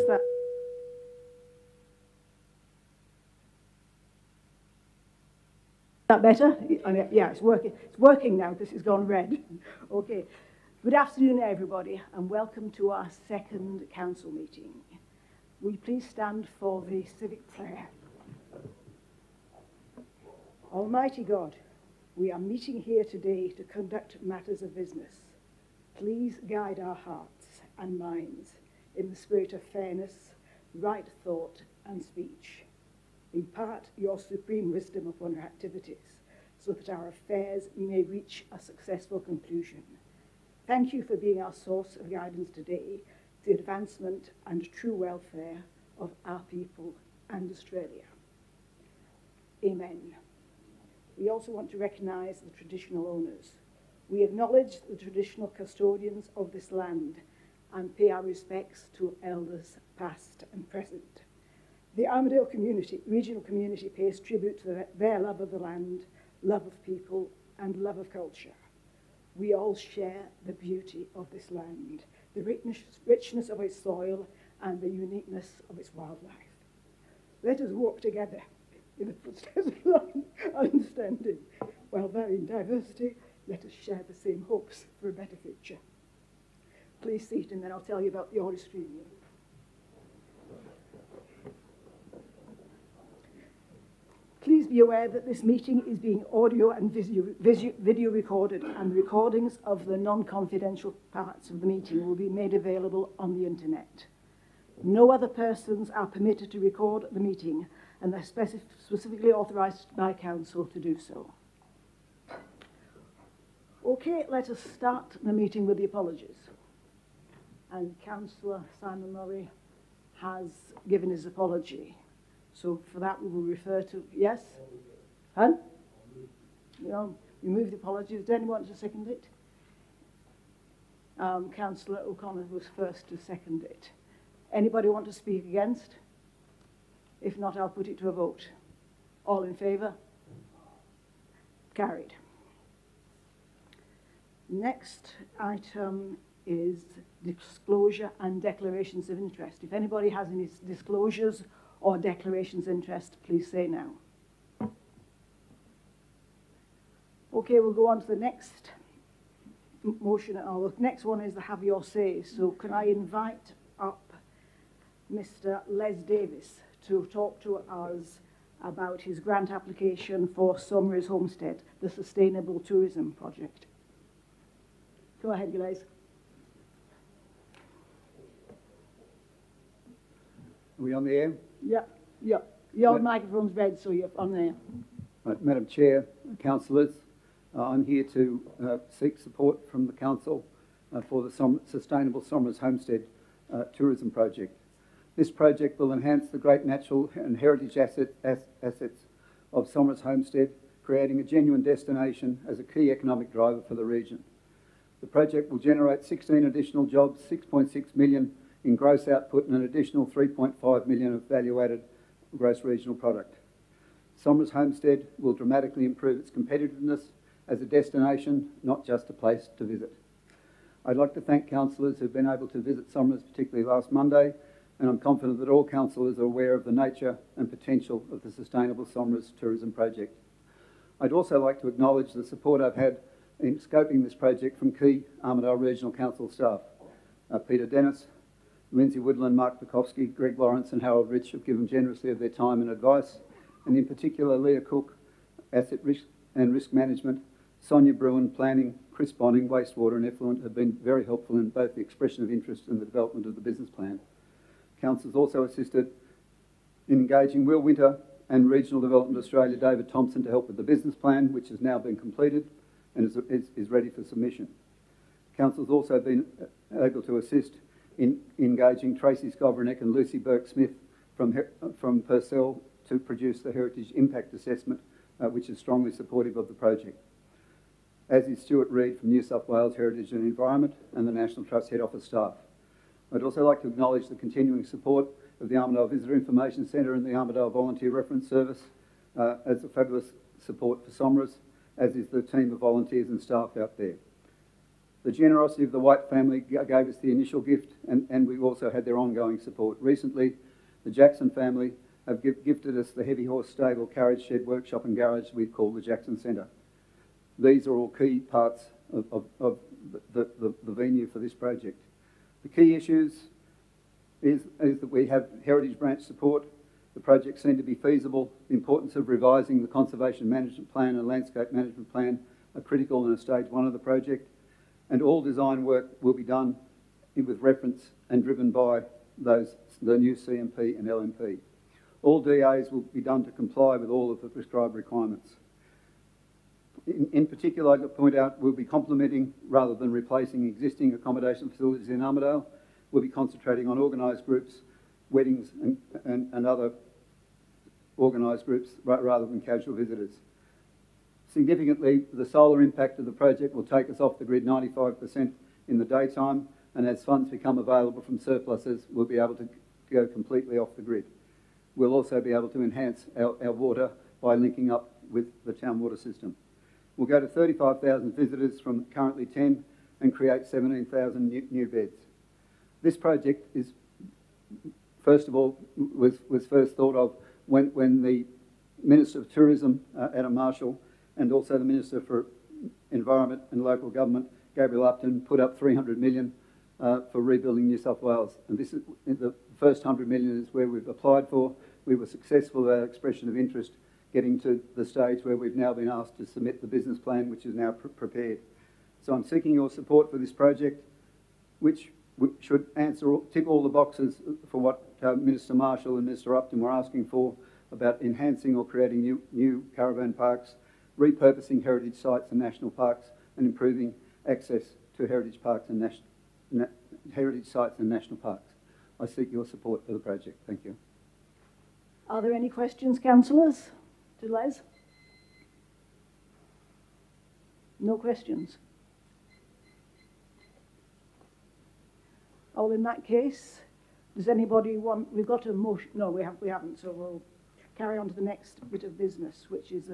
that. That better? Yeah, it's working. It's working now because it's gone red. Okay. Good afternoon, everybody, and welcome to our second council meeting. Will you please stand for the civic prayer? Almighty God, we are meeting here today to conduct matters of business. Please guide our hearts and minds in the spirit of fairness, right thought and speech. Impart your supreme wisdom upon our activities so that our affairs may reach a successful conclusion. Thank you for being our source of guidance today, the advancement and true welfare of our people and Australia. Amen. We also want to recognise the traditional owners. We acknowledge the traditional custodians of this land and pay our respects to elders past and present. The Armidale regional community pays tribute to their love of the land, love of people, and love of culture. We all share the beauty of this land, the richness of its soil, and the uniqueness of its wildlife. Let us walk together in the footsteps of understanding. While varying diversity, let us share the same hopes for a better future. Please seat, and then I'll tell you about the Audit Stream. Please be aware that this meeting is being audio and video recorded, and the recordings of the non-confidential parts of the meeting will be made available on the internet. No other persons are permitted to record the meeting unless specifically authorised by council to do so. Okay, let us start the meeting with the apologies. And Councillor Simon Murray has given his apology. So for that we will refer to, yes? Huh? You move the apologies. Does anyone want to second it? Councillor O'Connor was first to second it. Anybody want to speak against? If not, I'll put it to a vote. All in favour? Carried. Next item is disclosure and declarations of interest. If anybody has any disclosures or declarations of interest, please say now. Okay, we'll go on to the next motion. The next one is the have your say. So can I invite up Mr. Les Davis to talk to us about his grant application for Somers Homestead, the Sustainable Tourism Project. Go ahead, you guys. Are we on the air? Yeah. Your microphone's red, so you're on there. Right, Madam Chair, councillors, I'm here to seek support from the council for the Sustainable Somers Homestead Tourism Project. This project will enhance the great natural and heritage assets of Somers Homestead, creating a genuine destination as a key economic driver for the region. The project will generate 16 additional jobs, 6.6 million in gross output and an additional 3.5 million of value-added gross regional product. Somers Homestead will dramatically improve its competitiveness as a destination, not just a place to visit. I'd like to thank councillors who've been able to visit Somers, particularly last Monday, and I'm confident that all councillors are aware of the nature and potential of the Sustainable Somers Tourism Project. I'd also like to acknowledge the support I've had in scoping this project from key Armidale Regional Council staff. Peter Dennis, Lindsay Woodland, Mark Bukowski, Greg Lawrence and Harold Rich have given generously of their time and advice, and in particular Leah Cook, Asset Risk and Risk Management, Sonia Bruin, Planning, Chris Bonning, Wastewater and Effluent have been very helpful in both the expression of interest and the development of the business plan. Council has also assisted in engaging Will Winter and Regional Development Australia David Thompson to help with the business plan, which has now been completed and is ready for submission. Council has also been able to assist in engaging Tracy Skovranek and Lucy Burke-Smith from Purcell to produce the Heritage Impact Assessment, which is strongly supportive of the project, as is Stuart Reid from New South Wales Heritage and Environment and the National Trust Head Office staff. I'd also like to acknowledge the continuing support of the Armidale Visitor Information Centre and the Armidale Volunteer Reference Service as a fabulous support for Somers, as is the team of volunteers and staff out there. The generosity of the White family gave us the initial gift, and we also had their ongoing support. Recently, the Jackson family have gifted us the heavy horse stable, carriage shed, workshop and garage we call the Jackson Centre. These are all key parts of the venue for this project. The key issues is that we have Heritage Branch support. The project seemed to be feasible. The importance of revising the Conservation Management Plan and Landscape Management Plan are critical in a stage 1 of the project. And all design work will be done with reference and driven by the new CMP and LMP. All DAs will be done to comply with all of the prescribed requirements. In particular, I'd like to point out we'll be complementing rather than replacing existing accommodation facilities in Armidale. We'll be concentrating on organised groups, weddings and other organised groups rather than casual visitors. Significantly, the solar impact of the project will take us off the grid 95% in the daytime, and as funds become available from surpluses, we'll be able to go completely off the grid. We'll also be able to enhance our water by linking up with the town water system. We'll go to 35,000 visitors from currently 10 and create 17,000 new beds. This project is, first of all, was first thought of when the Minister of Tourism, Adam Marshall, and also the Minister for Environment and Local Government, Gabriel Upton, put up $300 million for rebuilding New South Wales. And this is the first $100 million is where we've applied for. We were successful with our expression of interest, getting to the stage where we've now been asked to submit the business plan, which is now prepared. So I'm seeking your support for this project, which should tick all the boxes for what Minister Marshall and Minister Upton were asking for about enhancing or creating new caravan parks, repurposing heritage sites and national parks, and improving access to heritage parks and heritage sites and national parks. I seek your support for the project. Thank you. Are there any questions, councillors, to Les? No questions? Oh, in that case, does anybody want, we've got a motion, no, we haven't, so we'll carry on to the next bit of business, which is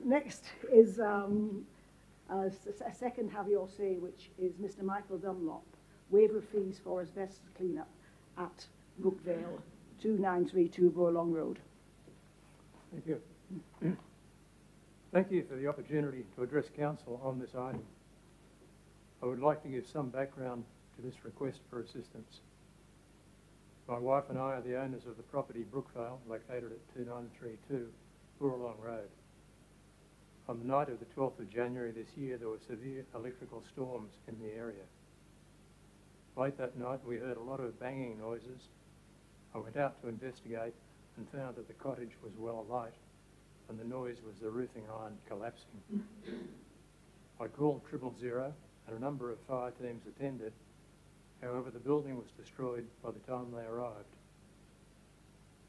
next is a second have your say, which is Mr. Michael Dunlop, waiver of fees for asbestos clean-up at Brookvale, 2932 Borlong Road. Thank you. Thank you for the opportunity to address Council on this item. I would like to give some background to this request for assistance. My wife and I are the owners of the property Brookvale, located at 2932 Borlong Road. On the night of the 12th of January this year, there were severe electrical storms in the area. Late that night, we heard a lot of banging noises. I went out to investigate and found that the cottage was well alight, and the noise was the roofing iron collapsing. I called 000, and a number of fire teams attended. However, the building was destroyed by the time they arrived.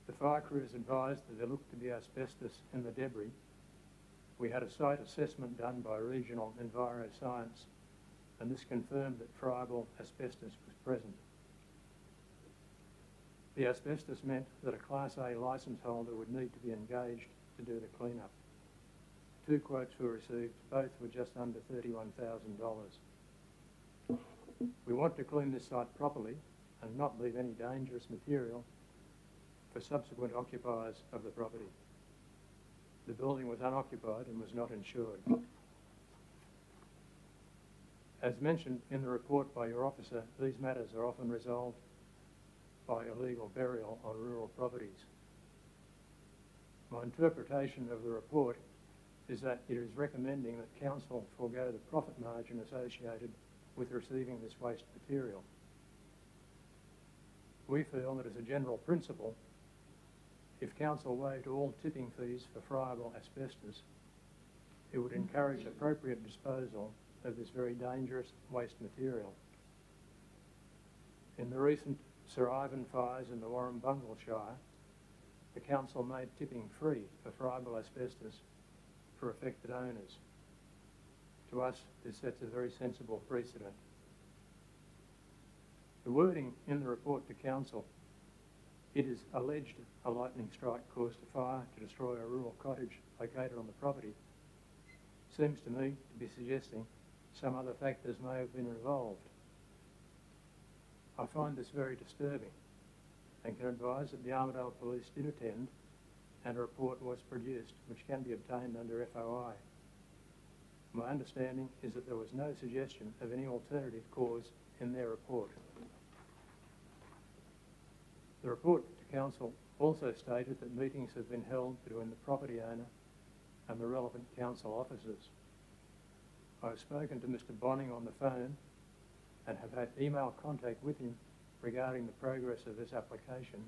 The fire crews advised that there looked to be asbestos in the debris. We had a site assessment done by Regional Enviroscience, and this confirmed that friable asbestos was present. The asbestos meant that a Class A licence holder would need to be engaged to do the clean-up. 2 quotes were received, both were just under $31,000. We want to clean this site properly and not leave any dangerous material for subsequent occupiers of the property. The building was unoccupied and was not insured. As mentioned in the report by your officer, these matters are often resolved by illegal burial on rural properties. My interpretation of the report is that it is recommending that Council forego the profit margin associated with receiving this waste material. We feel that as a general principle, if Council waived all tipping fees for friable asbestos, it would encourage appropriate disposal of this very dangerous waste material. In the recent Sir Ivan fires in the Warrumbungle Shire, the Council made tipping free for friable asbestos for affected owners. To us, this sets a very sensible precedent. The wording in the report to Council, it is alleged a lightning strike caused a fire to destroy a rural cottage located on the property, seems to me to be suggesting some other factors may have been involved. I find this very disturbing and can advise that the Armidale Police did attend and a report was produced which can be obtained under FOI. My understanding is that there was no suggestion of any alternative cause in their report. The report to Council also stated that meetings have been held between the property owner and the relevant council officers. I have spoken to Mr. Bonning on the phone and have had email contact with him regarding the progress of this application,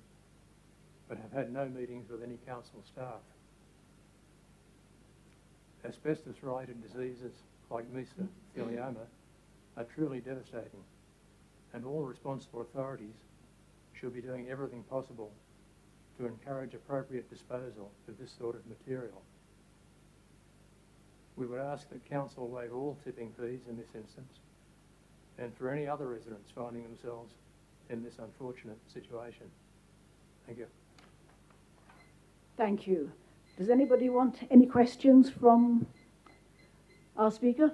but have had no meetings with any council staff. Asbestos-related diseases like mesothelioma are truly devastating, and all responsible authorities should be doing everything possible to encourage appropriate disposal of this sort of material. We would ask that Council waive all tipping fees in this instance, and for any other residents finding themselves in this unfortunate situation. Thank you. Thank you. Does anybody want any questions from our speaker?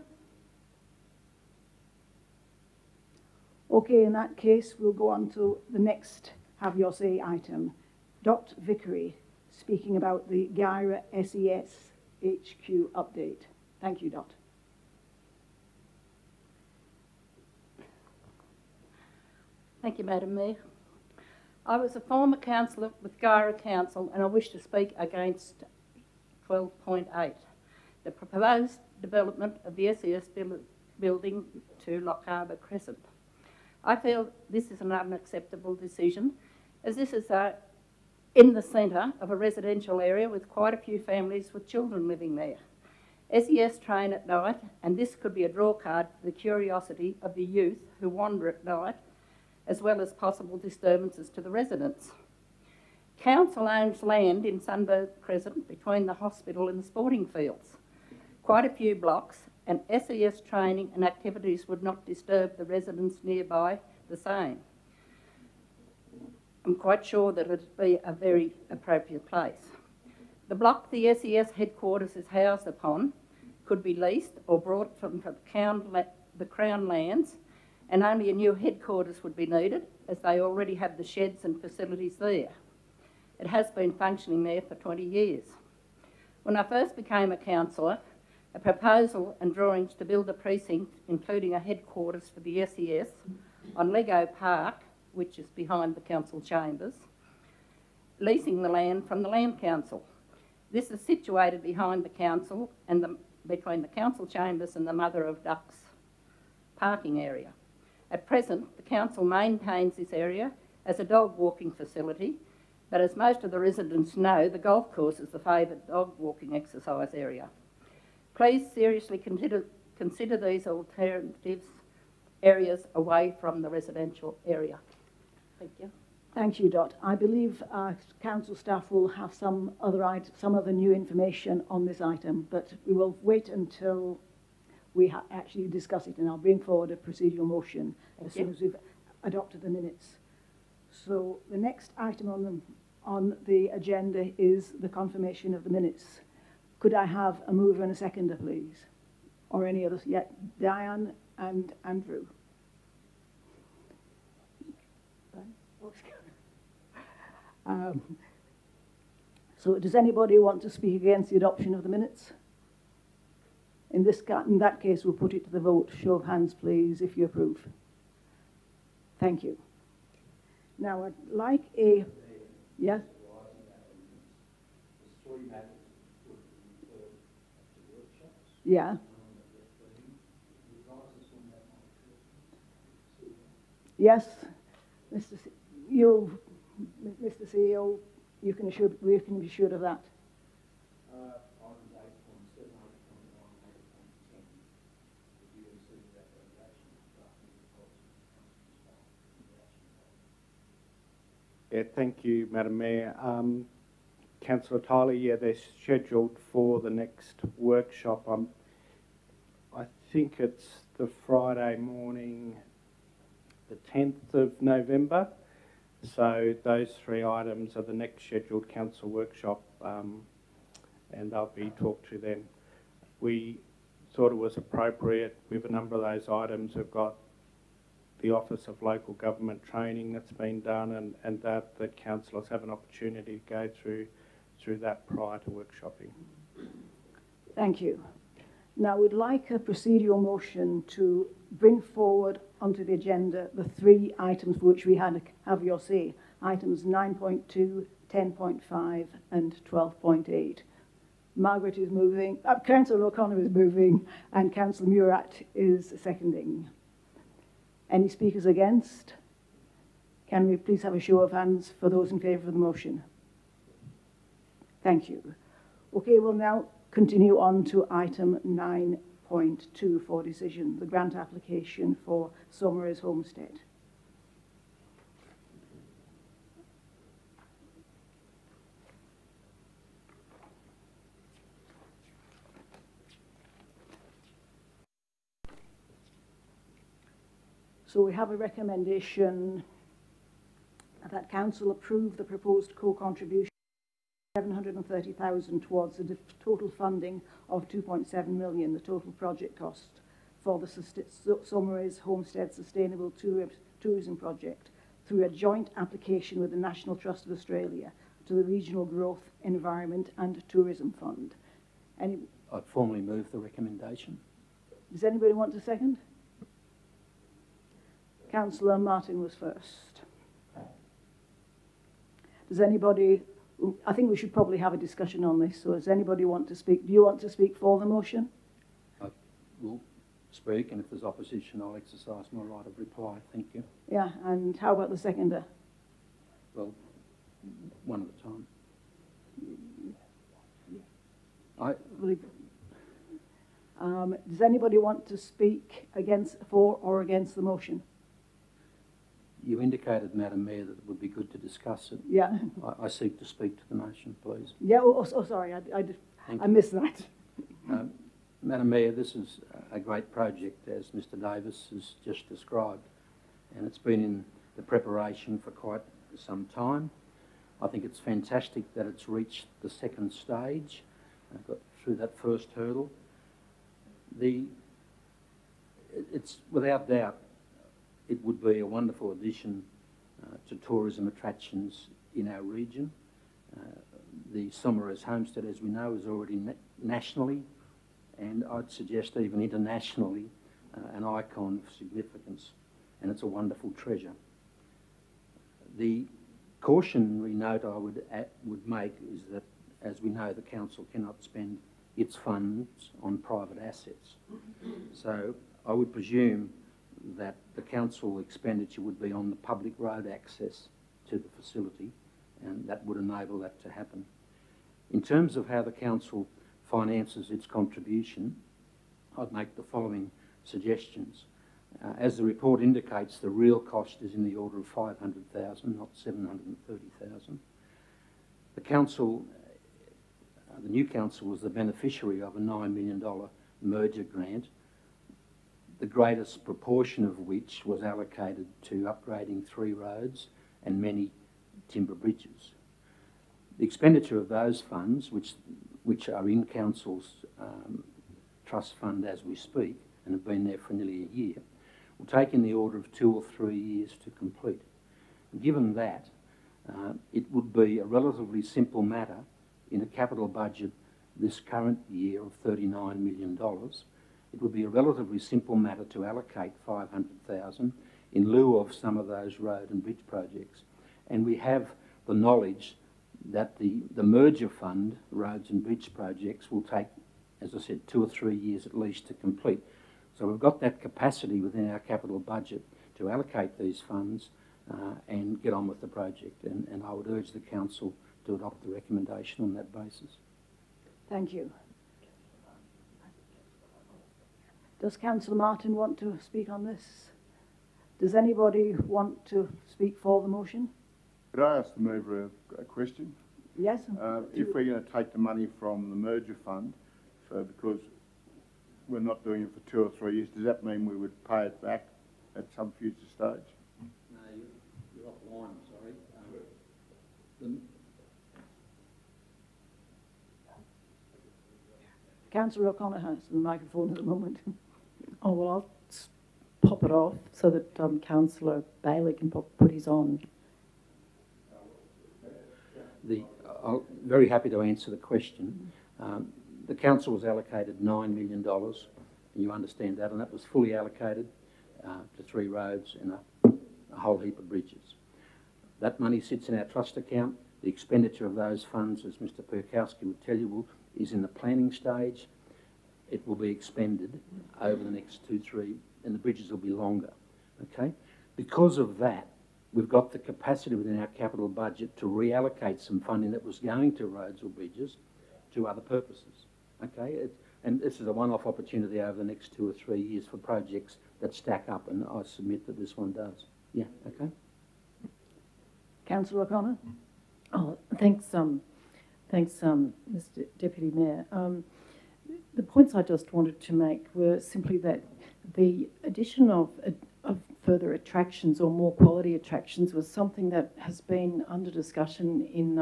Okay, in that case, we'll go on to the next Have Your Say item. Dr. Vickery speaking about the GIRA SES HQ update. Thank you, Dot. Thank you, Madam Mayor. I was a former councillor with GIRA Council and I wish to speak against 12.8, the proposed development of the SES building to Lock Harbour Crescent. I feel this is an unacceptable decision, as this is in the centre of a residential area with quite a few families with children living there. SES train at night, and this could be a drawcard for the curiosity of the youth who wander at night, as well as possible disturbances to the residents. Council owns land in Sunburn Crescent between the hospital and the sporting fields. Quite a few blocks, and SES training and activities would not disturb the residents nearby the same. I'm quite sure that it would be a very appropriate place. The block the SES headquarters is housed upon could be leased or brought from the Crown lands, and only a new headquarters would be needed, as they already have the sheds and facilities there. It has been functioning there for 20 years. When I first became a councillor, a proposal and drawings to build a precinct, including a headquarters for the SES, on Lego Park, which is behind the council chambers, leasing the land from the Land Council. This is situated behind the council and between the council chambers and the Mother of Ducks parking area. At present, the council maintains this area as a dog walking facility, but as most of the residents know, the golf course is the favoured dog walking exercise area. Please seriously consider these alternatives areas away from the residential area. Thank you. Thank you, Dot. I believe our council staff will have some other new information on this item, but we will wait until we actually discuss it, and I'll bring forward a procedural motion as soon as we've adopted the minutes. So the next item on the agenda is the confirmation of the minutes. Could I have a mover and a seconder, please? Or any others? Yeah, Diane and Andrew. So does anybody want to speak against the adoption of the minutes? In that case, we'll put it to the vote. Show of hands, please, if you approve. Thank you. Now, I'd like a... Yes? Yeah. Yes, Mr. CEO, we can be assured of that. Yeah, thank you, Madam Mayor. Councillor Tyler, yeah, they're scheduled for the next workshop. I think it's the Friday morning, the 10th of November. So those three items are the next scheduled council workshop, and they'll be talked to then. We thought it was appropriate with a number of those items. We've got the Office of Local Government training that's been done, and that councillors have an opportunity to go through that prior to workshopping. Thank you. Now, we'd like a procedural motion to bring forward onto the agenda the 3 items for which we have your say, items 9.2, 10.5 and 12.8. Margaret is moving, Councillor O'Connor is moving, and Councillor Murat is seconding. Any speakers against? Can we please have a show of hands for those in favour of the motion? Thank you. Okay, we'll now continue on to item 9.2 for decision, the grant application for Somers Homestead. So we have a recommendation that Council approve the proposed co-contribution of 730,000 towards the total funding of 2.7 million, the total project cost for the Somers Homestead Sustainable Tourism Project through a joint application with the National Trust of Australia to the Regional Growth, Environment and Tourism Fund. I'd formally move the recommendation. Does anybody want to second? Councillor Martin was first. Does anybody, I think we should probably have a discussion on this, so does anybody want to speak? Do you want to speak for the motion? I will speak, and if there's opposition, I'll exercise my right of reply. Thank you. Yeah, and how about the seconder? Well, one at a time. Does anybody want to speak for or against the motion? You indicated, Madam Mayor, that it would be good to discuss it. Yeah. I seek to speak to the motion, please. Yeah, sorry, I missed that. Madam Mayor, this is a great project, as Mr Davis has just described, and it's been in the preparation for quite some time. I think it's fantastic that it's reached the second stage, got through that first hurdle. It's without doubt, it would be a wonderful addition to tourism attractions in our region. The Somers Homestead, as we know, is already nationally, and I'd suggest even internationally, an icon of significance, and it's a wonderful treasure. The cautionary note I would make is that, as we know, the council cannot spend its funds on private assets. So I would presume that the council expenditure would be on the public road access to the facility, and that would enable that to happen. In terms of how the council finances its contribution, I'd make the following suggestions. As the report indicates, the real cost is in the order of 500,000, not 730,000. The council, the new council, was the beneficiary of a $9 million merger grant, the greatest proportion of which was allocated to upgrading 3 roads and many timber bridges. The expenditure of those funds, which are in Council's trust fund as we speak, and have been there for nearly a year, will take in the order of 2 or 3 years to complete. Given that, it would be a relatively simple matter in a capital budget this current year of $39 million. It would be a relatively simple matter to allocate 500,000 in lieu of some of those road and bridge projects. And we have the knowledge that the merger fund, roads and bridge projects, will take, as I said, 2 or 3 years at least to complete. So we've got that capacity within our capital budget to allocate these funds and get on with the project. And I would urge the council to adopt the recommendation on that basis. Thank you. Does Councillor Martin want to speak on this? Does anybody want to speak for the motion? Could I ask the mover a question? Yes. If we're going to take the money from the merger fund, so because we're not doing it for 2 or 3 years, does that mean we would pay it back at some future stage? No, you're offline, sorry. Councillor O'Connor has the microphone at the moment. Oh, well, I'll pop it off so that Councillor Bailey can put his on. I'm very happy to answer the question. The council was allocated $9 million, and you understand that, and that was fully allocated to 3 roads and a whole heap of bridges. That money sits in our trust account. The expenditure of those funds, as Mr Perkowski would tell you, is in the planning stage. It will be expended over the next 2-3, and the bridges will be longer, okay? Because of that, we've got the capacity within our capital budget to reallocate some funding that was going to roads or bridges to other purposes, okay? And this is a one-off opportunity over the next 2 or 3 years for projects that stack up, and I submit that this one does. Yeah, okay? Councillor O'Connor? Oh, thanks, Mr Deputy Mayor. The points I just wanted to make were simply that the addition of further attractions or more quality attractions was something that has been under discussion in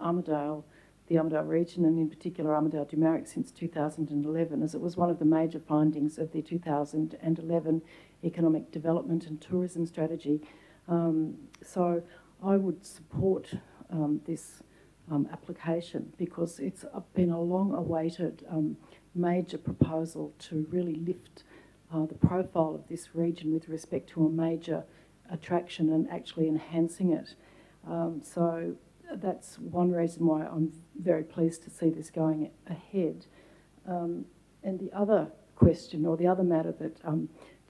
Armidale, the Armidale region, and in particular Armidale Dumaric since 2011, as it was one of the major findings of the 2011 Economic Development and Tourism Strategy. So I would support this application because it's been a long-awaited major proposal to really lift the profile of this region with respect to a major attraction and actually enhancing it. So that's one reason why I'm very pleased to see this going ahead. And the other question, or the other matter that,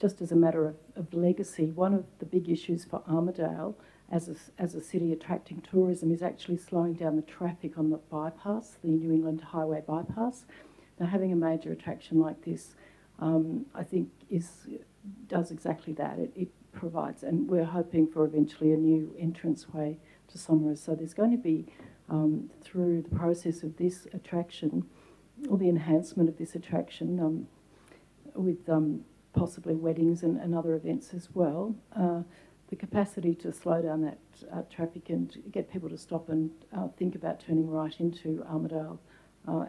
just as a matter of legacy, one of the big issues for Armidale as a city attracting tourism is actually slowing down the traffic on the bypass, the New England Highway bypass. Now, having a major attraction like this, I think, does exactly that. It provides, and we're hoping for eventually a new entranceway to Somers. So there's going to be, through the process of this attraction, or the enhancement of this attraction, with possibly weddings and other events as well, the capacity to slow down that traffic and get people to stop and think about turning right into Armidale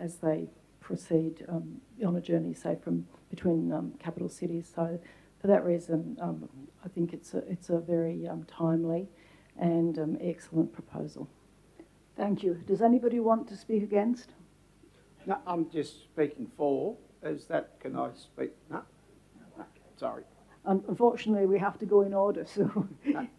as they proceed on a journey, say, from between capital cities. So for that reason, I think it's a very timely and excellent proposal. Thank you. Does anybody want to speak against? No, I'm just speaking for. Can I speak? No? Sorry. Unfortunately, we have to go in order, so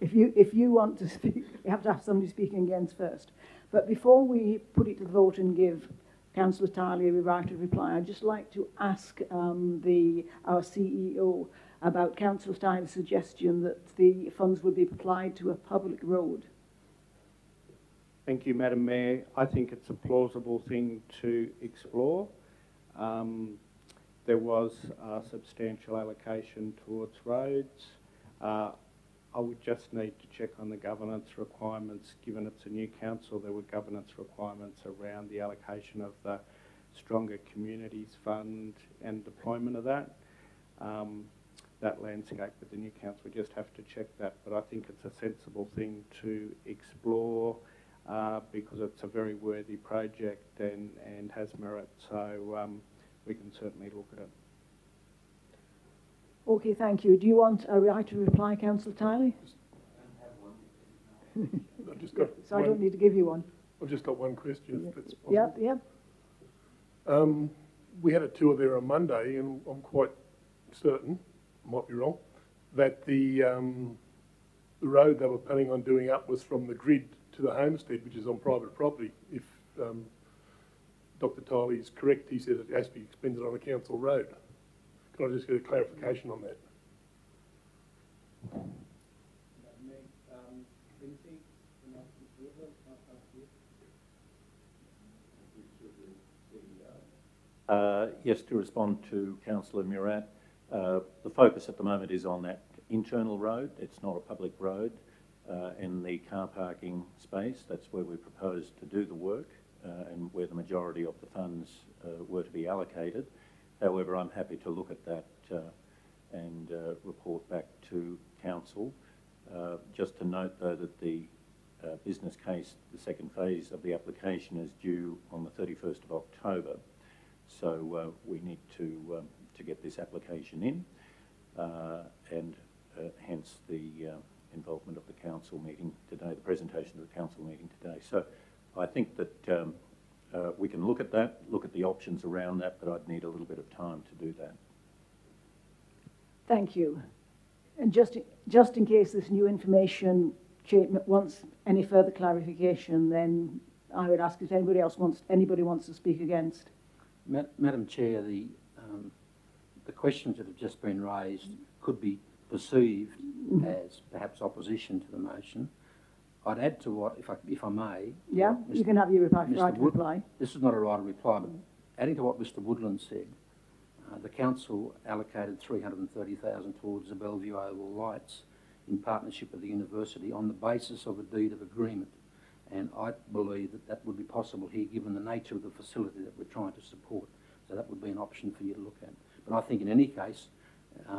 if you want to speak, you have to have somebody speaking against first. But before we put it to the vote and give Councillor Tyler a right of reply, I'd just like to ask our CEO about Councillor Tyler's suggestion that the funds would be applied to a public road. Thank you, Madam Mayor. I think it's a plausible thing to explore. There was a substantial allocation towards roads. I would just need to check on the governance requirements. Given it's a new council, there were governance requirements around the allocation of the Stronger Communities Fund and deployment of that. That landscape with the new council, we just have to check that. But I think it's a sensible thing to explore because it's a very worthy project and has merit. So we can certainly look at it. Okay, thank you. Do you want a right to reply, Councillor Tyler? I've just got so I don't need to give you one. I've just got one question, if that's possible. Yeah, yeah. We had a tour there on Monday, and I'm quite certain, I might be wrong, that the road they were planning on doing up was from the grid to the homestead, which is on private property. If Dr. Tyler is correct, he said it has to be expended on a council road. Can I just get a clarification on that? Yes, to respond to Councillor Murat, the focus at the moment is on that internal road. It's not a public road. In the car parking space, that's where we propose to do the work and where the majority of the funds were to be allocated. However, I'm happy to look at that and report back to Council. Just to note, though, that the business case, the second phase of the application, is due on the 31st of October. So we need to get this application in, and hence the involvement of the council meeting today, the presentation of the council meeting today. So I think that we can look at that, look at the options around that, but I'd need a little bit of time to do that. Thank you. And just in case this new information wants any further clarification, then I would ask if anybody wants to speak against. Madam Chair, the questions that have just been raised could be perceived as perhaps opposition to the motion. I'd add to what, if I may. Yeah, you can have your right to reply. This is not a right of reply, but adding to what Mr. Woodland said, the council allocated $330,000 towards the Bellevue Oval lights in partnership with the university on the basis of a deed of agreement. And I believe that that would be possible here given the nature of the facility that we're trying to support. So that would be an option for you to look at. But I think in any case,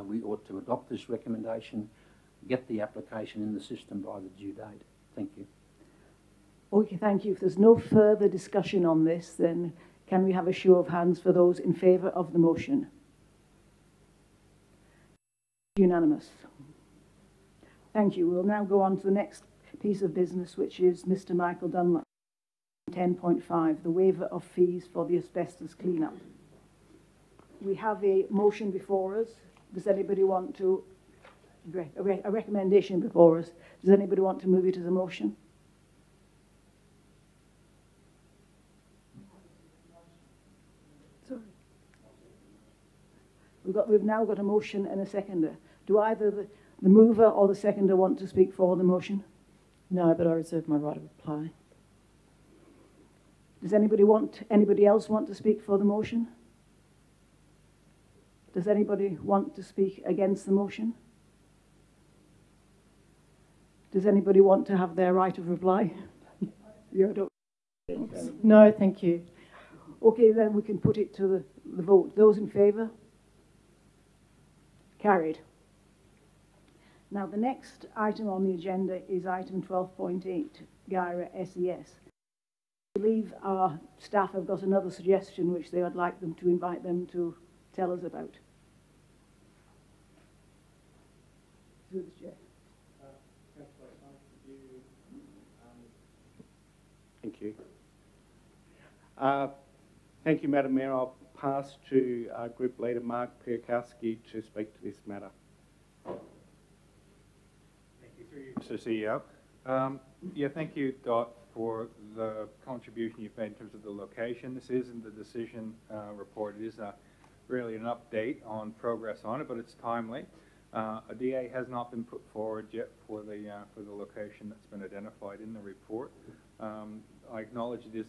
we ought to adopt this recommendation, get the application in the system by the due date. Thank you. Okay, thank you. If there's no further discussion on this, then can we have a show of hands for those in favour of the motion? Unanimous. Thank you. We'll now go on to the next piece of business, which is Mr. Michael Dunlop, 10.5, the waiver of fees for the asbestos clean-up. We have a motion before us. Does anybody want to, a recommendation before us. Does anybody want to move it as a motion? Sorry. We've now got a motion and a seconder. Do either the mover or the seconder want to speak for the motion? No, but I reserve my right of reply. Does anybody else want to speak for the motion? Does anybody want to speak against the motion? Does anybody want to have their right of reply? No, thank you. Okay, then we can put it to the vote. Those in favour? Carried. Now, the next item on the agenda is item 12.8, GIRA SES. I believe our staff have got another suggestion which they would like them to invite them to tell us about. Through the chair. Thank you. Thank you, Madam Mayor. I'll pass to our Group Leader, Mark Piakowski, to speak to this matter. Thank you, through you, Mr. CEO. Yeah, thank you, Dot, for the contribution you've made in terms of the location. This isn't the decision report. It is really an update on progress on it, but it's timely. A DA has not been put forward yet for the location that's been identified in the report. I acknowledge it is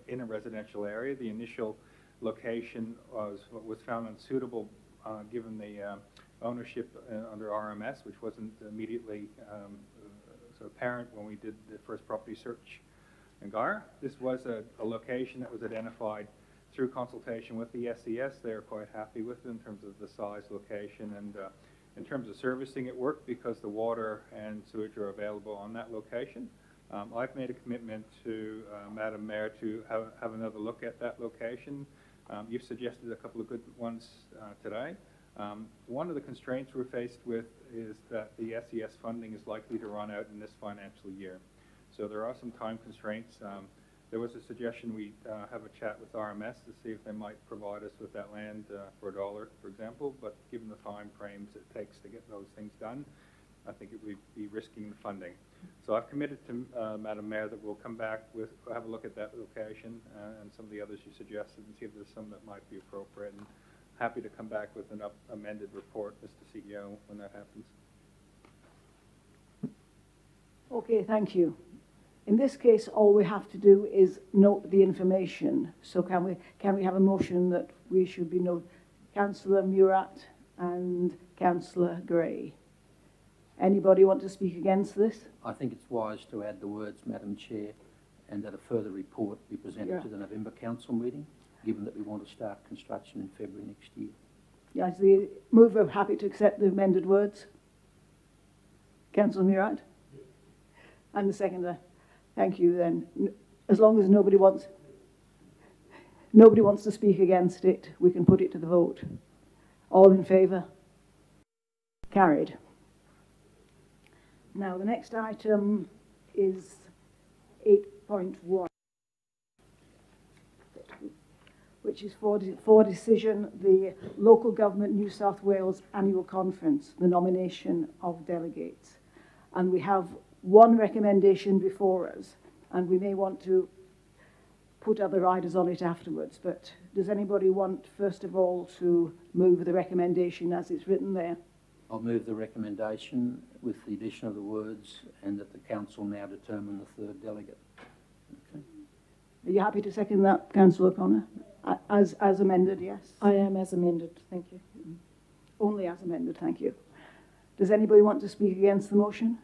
in a residential area. The initial location was found unsuitable given the ownership under RMS, which wasn't immediately so apparent when we did the first property search in GAR. This was a location that was identified through consultation with the SES. They are quite happy with it in terms of the size, location, and in terms of servicing it worked because the water and sewage are available on that location. I've made a commitment to Madam Mayor to have another look at that location. You've suggested a couple of good ones today. One of the constraints we're faced with is that the SES funding is likely to run out in this financial year. So there are some time constraints. There was a suggestion we have a chat with RMS to see if they might provide us with that land for $1, for example, but given the time frames it takes to get those things done, I think it would be risking the funding. So I've committed to Madam Mayor that we'll come back have a look at that location and some of the others you suggested and see if there's some that might be appropriate. And happy to come back with an amended report, Mr. CEO, when that happens. Okay, thank you. In this case, all we have to do is note the information. So can we have a motion that we should be note Councillor Murat and Councillor Gray? Anybody want to speak against this? I think it's wise to add the words, Madam Chair, and that a further report be presented to the November Council meeting, given that we want to start construction in February next year. Yes, the mover happy to accept the amended words. Councillor Murat? And the seconder? Thank you then. As long as nobody wants nobody wants to speak against it, we can put it to the vote. All in favour? Carried. Now, the next item is 8.1, which is for decision the Local Government New South Wales Annual Conference, the nomination of delegates. And we have one recommendation before us, and we may want to put other riders on it afterwards, but does anybody want, first of all, to move the recommendation as it's written there? I'll move the recommendation with the addition of the words, and that the council now determine the third delegate. Okay. Are you happy to second that, Councillor O'Connor? As amended, yes? I am as amended, thank you. Only as amended, thank you. Does anybody want to speak against the motion?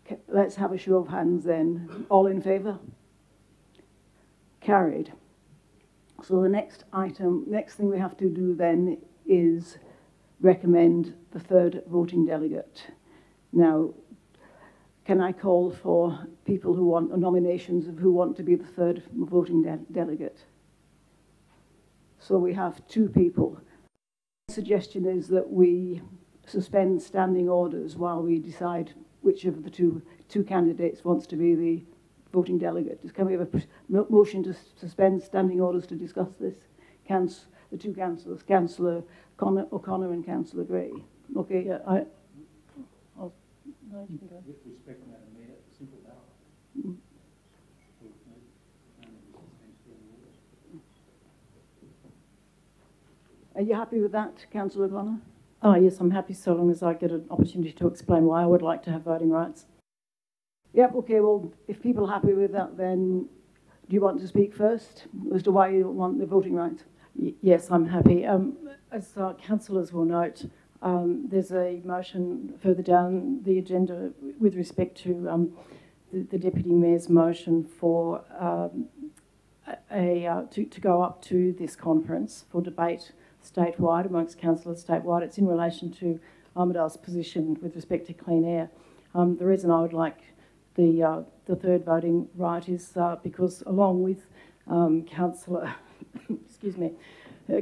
Okay, let's have a show of hands then. All in favour? Carried. So the next thing we have to do then is recommend the third voting delegate. Now, can I call for people who want nominations of who want to be the third voting delegate? So we have two people. The suggestion is that we suspend standing orders while we decide which of the two candidates wants to be the voting delegate. Can we have a motion to suspend standing orders to discuss this? The two councillors, Councillor O'Connor and Councillor Gray. Okay. Yeah, no, you can go. With respect, Madam Mayor, simple ballot. Are you happy with that, Councillor O'Connor? Oh, yes, I'm happy so long as I get an opportunity to explain why I would like to have voting rights. Yep, okay, well, if people are happy with that, then do you want to speak first as to why you want the voting rights? Yes, I'm happy. As councillors will note, there's a motion further down the agenda with respect to the Deputy Mayor's motion for to go up to this conference for debate statewide, amongst councillors statewide. It's in relation to Armidale's position with respect to clean air. The reason I would like the third voting right is because along with Councillor excuse me,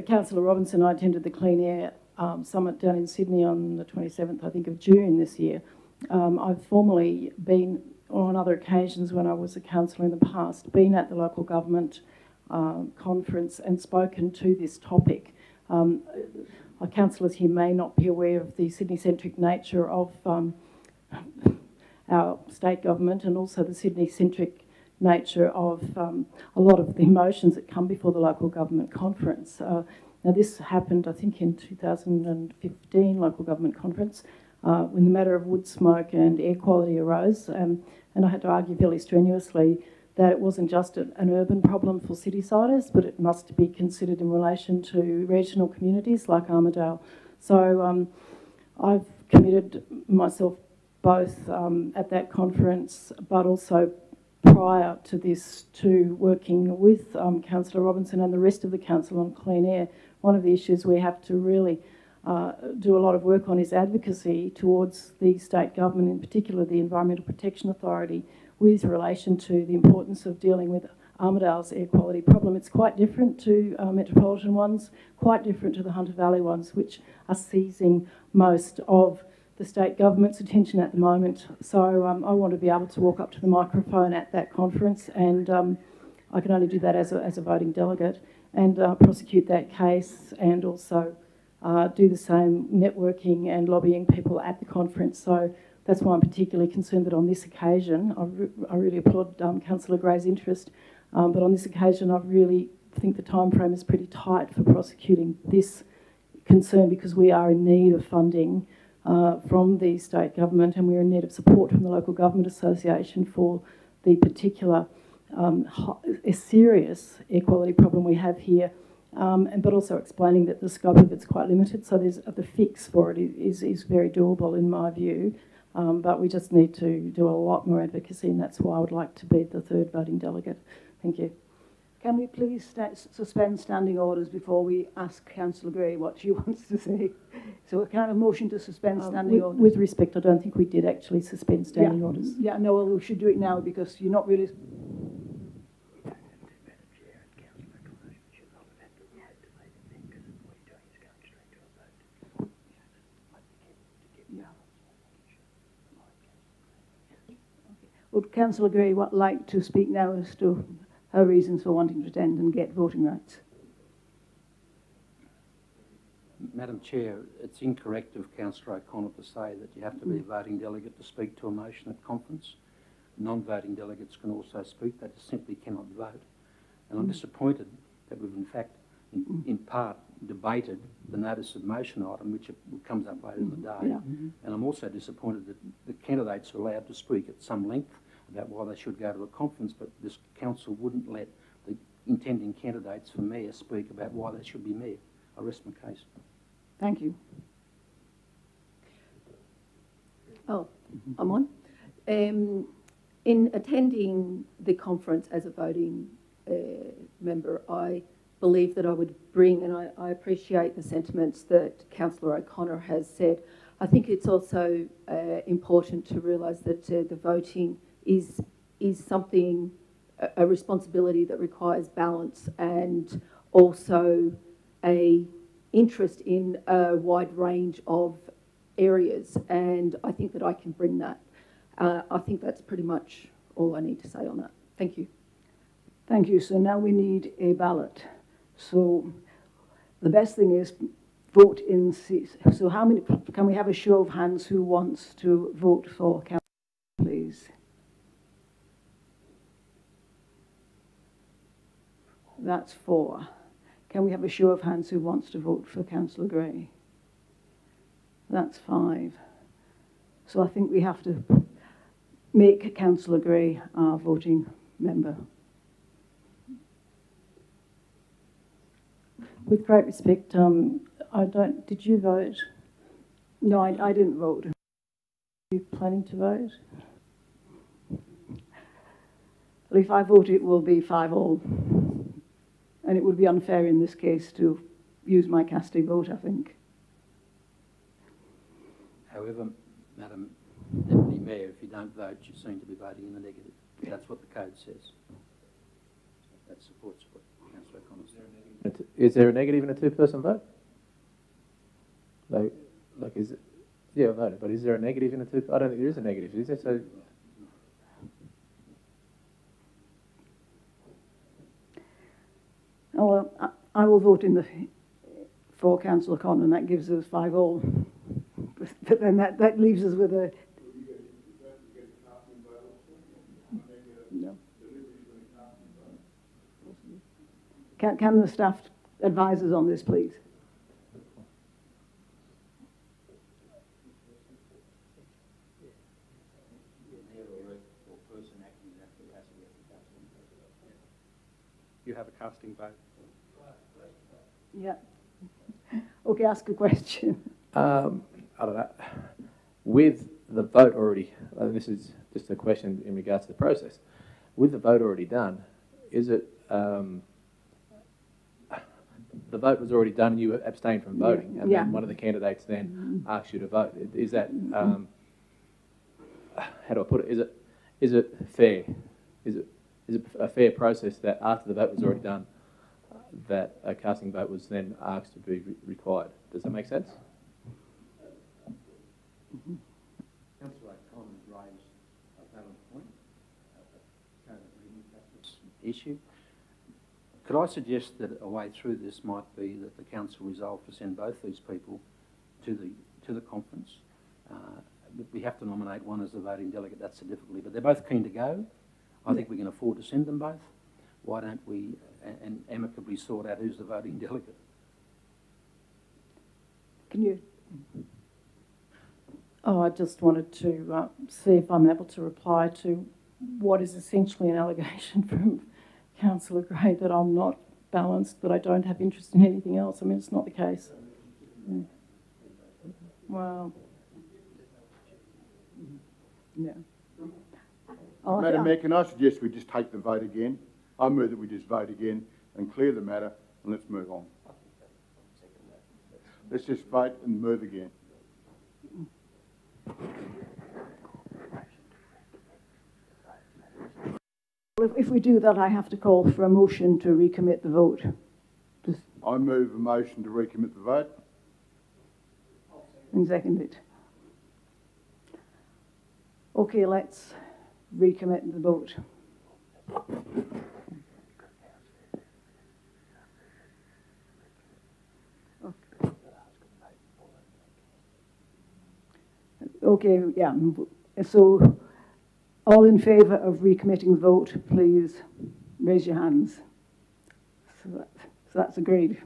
Councillor Robinson, I attended the Clean Air Summit down in Sydney on the 27th, I think, of June this year. I've formerly been, on other occasions when I was a councillor in the past, been at the local government conference and spoken to this topic. Our councillors here may not be aware of the Sydney-centric nature of our state government, and also the Sydney-centric nature of a lot of the motions that come before the local government conference. Now this happened, I think, in 2015 local government conference, when the matter of wood smoke and air quality arose, and I had to argue fairly strenuously that it wasn't just an urban problem for city-siders, but it must be considered in relation to regional communities like Armidale. So I've committed myself both at that conference, but also prior to this, to working with Councillor Robinson and the rest of the council on clean air. One of the issues we have to really do a lot of work on is advocacy towards the state government, in particular the Environmental Protection Authority, with relation to the importance of dealing with Armidale's air quality problem. It's quite different to metropolitan ones, quite different to the Hunter Valley ones, which are seizing most of the state government's attention at the moment. So I want to be able to walk up to the microphone at that conference, and I can only do that as a voting delegate, and prosecute that case, and also do the same networking and lobbying people at the conference. So that's why I'm particularly concerned that on this occasion, I really applaud Councillor Gray's interest, but on this occasion I really think the time frame is pretty tight for prosecuting this concern, because we are in need of funding from the state government, and we're in need of support from the Local Government Association for the particular serious air quality problem we have here, but also explaining that the scope of it's quite limited, so the fix for it is very doable in my view, but we just need to do a lot more advocacy, and that's why I would like to be the third voting delegate. Thank you. Can we please suspend standing orders before we ask Councillor Gray what she wants to say? So can I have a motion to suspend standing orders? With respect, I don't think we did actually suspend standing orders. Yeah, no, well, we should do it now, because you're not really... Would Councillor Gray like to speak now as to her reasons for wanting to attend and get voting rights? Madam Chair, it's incorrect of Councillor O'Connor to say that you have to be a voting delegate to speak to a motion at conference. Non-voting delegates can also speak, they just simply cannot vote. And I'm disappointed that we've in fact, in part, debated the notice of motion item, which comes up later in the day. Yeah. And I'm also disappointed that the candidates are allowed to speak at some length about why they should go to a conference, but this council wouldn't let the intending candidates for mayor speak about why they should be mayor. I rest my case. Thank you. Oh, I'm on. In attending the conference as a voting member, I believe that I would bring, and I appreciate the sentiments that Councillor O'Connor has said. I think it's also important to realise that the voting is something, a responsibility that requires balance and also a interest in a wide range of areas, and I think that I can bring that. I think that's pretty much all I need to say on that. Thank you. Thank you. So now we need a ballot. So the best thing is vote in seats. So how many, can we have a show of hands who wants to vote for council, please? That's 4. Can we have a show of hands who wants to vote for Councillor Gray? That's 5. So I think we have to make Councillor Gray our voting member. With great respect, did you vote? No, I didn't vote. Are you planning to vote? Well, if I vote, it will be 5-all. And it would be unfair in this case to use my casting vote, I think. However, Madam Deputy Mayor, if you don't vote, you seem to be voting in the negative. That's what the code says. That supports what Councillor O'Connor said. Is there a negative in a two-person vote? Like is it? Yeah, I voted, but is there a negative in a two? I don't think there is a negative, is there? So. Oh, well, I will vote for Councillor O'Connor, and that gives us 5-all. But then that leaves us with a... No. Can the staff advise us on this, please? You have a casting vote. Yeah. Okay, ask a question. I don't know. With the vote already, this is just a question in regards to the process. With the vote already done, is it the vote was already done and you abstained from voting, and then one of the candidates then asks you to vote? Is that how do I put it? Is it fair? Is it a fair process that after the vote was already done, that a casting vote was then asked to be required? Does that make sense? Councillor O'Connor raised a valid point, issue. Could I suggest that a way through this might be that the council resolve to send both these people to the conference? We have to nominate one as the voting delegate. That's the difficulty. But they're both keen to go. I think we can afford to send them both. Why don't we and amicably sort out who's the voting delegate? Can you? Oh, I just wanted to see if I'm able to reply to what is essentially an allegation from Councillor Gray that I'm not balanced, that I don't have interest in anything else. I mean, it's not the case. Yeah. Well, No. Madam Mayor, can I suggest we just take the vote again? I move that we just vote again and clear the matter and let's move on. Let's just vote and move again. If we do that, I have to call for a motion to recommit the vote. I move a motion to recommit the vote. And second it. Okay, let's recommit the vote? Okay, yeah. So, all in favour of recommitting the vote, please raise your hands. So that's agreed.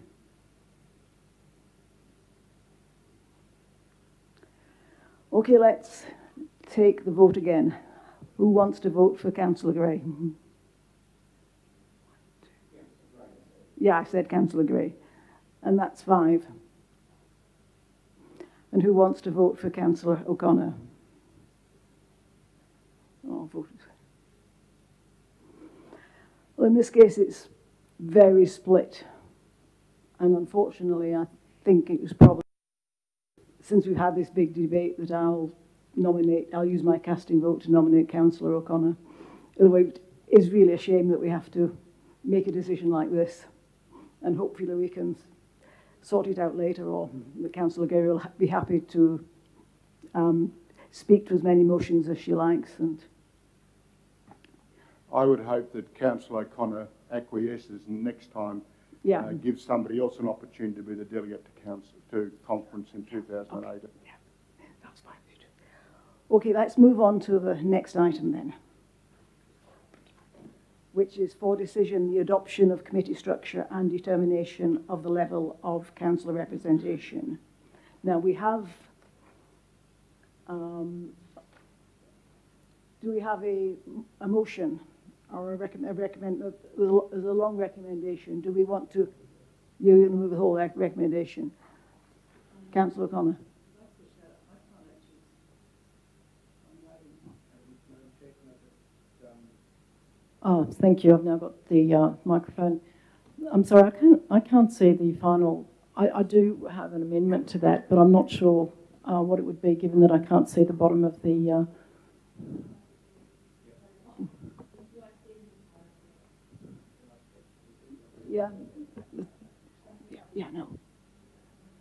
Okay, let's take the vote again. Who wants to vote for Councillor Gray? Yeah, I said Councillor Gray. And that's 5. And who wants to vote for Councillor O'Connor? Oh, voted. Well, in this case, it's very split. And unfortunately, I think it was probably, since we've had this big debate, that I'll use my casting vote to nominate Councillor O'Connor. Although it is really a shame that we have to make a decision like this. And hopefully we can sort it out later, or the Councillor Gary will be happy to speak to as many motions as she likes. And I would hope that Councillor O'Connor acquiesces and next time gives somebody else an opportunity to be the delegate to conference in 2008. Okay. Yeah, that's fine. Okay, let's move on to the next item then, which is for decision the adoption of committee structure and determination of the level of councillor representation. Now we have, do we have a motion or a recommend? There's a long recommendation. Do we want to? You're going to move the whole recommendation, Councillor O'Connor. Oh, thank you. I've now got the microphone. I'm sorry, I can't see the final. I do have an amendment to that, but I'm not sure what it would be, given that I can't see the bottom of the. No.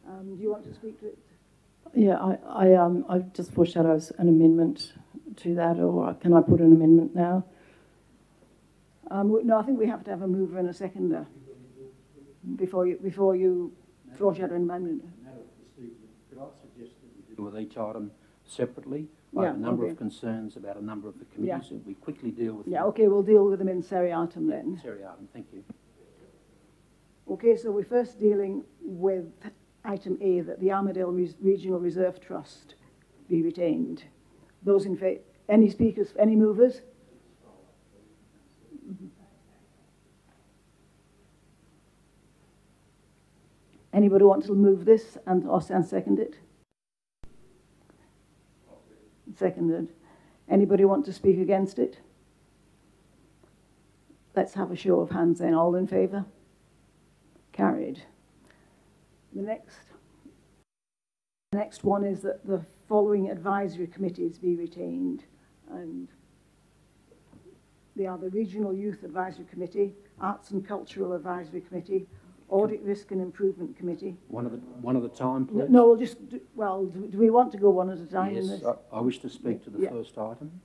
Do you want to speak to it? Yeah, I just foreshadows an amendment to that, or can I put an amendment now? No, I think we have to have a mover and a seconder before you foreshadow an amendment. Could I suggest that we deal with each item separately? I have a number of concerns about a number of the committees that we quickly deal with. Yeah, okay, we'll deal with them in seriatim then. Seriatim, thank you. Okay, so we're first dealing with item A, that the Armidale Regional Reserve Trust be retained. Those in favour? Any speakers? Any movers? Anybody want to move this or second it? Seconded. Anybody want to speak against it? Let's have a show of hands then. All in favour? Carried. The next one is that the following advisory committees be retained, and they are the Regional Youth Advisory Committee, Arts and Cultural Advisory Committee, Audit Risk and Improvement Committee. One at a time, please. No, we'll just do we want to go one at a time? Yes, in this? I wish to speak to the first item.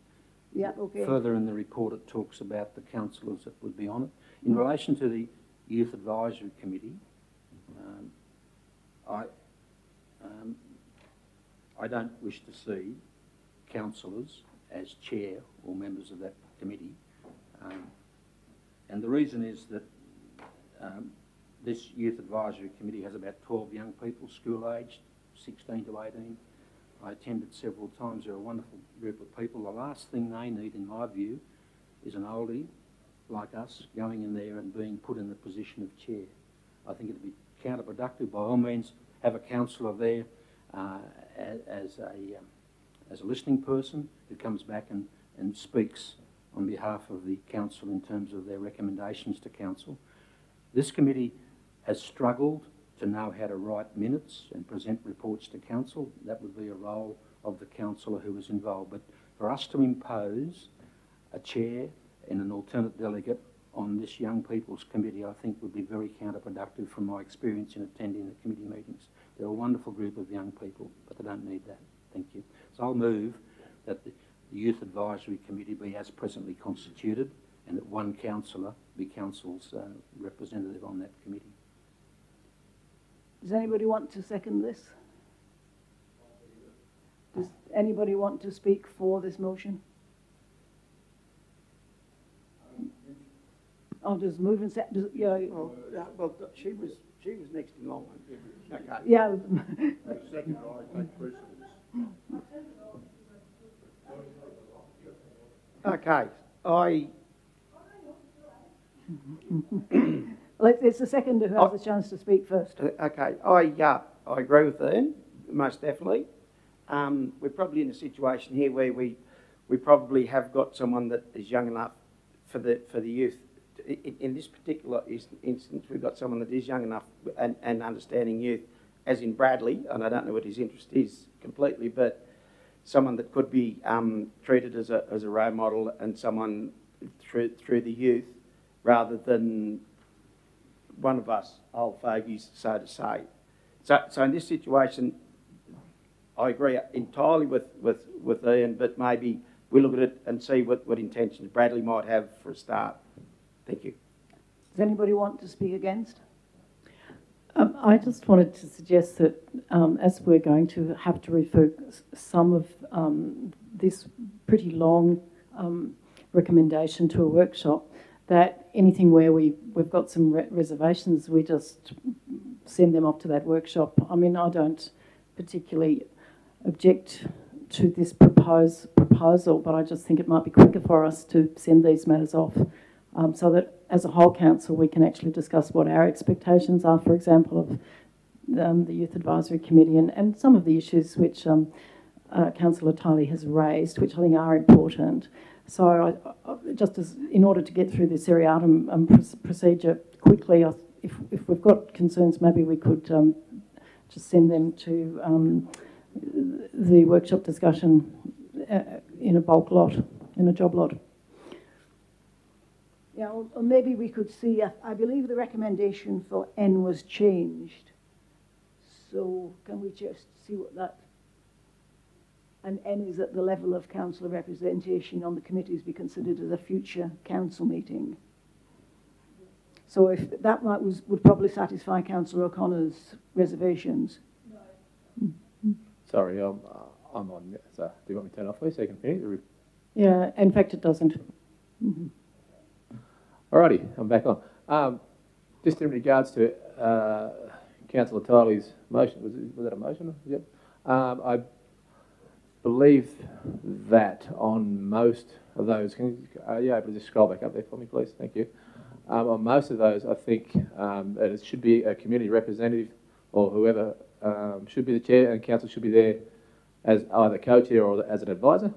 Yeah, okay. Further in the report it talks about the councillors that would be on it. In relation to the Youth Advisory Committee, I don't wish to see councillors as chair or members of that committee. And the reason is that this Youth Advisory Committee has about 12 young people, school-aged, 16 to 18. I attended several times. They're a wonderful group of people. The last thing they need, in my view, is an oldie like us going in there and being put in the position of chair. I think it'd be counterproductive. By all means, have a councillor there as a listening person who comes back and speaks on behalf of the council in terms of their recommendations to council. This committee has struggled to know how to write minutes and present reports to council. That would be a role of the councillor who is involved. But for us to impose a chair and an alternate delegate on this young people's committee, I think would be very counterproductive from my experience in attending the committee meetings. They're a wonderful group of young people, but they don't need that. Thank you. So I'll move that the Youth Advisory Committee be as presently constituted, and that one councillor be council's representative on that committee. Does anybody want to second this? Does anybody want to speak for this motion? Oh, does move and second? Yeah. Well, she was next in line. Okay. Yeah. Second, I take precedence. Okay. Well, it's the second who has the chance to speak first. Okay. I agree with Ian, most definitely. We're probably in a situation here where we probably have got someone that is young enough for the youth. In this particular instance, we've got someone that is young enough and understanding youth, as in Bradley, and I don't know what his interest is completely, but someone that could be treated as a role model and someone through the youth, rather than one of us old fogies, so to say. So in this situation, I agree entirely with Ian, but maybe we look at it and see what intentions Bradley might have for a start. Thank you. Does anybody want to speak against? I just wanted to suggest that as we're going to have to refer some of this pretty long recommendation to a workshop, that anything where we've got some reservations, we just send them off to that workshop. I mean, I don't particularly object to this proposal, but I just think it might be quicker for us to send these matters off so that as a whole council we can actually discuss what our expectations are, for example, of the Youth Advisory Committee and some of the issues which Councillor Tiley has raised, which I think are important. So just as in order to get through this seriatim procedure quickly, if we've got concerns, maybe we could just send them to the workshop discussion in a bulk lot, in a job lot. Yeah, or maybe we could see, I believe the recommendation for N was changed. So can we just see what that, and N is at the level of council representation on the committees be considered as a future council meeting. So if that would probably satisfy Councillor O'Connor's reservations. Sorry, I'm on. So do you want me to turn off please so you can hear? Yeah, in fact it doesn't. Mm-hmm. Alrighty, I'm back on. Just in regards to Councillor Tiley's motion, was that a motion? Yep. I believe that on most of those, are you able to just scroll back up there for me, please? Thank you. On most of those, I think that it should be a community representative or whoever should be the chair, and council should be there as either co-chair or as an advisor.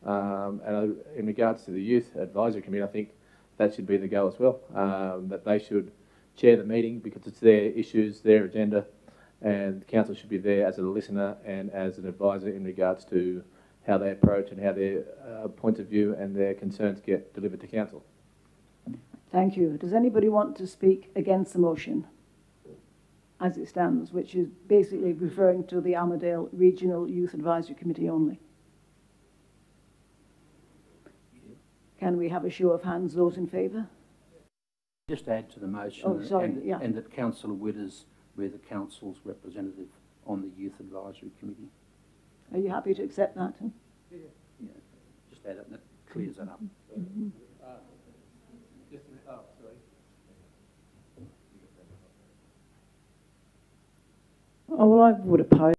And in regards to the Youth Advisory Committee, I think that should be the go as well, that they should chair the meeting because it's their issues, their agenda, and the council should be there as a listener and as an advisor in regards to how they approach and how their points of view and their concerns get delivered to council. Thank you. Does anybody want to speak against the motion as it stands, which is basically referring to the Armidale Regional Youth Advisory Committee only? Can we have a show of hands, those in favour? Just add to the motion and that Councillor Witters be the council's representative on the Youth Advisory Committee. Are you happy to accept that? Huh? Yeah. Just add it and that clears that up. Mm-hmm. Oh, well, I would oppose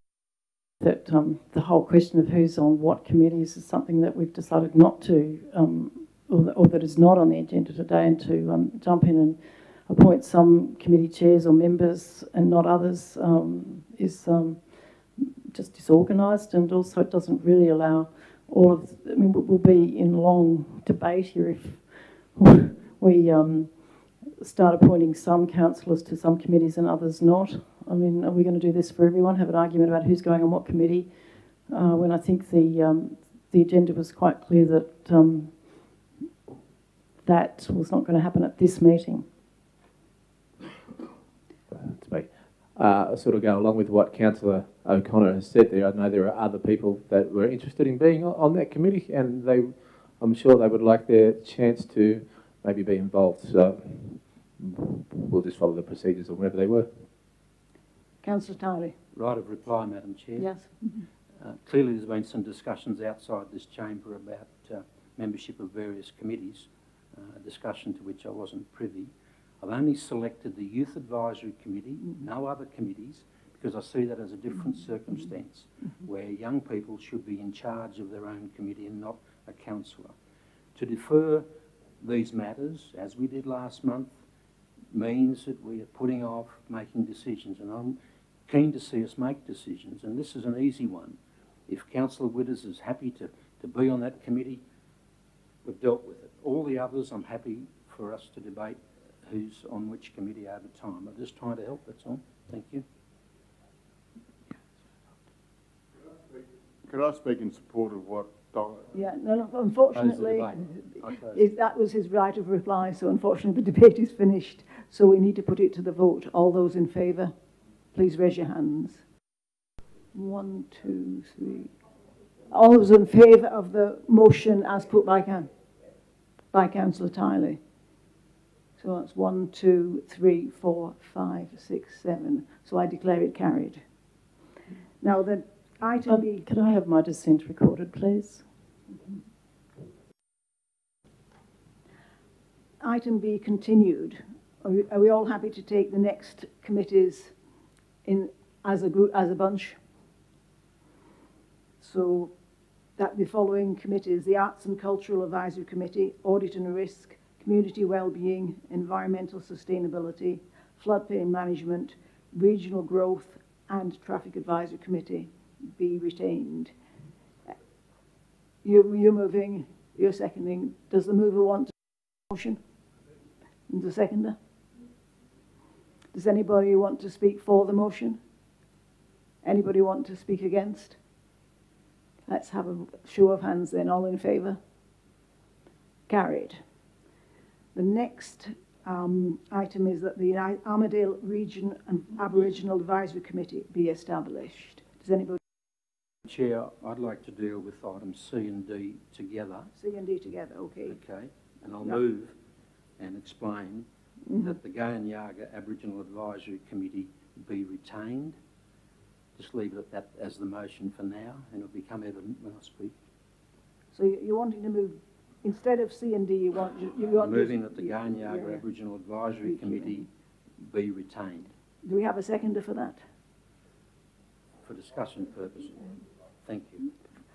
that the whole question of who's on what committees is something that we've decided not to, or that is not on the agenda today, and to jump in and appoint some committee chairs or members and not others is just disorganised, and also it doesn't really allow all of, I mean, we'll be in long debate here if we start appointing some councillors to some committees and others not. I mean, are we going to do this for everyone, have an argument about who's going on what committee, when I think the agenda was quite clear that that was not going to happen at this meeting. That's me. sort of go along with what Councillor O'Connor has said there. I know there are other people that were interested in being on that committee, and I'm sure they would like their chance to maybe be involved. So we'll just follow the procedures or wherever they were. Councillor Tiley. Right of reply, Madam Chair. Yes. Clearly there's been some discussions outside this chamber about membership of various committees, a discussion to which I wasn't privy. I've only selected the Youth Advisory Committee, no other committees, because I see that as a different circumstance where young people should be in charge of their own committee and not a councillor. To defer these matters, as we did last month, means that we are putting off making decisions, and I'm keen to see us make decisions, and this is an easy one. If Councillor Witters is happy to be on that committee, we've dealt with it. All the others, I'm happy for us to debate who's on which committee over time. I'm just trying to help, that's all. Thank you. Could I speak in support of what Donna... Yeah, no, unfortunately, Okay. that was his right of reply, so unfortunately the debate is finished, so we need to put it to the vote. All those in favour, please raise your hands. 1, 2, 3. All those in favour of the motion as put by Councillor Tiley. So that's 1, 2, 3, 4, 5, 6, 7. So I declare it carried. Now the item B. Could I have my dissent recorded, please? Item B continued. Are we all happy to take the next committees in as a group, as a bunch? So that the following committees: the Arts and Cultural Advisory Committee, Audit and Risk, Community Wellbeing, Environmental Sustainability, Floodplain Management, Regional Growth and Traffic Advisory Committee be retained. You're moving, you're seconding. Does the mover want to motion? And the seconder? Does anybody want to speak for the motion? Anybody want to speak against? Let's have a show of hands then. All in favour? Carried. The next item is that the Armidale Region and Aboriginal Advisory Committee be established. Does anybody? Chair, I'd like to deal with items C and D together. C and D together, okay. Okay, and I'll move and explain that the Gayanyaga Aboriginal Advisory Committee be retained. Just leave it at that as the motion for now, and it'll become evident when I speak. So you're wanting to move, instead of C and D, you want moving that the Gayanyaga Aboriginal Advisory Committee be retained. Do we have a seconder for that? For discussion purposes. Thank you.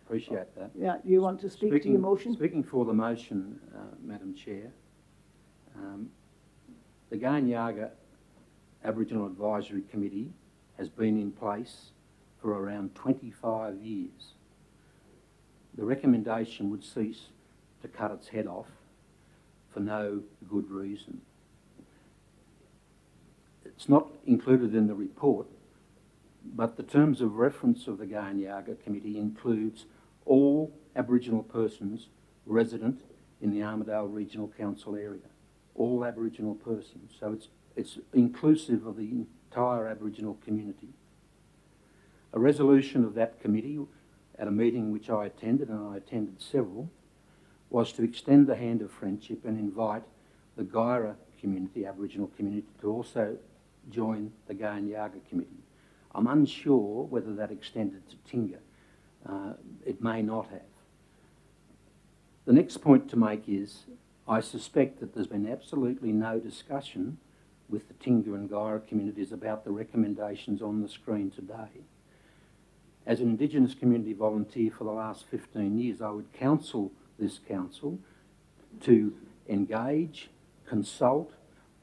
Appreciate that. Yeah, you want to speak to your motion? Speaking for the motion, Madam Chair, the Gayanyaga Aboriginal Advisory Committee has been in place for around 25 years. The recommendation would cease to cut its head off for no good reason. It's not included in the report, but the terms of reference of the Gayanyaga Committee includes all Aboriginal persons resident in the Armidale Regional Council area. All Aboriginal persons. So it's inclusive of the entire Aboriginal community. A resolution of that committee at a meeting which I attended, and I attended several, was to extend the hand of friendship and invite the Gaira community, Aboriginal community, to also join the Gayanyaga Committee. I'm unsure whether that extended to Tingha. It may not have. The next point to make is, I suspect that there's been absolutely no discussion with the Tingha and Gaira communities about the recommendations on the screen today. As an Indigenous community volunteer for the last 15 years, I would counsel this council to engage, consult,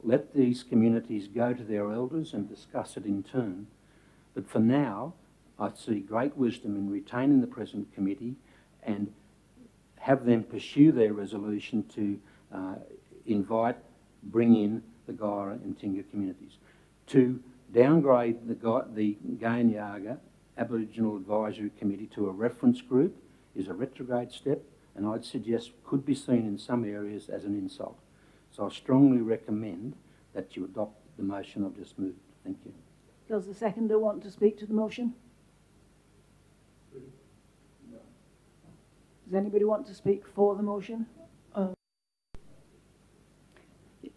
let these communities go to their elders and discuss it in turn. But for now, I see great wisdom in retaining the present committee and have them pursue their resolution to bring in the Gaira and Tingha communities. To downgrade the Gayanyaga Aboriginal Advisory Committee to a reference group is a retrograde step, and I'd suggest could be seen in some areas as an insult. So I strongly recommend that you adopt the motion I've just moved. Thank you. Does the seconder want to speak to the motion? Does anybody want to speak for the motion?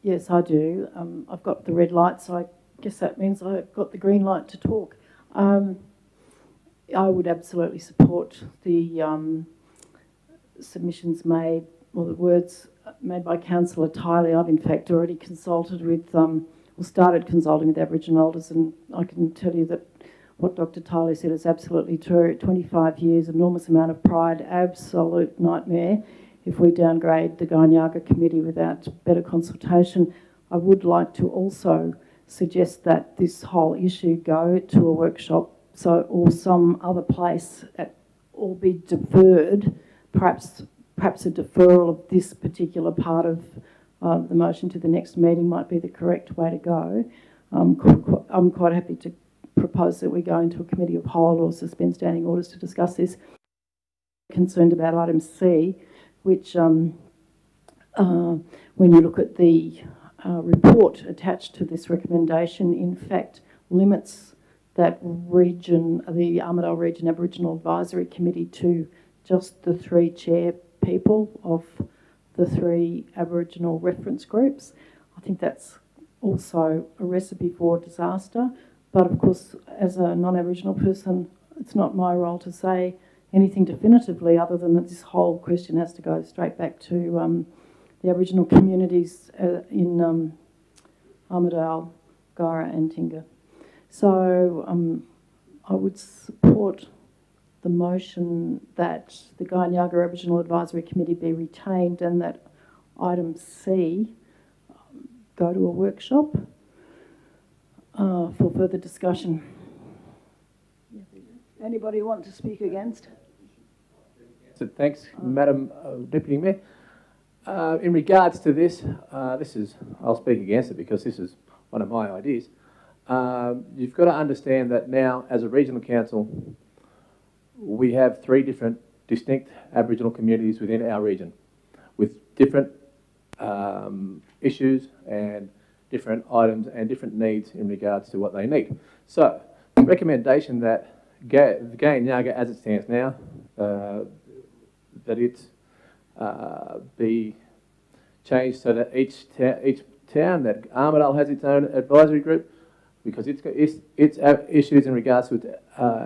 Yes, I do. I've got the red light, so I guess that means I've got the green light to talk. I would absolutely support the submissions made, or the words made by Councillor Tiley. I've in fact already consulted with, or started consulting with Aboriginal elders, and I can tell you that what Dr. Tiley said is absolutely true. 25 years, enormous amount of pride, absolute nightmare if we downgrade the Gynyaga committee without better consultation. I would like to also suggest that this whole issue go to a workshop, or some other place, or be deferred. Perhaps a deferral of this particular part of the motion to the next meeting might be the correct way to go. I'm quite happy to propose that we go into a committee of whole or suspend standing orders to discuss this. Concerned about item C, which when you look at the report attached to this recommendation, in fact limits that region, the Armidale Region Aboriginal Advisory Committee, to just the 3 chair people of the 3 Aboriginal reference groups. I think that's also a recipe for disaster. But of course, as a non-Aboriginal person, it's not my role to say anything definitively other than that this whole question has to go straight back to the Aboriginal communities in Armidale, Guyra and Tingha. So I would support the motion that the Gynyaga Aboriginal Advisory Committee be retained and that item C go to a workshop for further discussion. Anybody want to speak against? So thanks, Madam Deputy Mayor. In regards to this, I'll speak against it because this is one of my ideas. You've got to understand that now, as a regional council, we have 3 different distinct Aboriginal communities within our region with different issues and different items and different needs in regards to what they need. So, the recommendation that the Gynyaga, as it stands now, that it be changed so that each town, that Armidale has its own advisory group, because its issues in regards to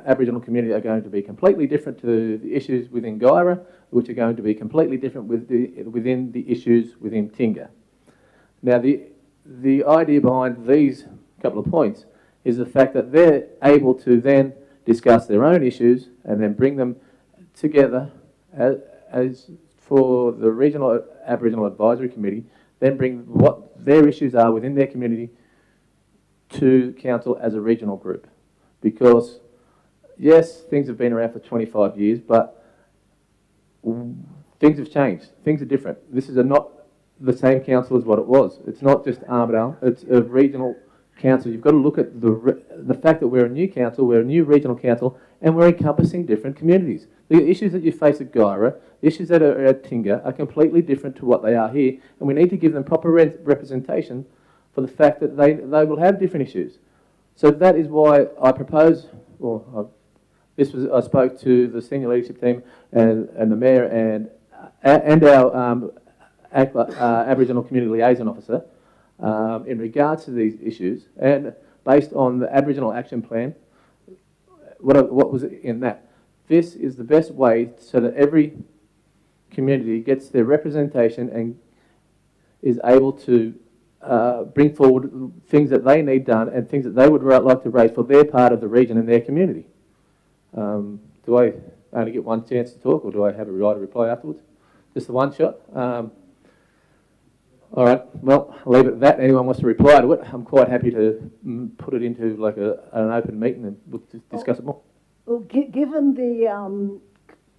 Aboriginal community are going to be completely different to the issues within Guyra, which are going to be completely different within the issues within Tingha. Now, the idea behind these couple of points is the fact that they're able to then discuss their own issues and then bring them together as for the Regional Aboriginal Advisory Committee, then bring what their issues are within their community to council as a regional group. Because, yes, things have been around for 25 years, but things have changed. Things are different. This is not the same council as what it was. It's not just Armidale, it's a regional council. You've got to look at the fact that we're a new council, we're a new regional council, and we're encompassing different communities. The issues that you face at Guyra, the issues that are at Tingha are completely different to what they are here, and we need to give them proper representation for the fact that they will have different issues. So that is why I propose, I spoke to the senior leadership team and the mayor and our Aboriginal Community Liaison Officer in regards to these issues, and based on the Aboriginal Action Plan, what was in that. This is the best way so that every community gets their representation and is able to bring forward things that they need done and things that they would like to raise for their part of the region and their community. Do I only get one chance to talk, or do I have a right to reply afterwards? Just the one shot? All right, well, I'll leave it at that. Anyone wants to reply to it, I'm quite happy to put it into like an open meeting and we'll discuss it more. Well, given the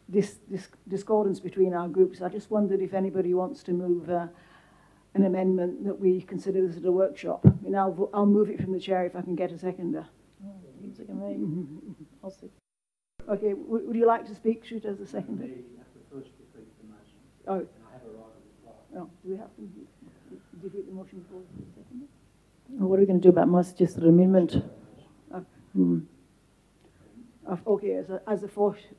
this discordance between our groups, I just wondered if anybody wants to move an amendment that we consider this at a workshop. I mean, I'll move it from the chair if I can get a seconder. I'll see. Okay, would you like to speak, Shoot, as a seconder? Oh. Oh, do we have to defeat the motion before the seconder? Well, what are we going to do about my suggested amendment? Okay. Okay, as a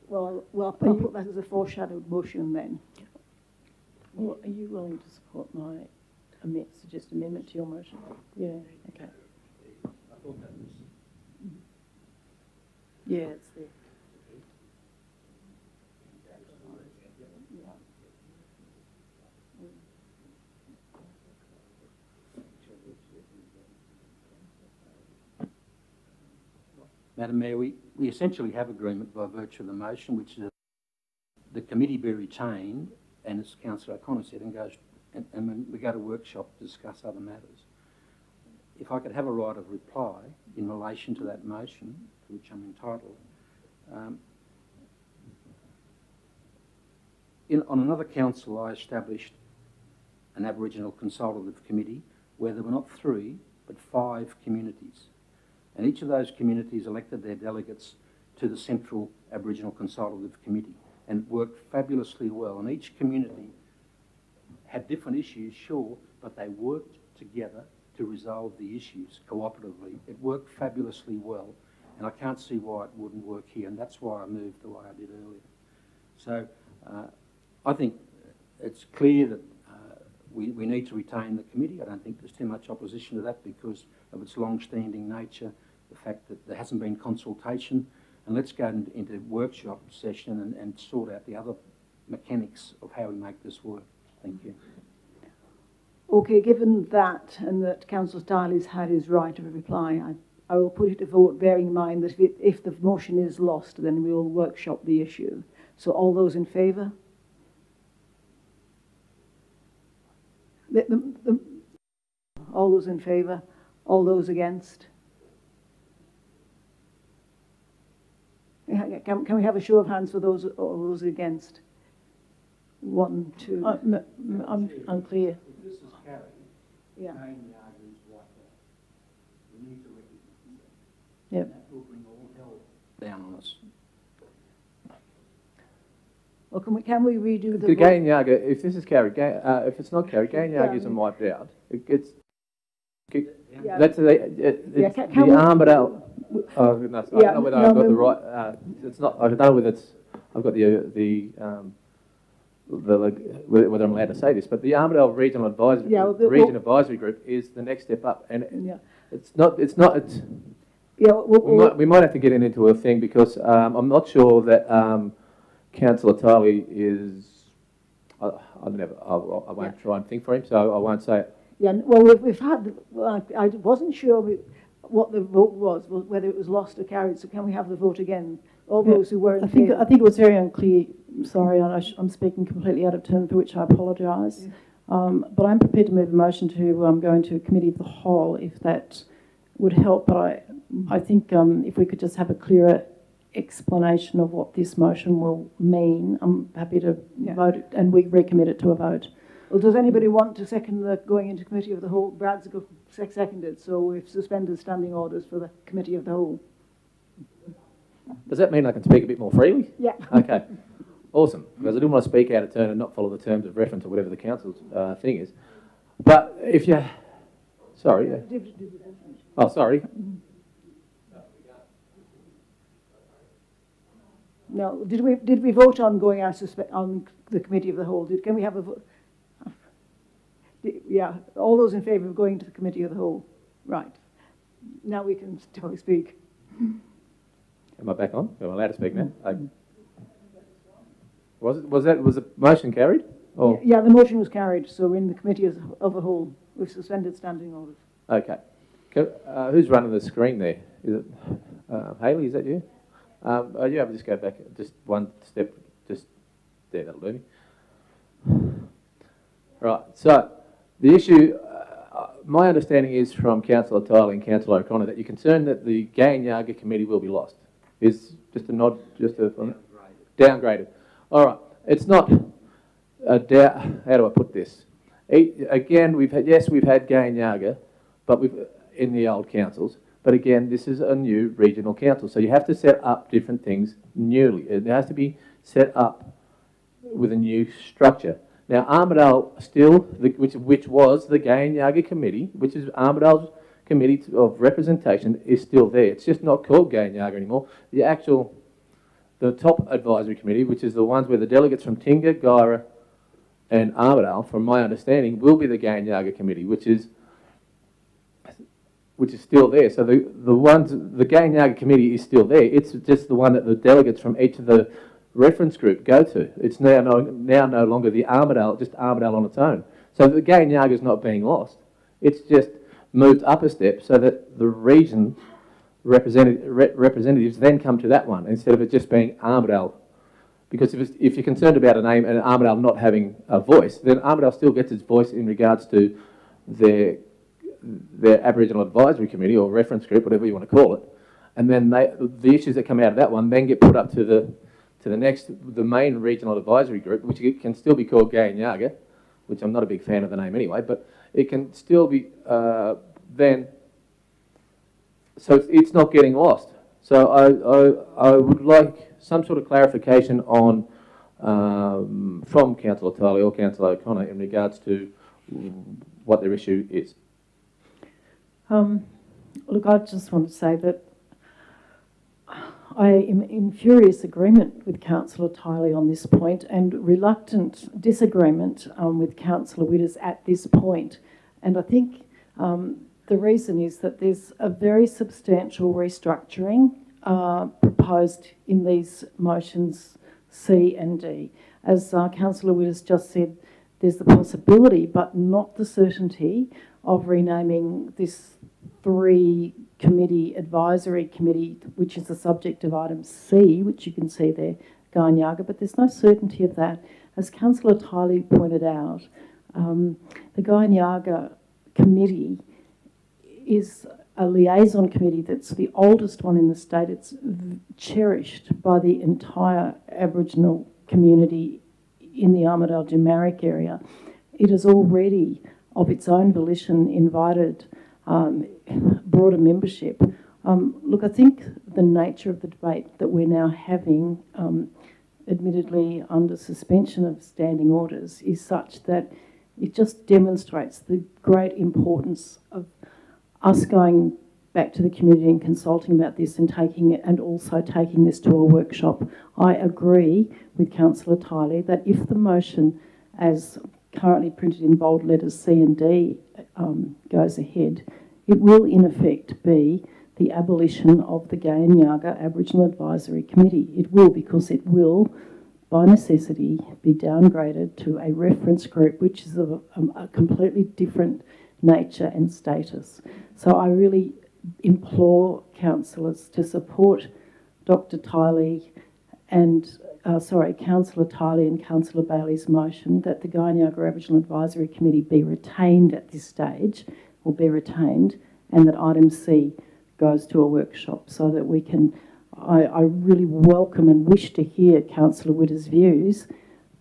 well, I'll put that as a foreshadowed motion then. Well, are you willing to support my suggested amendment to your motion? Yeah, okay. I thought that was... Yeah, it's there. Madam Mayor, we essentially have agreement by virtue of the motion, which is the committee be retained, and as Councillor O'Connor said, and we go to workshop to discuss other matters. If I could have a right of reply in relation to that motion, to which I'm entitled. On another council, I established an Aboriginal Consultative Committee where there were not 3, but 5 communities. And each of those communities elected their delegates to the Central Aboriginal Consultative Committee, and it worked fabulously well. And each community had different issues, sure, but they worked together to resolve the issues cooperatively. It worked fabulously well, and I can't see why it wouldn't work here, and that's why I moved the way I did earlier. So I think it's clear that we need to retain the committee. I don't think there's too much opposition to that because of its long-standing nature, the fact that there hasn't been consultation, and let's go into workshop session and sort out the other mechanics of how we make this work. Thank you. Okay, given that and that Councillor Stiley's had his right of reply, I will put it to vote, bearing in mind that if the motion is lost, then we will workshop the issue. So all those in favour? All those in favour? All those against? Can we have a show of hands for all those against? 1, 2. I'm unclear. If this is carried, Yeah. main yard is wiped out. We need to recognise that. Yep. And that will bring all hell down on us. Well, can we redo the Gain Yaga, if this is carried, if it's not carried, Gain Yaga isn't wiped out. That's the Armidale. Oh goodness, I don't know whether I've got the right. It's not. I don't know whether it's. I've got whether I'm allowed to say this, but the Armidale Regional Advisory Group is the next step up, and it's not. We might have to get into a thing because I'm not sure that Councillor Tiley is. I won't try and think for him, so I won't say it. Yeah, well, we've had. I wasn't sure what the vote was, whether it was lost or carried. So can we have the vote again? All those who were in favour. I think it was very unclear. Sorry, I'm speaking completely out of turn, for which I apologise. But I'm prepared to move a motion to go into a committee of the whole, if that would help. But I think if we could just have a clearer explanation of what this motion will mean, I'm happy to vote it, and we recommit it to a vote. Well, does anybody want to second the going into committee of the whole? Brad's seconded, so we've suspended standing orders for the committee of the whole. Does that mean I can speak a bit more freely? Yeah. Okay. Awesome. Because I didn't want to speak out of turn and not follow the terms of reference or whatever the council's thing is. But if you... Sorry. Oh, sorry. No. Did we vote on going out on the committee of the whole? Can we have a vote? Yeah. All those in favour of going to the committee of the whole? Right. Now we can speak. Am I back on? Am I allowed to speak now? Was the motion carried? Or? Yeah, the motion was carried, so we're in the committee of the whole. We've suspended standing orders. Okay. Who's running the screen there? Is it Hayley? Is that you? Are you able to just go back just one step? Just there, that'll do me. Right. So the issue. My understanding is from Councillor Tiley and Councillor O'Connor that you're concerned that the Gain Yaga committee will be lost. Is just a nod, just a downgraded. All right, it's not a how do I put this? Again, we've had Gain Yaga, but in the old councils. But again, this is a new regional council, so you have to set up different things newly. It has to be set up with a new structure. Now, Armidale still, which was the Gain Yaga committee, which is Armidale's committee of representation is still there. It's just not called Gaynyaga anymore. The top advisory committee, which is the ones where the delegates from Tingha, Guyra and Armidale, from my understanding, will be the Gaynyaga committee, which is still there. So the Gaynyaga committee is still there. It's just the one that the delegates from each of the reference group go to. It's now no longer the Armidale, just Armidale on its own. So the Gaynyaga is not being lost. It's just moved up a step so that the region representatives then come to that one instead of it just being Armidale. Because if you're concerned about a name and Armidale not having a voice, then Armidale still gets its voice in regards to their Aboriginal Advisory Committee or reference group, whatever you want to call it. And then the issues that come out of that one then get put up to the main regional advisory group, which can still be called Gaynyaga, which I'm not a big fan of the name anyway, but it can still be then. So it's not getting lost. So I would like some sort of clarification on from Councillor Tiley or Councillor O'Connor in regards to what their issue is. Look, I just want to say that I am in furious agreement with Councillor Tiley on this point and reluctant disagreement with Councillor Witters at this point. And I think the reason is that there's a very substantial restructuring proposed in these motions C and D. As Councillor Witters just said, there's the possibility, but not the certainty, of renaming this three-committee advisory committee, which is the subject of item C, which you can see there, Gaynyaga, but there's no certainty of that. As Councillor Tiley pointed out, the Gaynyaga committee is a liaison committee that's the oldest one in the state. It's cherished by the entire Aboriginal community in the Armidale-Jimaric area. It has already, of its own volition, invited broader membership. Look, I think the nature of the debate that we're now having, admittedly under suspension of standing orders, is such that it just demonstrates the great importance of us going back to the community and consulting about this and also taking this to a workshop. I agree with Councillor Tiley that if the motion, as currently printed in bold letters C and D, goes ahead, it will in effect be the abolition of the Gaynyaga Aboriginal Advisory Committee. It will, because it will, by necessity, be downgraded to a reference group, which is of a completely different nature and status. So I really implore councillors to support Dr. Tiley and Councillor Tiley and Councillor Bailey's motion that the Gaynyaga Aboriginal Advisory Committee be retained at this stage, or be retained, and that item C goes to a workshop so that we can. I really welcome and wish to hear Councillor Witters' views,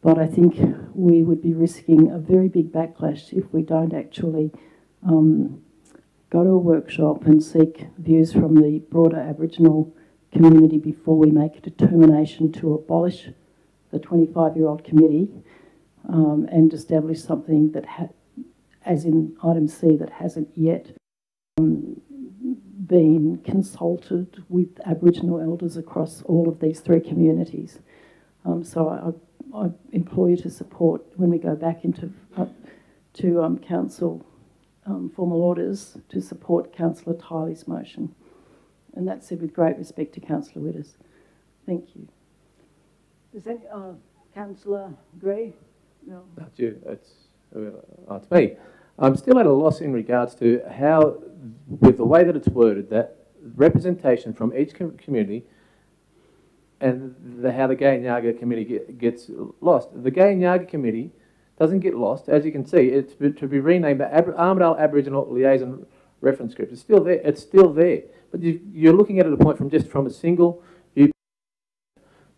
but I think we would be risking a very big backlash if we don't actually go to a workshop and seek views from the broader Aboriginal community before we make a determination to abolish the 25-year-old committee and establish something that, as in item C, that hasn't yet been consulted with Aboriginal elders across all of these three communities. So I implore you to support, when we go back into council formal orders, to support Councillor Tiley's motion. And that's said with great respect to Councillor Witters. Thank you. Does any, Councillor Gray? No. That's you. It's me. I'm still at a loss in regards to how, with the way that it's worded, that representation from each community and how the Gaynyaga committee gets lost. The Gaynyaga committee doesn't get lost. As you can see, it's to be renamed the Armidale Aboriginal Liaison Reference Group. It's still there. It's still there. But you're looking at it a point from a single viewpoint.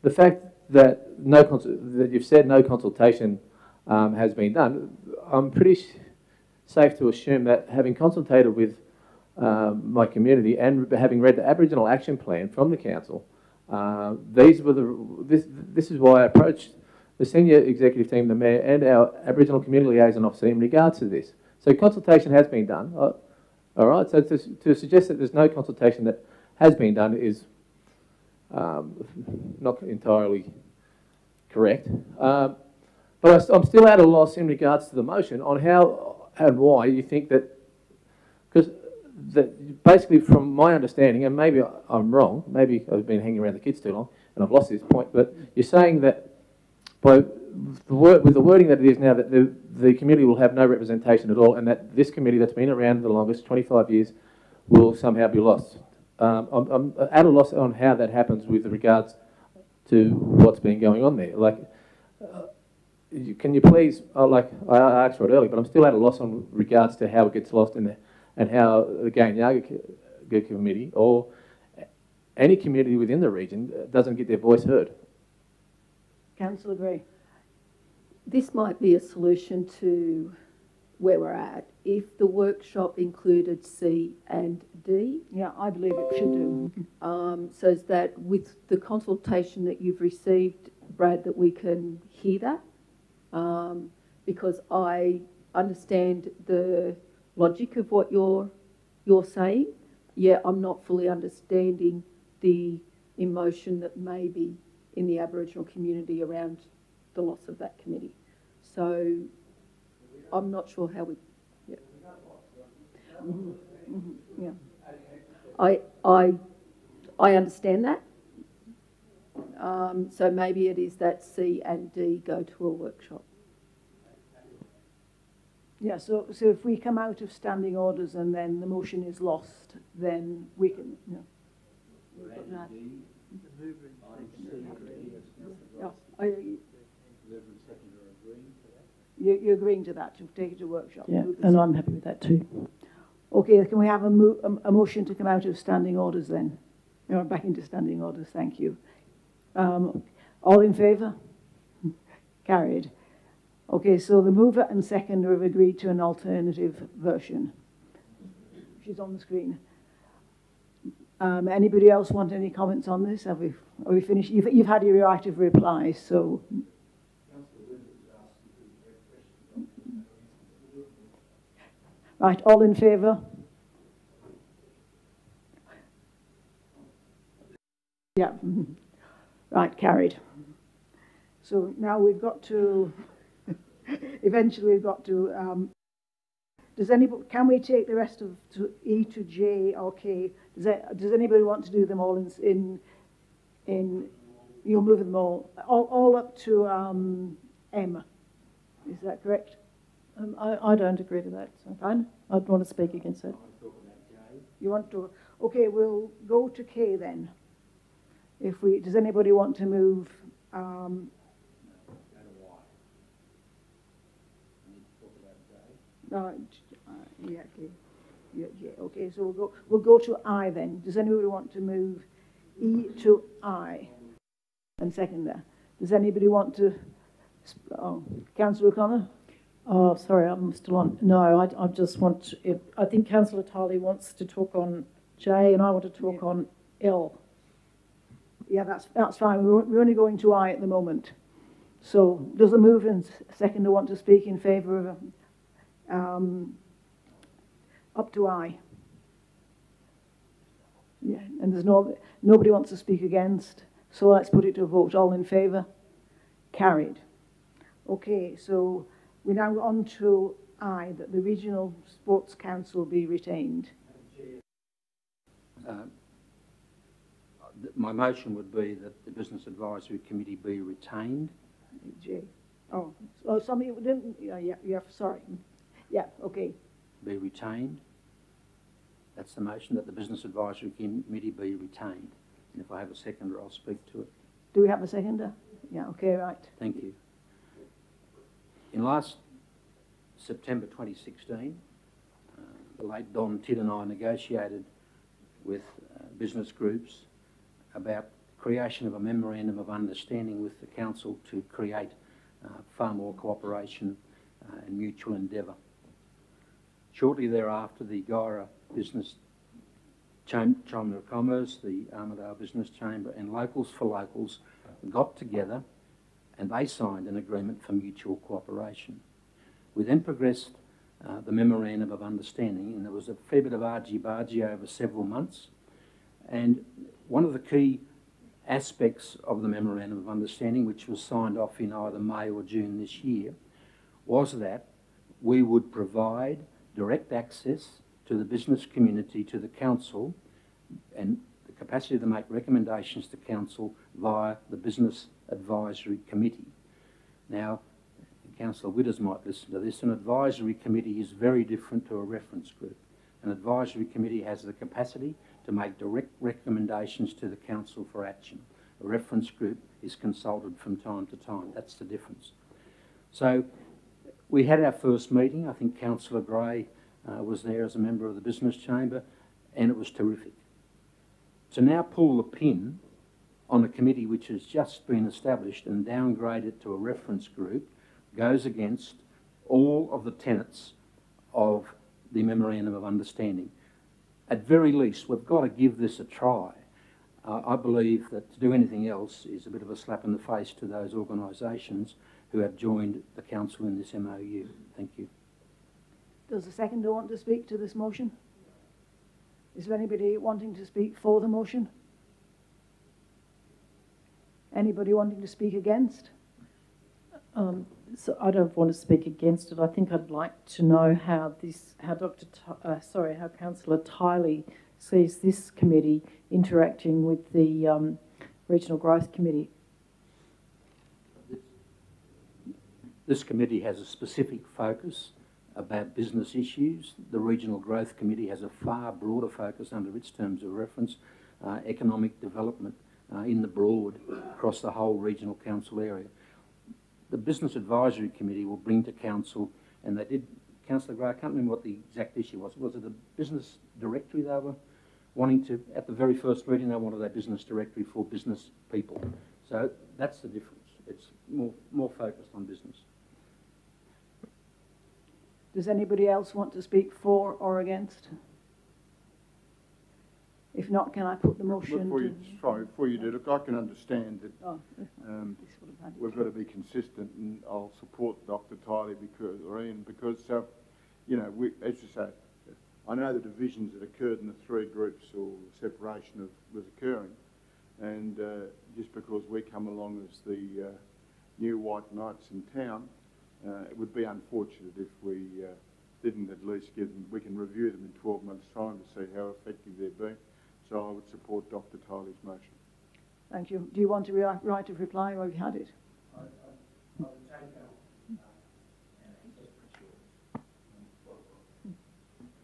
The fact that that you've said no consultation has been done, I'm pretty safe to assume that, having consulted with my community and having read the Aboriginal Action Plan from the council, this is why I approached the senior executive team, the mayor, and our Aboriginal community liaison officer in regards to this. So consultation has been done. All right, so to suggest that there's no consultation that has been done is not entirely correct. But I'm still at a loss in regards to the motion on how and why you think that, because basically from my understanding, and maybe I'm wrong, maybe I've been hanging around the kids too long and I've lost this point, but you're saying that with the wording that it is now, that the community will have no representation at all, and that this committee that's been around the longest, 25 years, will somehow be lost. I'm at a loss on how that happens with regards to what's been going on there. Like, can you please, like I asked for it earlier, but I'm still at a loss on regards to how it gets lost in there, and how the Ganyaga committee or any community within the region doesn't get their voice heard. Councillor Gray. This might be a solution to where we're at. If the workshop included C and D. Yeah, I believe it should do. So is that with the consultation that you've received, Brad, that we can hear that? Because I understand the logic of what you're saying. Yeah, I'm not fully understanding the emotion that may be in the Aboriginal community around the loss of that committee. So I'm not sure how we... Yeah. Yeah. I understand that. So maybe it is that C and D go to a workshop. Yeah, so if we come out of standing orders and then the motion is lost, then we can... Yeah. You're agreeing to that, to take it to workshop? Yeah, and I'm happy with that too. Okay, can we have a motion to come out of standing orders then? You're back into standing orders, thank you. All in favour? Carried. Okay, so the mover and seconder have agreed to an alternative version. She's on the screen. Anybody else want any comments on this? Are we finished? You've had your right of reply, so... Right, all in favour? Yeah. Right, carried. So now we've got to... eventually we've got to... does anybody... Can we take the rest of E to J or K? Does anybody want to do them all in you'll move them all up to M? Is that correct? I don't agree to that. So I'd want to speak against it. You want to? Okay, we'll go to K then. Does anybody want to move? Yeah, okay. Yeah, okay, so we'll go to I then. Does anybody want to move E to I? And second there. Does anybody want to? Councillor O'Connor. Oh, sorry, I'm still on. No, I just want. I think Councillor Tiley wants to talk on J, and I want to talk on L. Yeah, that's fine. We're only going to I at the moment. So, does the mover and seconder want to speak in favour of up to I? Yeah, and there's nobody wants to speak against. So let's put it to a vote. All in favour? Carried. Okay, so we're now on to I, that the Regional Sports Council be retained. My motion would be that the Business Advisory Committee be retained. J. Oh, somebody didn't. Yeah. Sorry. Yeah. Okay. Be retained. That's the motion, that the Business Advisory Committee be retained. And if I have a seconder, I'll speak to it. Do we have a seconder? Yeah. Okay. Right. Thank you. In last September 2016, the late Don Tidd and I negotiated with business groups about creation of a memorandum of understanding with the council to create far more cooperation and mutual endeavour. Shortly thereafter, the Guyra Business Chamber of Commerce, the Armidale Business Chamber and Locals for Locals got together and they signed an agreement for mutual cooperation. We then progressed the memorandum of understanding, and there was a fair bit of argy-bargy over several months. And one of the key aspects of the memorandum of understanding, which was signed off in either May or June this year, was that we would provide direct access to the business community, to the council, and the capacity to make recommendations to council via the Business Advisory Committee. Now, Councillor Witters might listen to this. An advisory committee is very different to a reference group. An advisory committee has the capacity to make direct recommendations to the council for action. A reference group is consulted from time to time. That's the difference. So we had our first meeting. I think Councillor Gray was there as a member of the business chamber, and it was terrific. To now pull the pin on a committee which has just been established and downgrade it to a reference group goes against all of the tenets of the Memorandum of Understanding. At very least, we've got to give this a try. I believe that to do anything else is a bit of a slap in the face to those organisations who have joined the council in this MOU. Thank you. Does the seconder want to speak to this motion? Is there anybody wanting to speak for the motion? Anybody wanting to speak against? So I don't want to speak against it. I think I'd like to know how how Councillor Tiley sees this committee interacting with the Regional Growth Committee. This committee has a specific focus about business issues. The Regional Growth Committee has a far broader focus under its terms of reference, economic development in the broad across the whole regional council area. The Business Advisory Committee will bring to council, and they did, Councillor Gray, I can't remember what the exact issue was. Was it a business directory they were wanting to, at the very first meeting, they wanted a business directory for business people. So that's the difference. It's more focused on business. Does anybody else want to speak for or against? If not, can I put the motion Before you do, look, I can understand that we've got to be consistent, and I'll support Dr. Tiley because, you know, as you say, I know the divisions that occurred in the three groups or separation was occurring, and just because we come along as the new white knights in town, it would be unfortunate if we didn't at least give them, we can review them in 12 months' time to see how effective they've been. So I would support Dr. Tiley's motion. Thank you. Do you want to write a reply, or have you had it?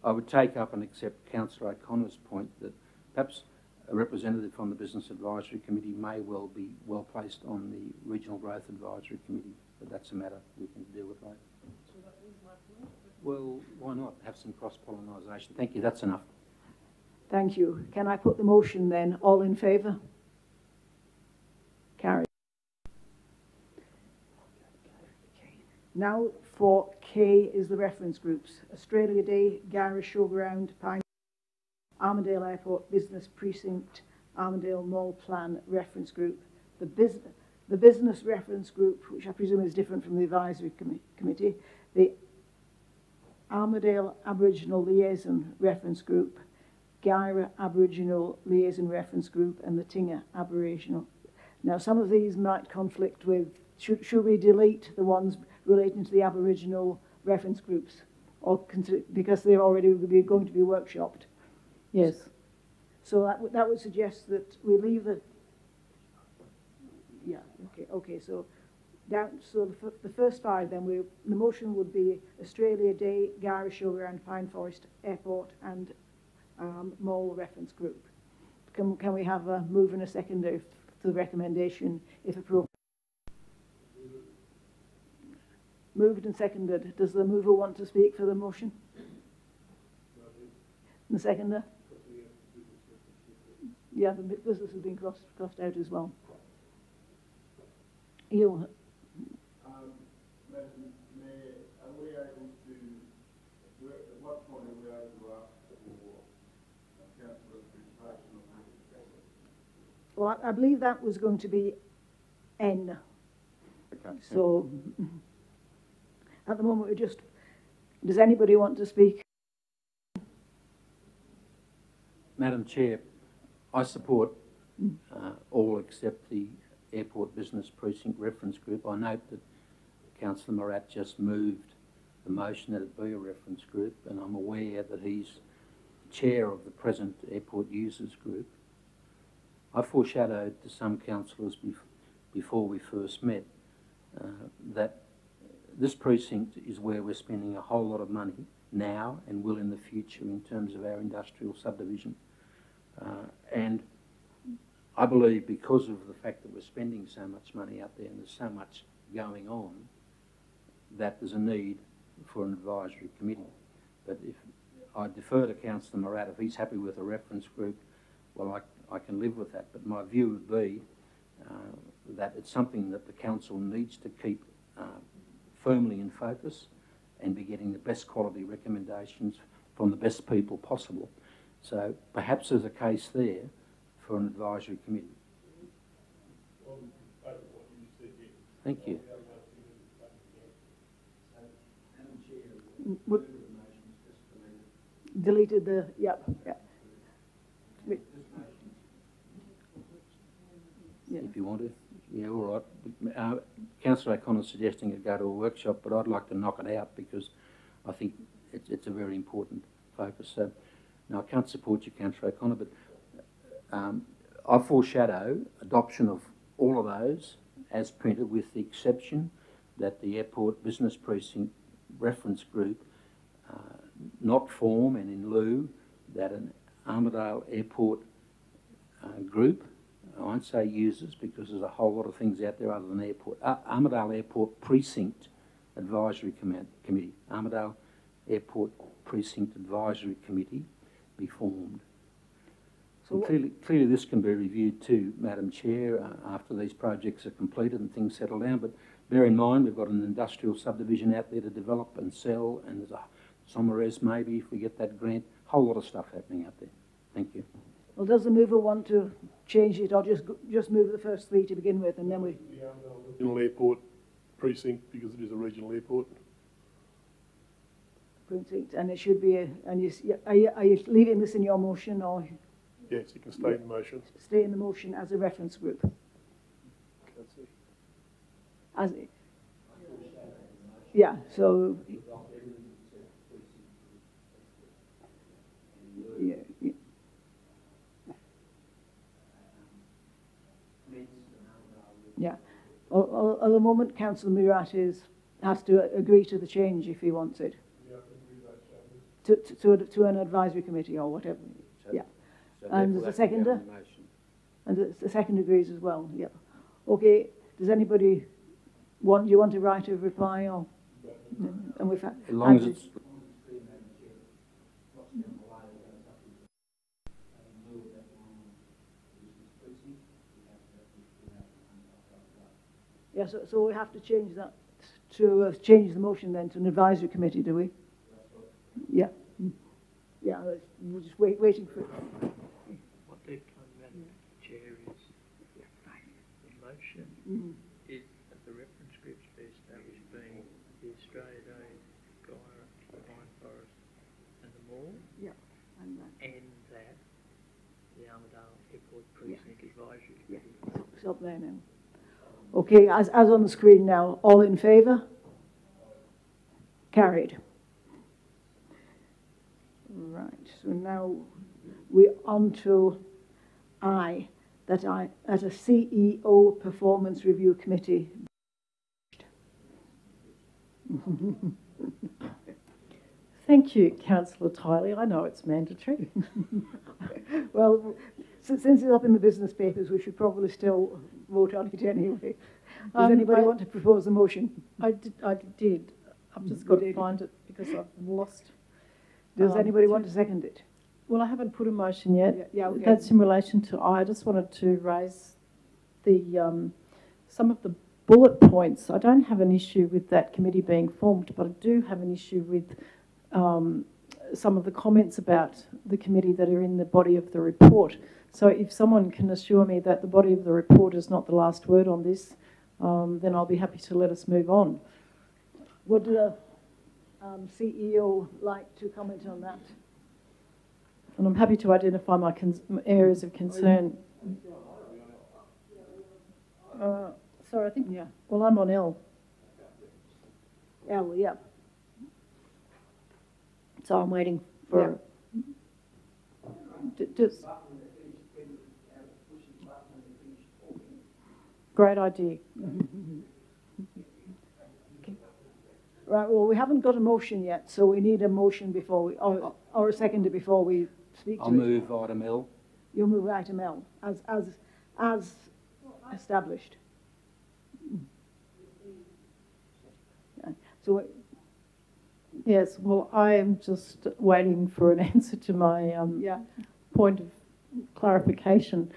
I would take up and accept Councillor O'Connor's point that perhaps a representative from the Business Advisory Committee may well be well placed on the Regional Growth Advisory Committee, but that's a matter we can deal with later. Well, why not have some cross-pollinisation? Thank you, that's enough. Thank you. Can I put the motion then? All in favour? Carried. Now for K is the reference groups. Australia Day, Gyra Showground, Pine, Armidale Airport Business Precinct, Armidale Mall Plan Reference Group. The business reference group, which I presume is different from the advisory committee, the Armidale Aboriginal Liaison Reference Group, Gyra Aboriginal Liaison Reference Group, and the Tinga Aboriginal. Now, some of these might conflict with, should we delete the ones relating to the Aboriginal reference groups, or because they're already going to be workshopped? Yes. So that would suggest that we leave the, yeah, okay, so down, so the first five then, the motion would be Australia Day, Gyra Showground, Pine Forest Airport, and Mall Reference Group. Can we have a move and a seconder to the recommendation, if appropriate? Moved and seconded. Does the mover want to speak for the motion? And the seconder? Yeah, the business has been crossed out as well. You. Madam Mayor, are we able to, at what point are we able to ask for councillor's presentation of the? Well, I believe that was going to be N. Okay. So at the moment we're just Does anybody want to speak? Madam Chair, I support all except the Airport Business Precinct Reference Group. I note that Councillor Morat just moved the motion that it be a reference group, and I'm aware that he's chair of the present Airport Users Group. I foreshadowed to some councillors before we first met that this precinct is where we're spending a whole lot of money now and will in the future in terms of our industrial subdivision. And I believe because of the fact that we're spending so much money out there and there's so much going on, that there's a need for an advisory committee. But if I defer to Councillor Morat, if he's happy with a reference group, well, I can live with that. But my view would be that it's something that the council needs to keep firmly in focus and be getting the best quality recommendations from the best people possible. So perhaps there's a case there for an advisory committee. Thank you. Deleted the, yep. If you want to. Yeah, all right. Councillor O'Connor's suggesting it go to a workshop, but I'd like to knock it out because I think it's a very important focus. So, now I can't support you, Councillor O'Connor, but I foreshadow adoption of all of those as printed, with the exception that the Airport Business Precinct Reference Group not form, and in lieu that an Armidale Airport group, I won't say users because there's a whole lot of things out there other than airport, Armidale Airport Precinct Advisory Committee, Armidale Airport Precinct Advisory Committee be formed. So clearly this can be reviewed too, Madam Chair, after these projects are completed and things settle down. But bear in mind, we've got an industrial subdivision out there to develop and sell, and there's a Somers maybe if we get that grant. Whole lot of stuff happening out there. Thank you. Well, does the mover want to change it, or just move the first three to begin with, and then we? The regional airport precinct, because it is a regional airport. Precinct, and it should be a. And are you leaving this in your motion, or? Yes, you can stay in the motion. Stay in the motion as a reference group. As it. Yeah. So. Yeah. Yeah. At the moment, Councillor Murat has to agree to the change if he wants it. To an advisory committee or whatever. Yeah. So and there's a seconder. And the second agrees as well. Yeah. Okay. Does anybody want? Do you want to write a reply or? And we've had. As long as it's. Yeah, so we have to change that to change the motion then to an advisory committee, do we? Yeah. Yeah, we're just waiting for it. What they've done, Madam Chair, is the motion is that the reference groups be established, being the Australia Day, Gaia, the Pine Forest and the Mall. Yeah. And that the Armidale Airport Precinct Advisory Committee. Yeah. Stop there now. Okay, as on the screen now, all in favour? Carried. Right, so now we're on to I, that a CEO Performance Review Committee. Thank you, Councillor Tiley. I know it's mandatory. Well, since it's up in the business papers, we should probably still vote on it anyway. Does anybody want to propose a motion? I did. I've just got to find it because I've lost. Does anybody want to second it? Well, I haven't put a motion yet. Yeah, okay. That's in relation to I just wanted to raise the some of the bullet points. I don't have an issue with that committee being formed, but I do have an issue with some of the comments about the committee that are in the body of the report. So if someone can assure me that the body of the report is not the last word on this, then I'll be happy to let us move on. Would CEO like to comment on that? And I'm happy to identify my areas of concern. Sorry, I think, Yeah. well, I'm on L. L, yeah. So I'm waiting for... Just, great idea. Okay. Right, well, we haven't got a motion yet, so we need a motion before we, or a seconder before we speak to I'll move item L. You'll move item L as established. So, yes, well, I am just waiting for an answer to my point of clarification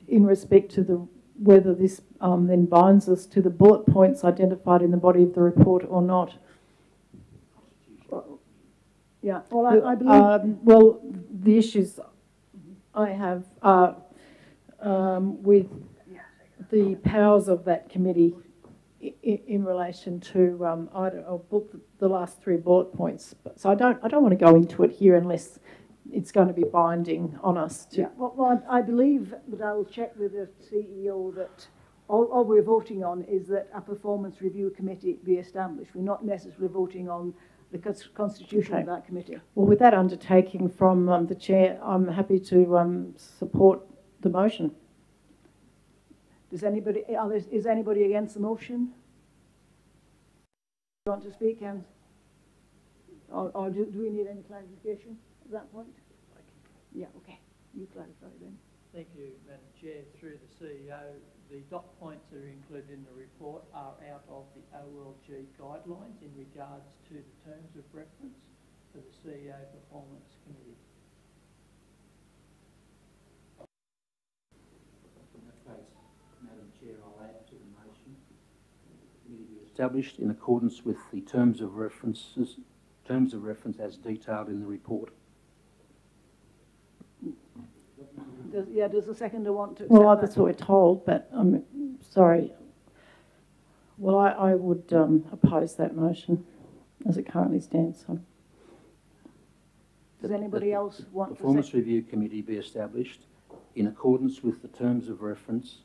in respect to whether this then binds us to the bullet points identified in the body of the report or not. Yeah, well, I believe... well, the issues I have are with the powers of that committee in relation to the last 3 bullet points. So I don't want to go into it here unless it's going to be binding on us. Yeah, well, I believe, but I'll check with the CEO that all we're voting on is that a performance review committee be established. We're not necessarily voting on the constitution of that committee. Well, with that undertaking from the chair, I'm happy to support the motion. Is anybody against the motion? Do you want to speak, Hans? Or do we need any clarification at that point? Yeah, okay. You clarify then. Thank you, Madam Chair. Through the CEO, the dot points that are included in the report are out of the OLG guidelines in regards to the terms of reference for the CEO Performance Committee. In that case, Madam Chair, I'll add to the motion. The committee be established in accordance with the terms of reference as detailed in the report. Does the seconder want to accept Well, that's what we're told, but I'm sorry. Well, I would oppose that motion as it currently stands. So. Does anybody else want to... Performance Review Committee be established in accordance with the terms of reference,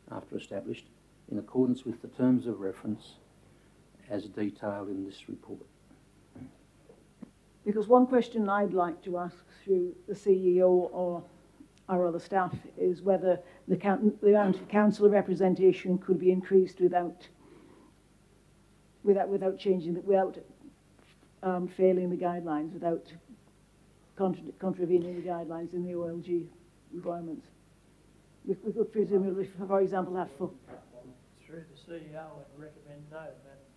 after established, in accordance with the terms of reference as detailed in this report. Because one question I'd like to ask through the CEO or our other staff is whether the amount of council representation could be increased without changing, without failing the guidelines, without contravening the guidelines in the OLG requirements. We could presumably, for example, have for... Through the CEO, I'd recommend no, Madam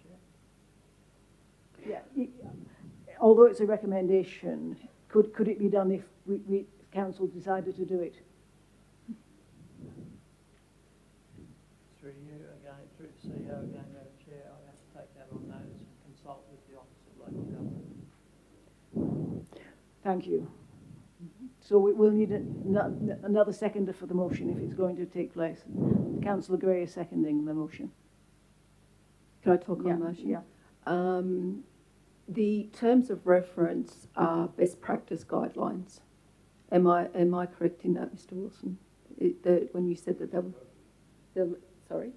Chair. Yeah, although it's a recommendation, could it be done if council decided to do it? Through you again, through the CEO again, Madam Chair, I have to take that on notice and consult with the Office of Local Government. Thank you. So we'll need another seconder for the motion if it's going to take place. Councillor Gray is seconding the motion. Can I talk on the motion? Yeah. The terms of reference are best practice guidelines. Am I correct in that, Mr. Wilson? When you said that they were, sorry?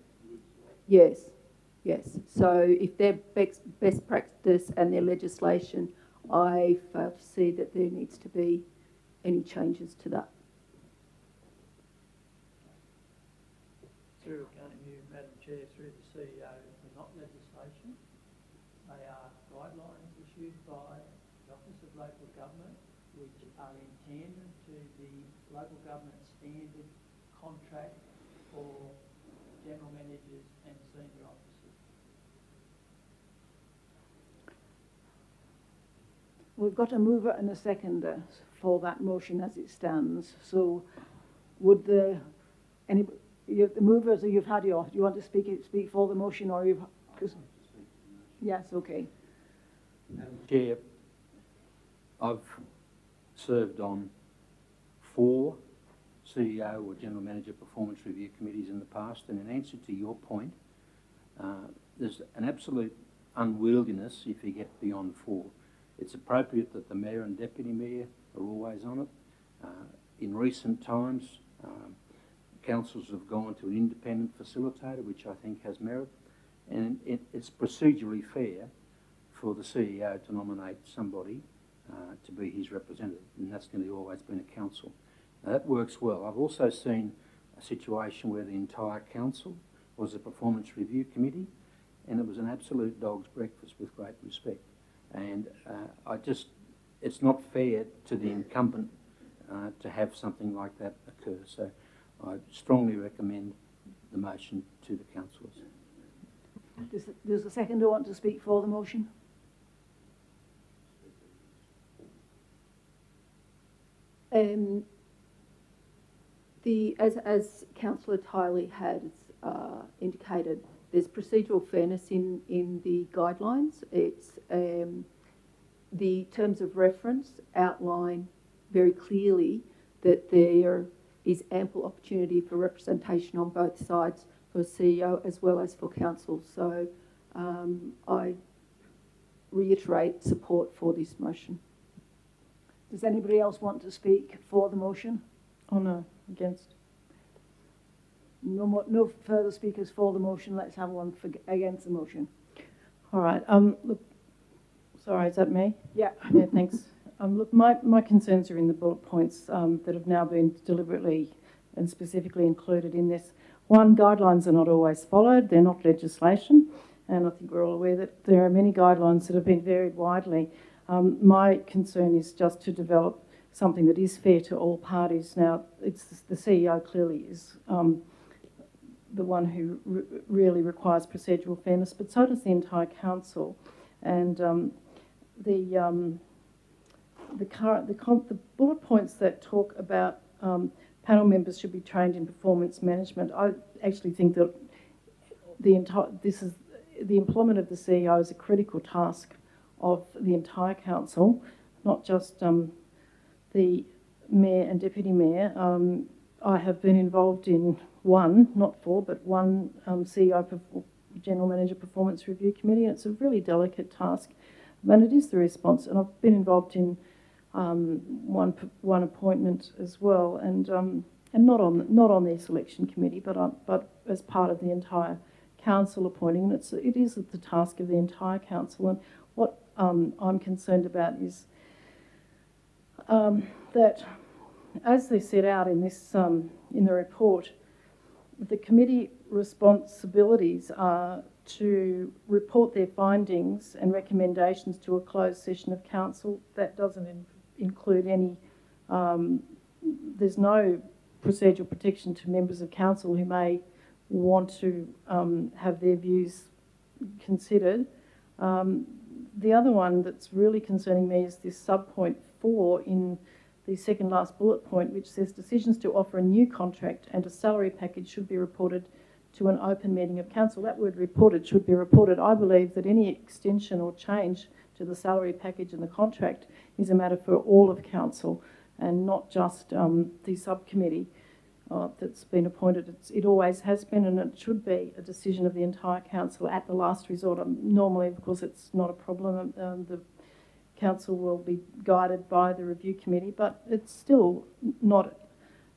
Yes, yes. So if they're best practice and their legislation, I fail to see that there needs to be any changes to that. Through you, Madam Chair, through the CEO, they're not legislation. They are guidelines issued by the Office of Local Government, which are in tandem to the local government standard contract for general managers and senior officers. We've got a mover and a seconder for that motion as it stands. So would the movers, you've had your, do you want to speak for the motion, or you've... Yes, okay. Madam Chair, I've served on 4 CEO or General Manager Performance Review Committees in the past, and in answer to your point, there's an absolute unwieldiness if you get beyond 4. It's appropriate that the Mayor and Deputy Mayor are always on it. In recent times, councils have gone to an independent facilitator, which I think has merit, and it's procedurally fair for the CEO to nominate somebody to be his representative, and that's nearly always been a council. Now, that works well. I've also seen a situation where the entire council was a performance review committee, and it was an absolute dog's breakfast with great respect. And it's not fair to the incumbent to have something like that occur. So I strongly recommend the motion to the councillors. Does the seconder want to speak for the motion? As Councillor Tiley has indicated, there's procedural fairness in the guidelines. It's the terms of reference outline very clearly that there is ample opportunity for representation on both sides for CEO as well as for council. So I reiterate support for this motion. Does anybody else want to speak for the motion? Oh no, against. No further speakers for the motion. Let's have one for, against the motion. All right. Look, sorry, is that me? Yeah. Yeah, thanks. Look, my concerns are in the bullet points that have now been deliberately and specifically included in this. One, guidelines are not always followed. They're not legislation. And I think we're all aware that there are many guidelines that have been varied widely. My concern is just to develop something that is fair to all parties. Now, it's the CEO clearly is the one who really requires procedural fairness, but so does the entire council. And the bullet points that talk about panel members should be trained in performance management. I actually think that the employment of the CEO is a critical task of the entire council, not just the mayor and deputy mayor. I have been involved in one, not 4, but one CEO General Manager Performance Review Committee, and it's a really delicate task, and it is the response. And I've been involved in one appointment as well, and not on their selection committee, but as part of the entire council appointing. And it is the task of the entire council. And what I'm concerned about is that, as they set out in this in the report, the committee responsibilities are to report their findings and recommendations to a closed session of council. That doesn't include any, there's no procedural protection to members of council who may want to have their views considered. The other one that's really concerning me is this sub-point 4 in the second last bullet point, which says decisions to offer a new contract and a salary package should be reported to an open meeting of council. That word reported should be reported. I believe that any extension or change to the salary package and the contract is a matter for all of council and not just the subcommittee that's been appointed. It always has been, and it should be a decision of the entire council at the last resort. Normally, of course, it's not a problem. The council will be guided by the review committee, but it's still not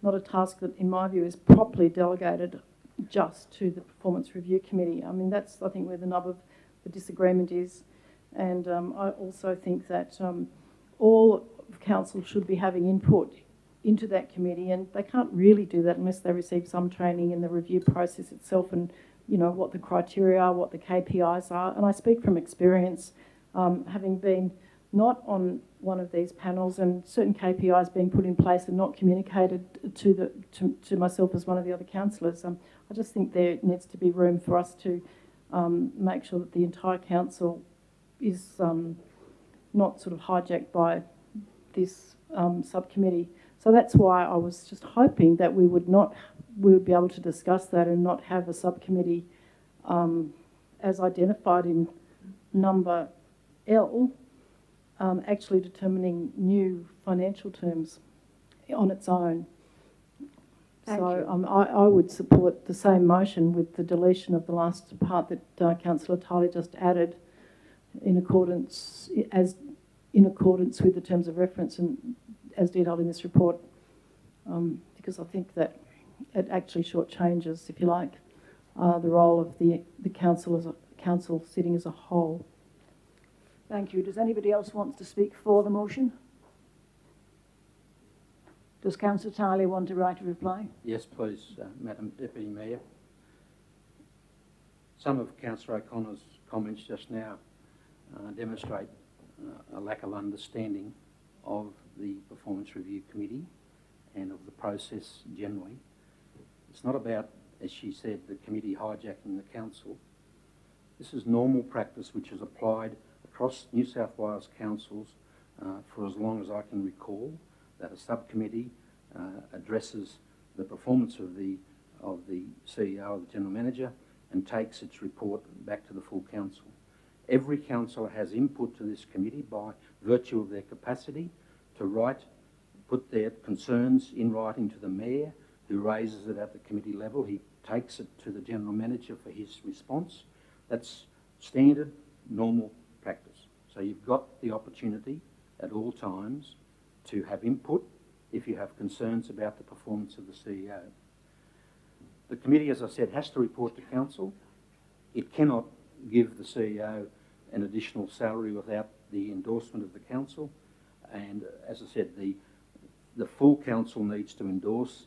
a task that, in my view, is properly delegated just to the performance review committee. I mean, that's, I think, where the nub of the disagreement is. And I also think that all of council should be having input into that committee, and they can't really do that unless they receive some training in the review process itself and, you know, what the criteria are, what the KPIs are. And I speak from experience, having been not on one of these panels and certain KPIs being put in place and not communicated to myself as one of the other councillors. I just think there needs to be room for us to make sure that the entire council is not sort of hijacked by this subcommittee. So that's why I was just hoping that we would be able to discuss that and not have a subcommittee as identified in number L, actually determining new financial terms on its own. Thank so you. I would support the same motion with the deletion of the last part that Councillor Tiley just added, in accordance with the terms of reference and as detailed in this report, because I think that it actually shortchanges, if you like, the role of the council as a council sitting as a whole. Thank you. Does anybody else want to speak for the motion? Does Councillor Tiley want to write a reply? Yes, please, Madam Deputy Mayor. Some of Councillor O'Connor's comments just now demonstrate a lack of understanding of the Performance Review Committee and of the process generally. It's not about, as she said, the committee hijacking the council. This is normal practice which is applied across New South Wales councils for as long as I can recall, that a subcommittee addresses the performance of the CEO, of the General Manager, and takes its report back to the full council. Every councillor has input to this committee by virtue of their capacity to put their concerns in writing to the Mayor, who raises it at the committee level. He takes it to the General Manager for his response. That's standard, normal practice. So you've got the opportunity at all times to have input if you have concerns about the performance of the CEO. The committee, as I said, has to report to council. It cannot give the CEO an additional salary without the endorsement of the council. And as I said, the full council needs to endorse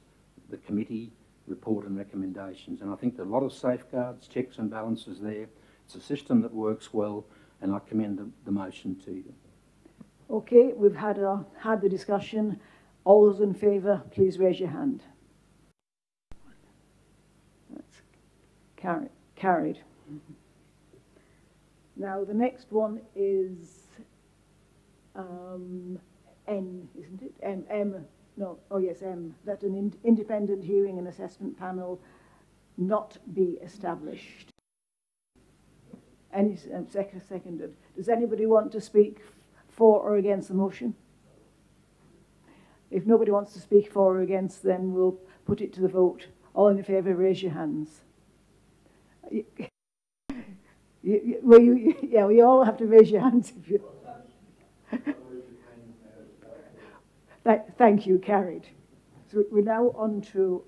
the committee report and recommendations. And I think there are a lot of safeguards, checks and balances there. It's a system that works well, and I commend the motion to you. Okay, we've had the discussion. All those in favour, please raise your hand. That's carried. Now the next one is N, isn't it? M. No. Oh yes, M. That an independent hearing and assessment panel not be established. Any seconded? Does anybody want to speak for or against the motion? If nobody wants to speak for or against, then we'll put it to the vote. All in favour, raise your hands. We all have to raise your hands if you. Thank you, carried. So we're now on to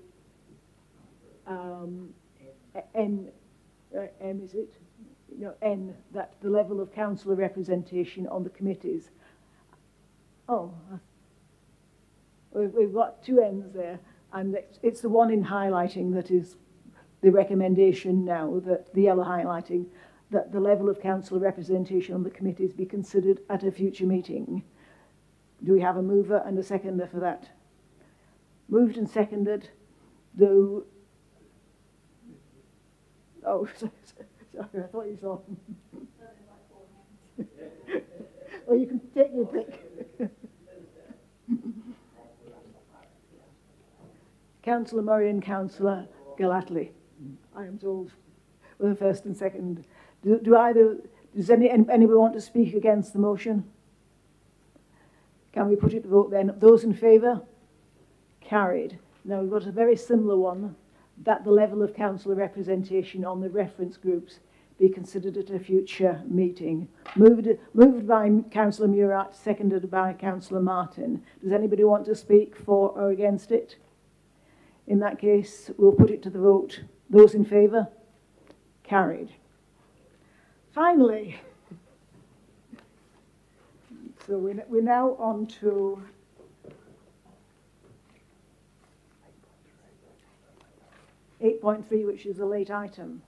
N. M, is it? No, N, that the level of councillor representation on the committees. Oh, we've got two N's there, and it's the one in highlighting that is the recommendation now, that the yellow highlighting, that the level of councillor representation on the committees be considered at a future meeting. Do we have a mover and a seconder for that? Moved and seconded. Oh, sorry, I thought you saw. Well, you can take your pick. Councillor Murray and Councillor Gallatley, I am told, were the first and second. Does anybody want to speak against the motion? Can we put it to vote then? Those in favour? Carried. Now we've got a very similar one, that the level of councillor representation on the reference groups be considered at a future meeting. Moved by Councillor Murat, seconded by Councillor Martin. Does anybody want to speak for or against it? In that case, we'll put it to the vote. Those in favour? Carried. Finally, so we're now on to .3, which is a late item,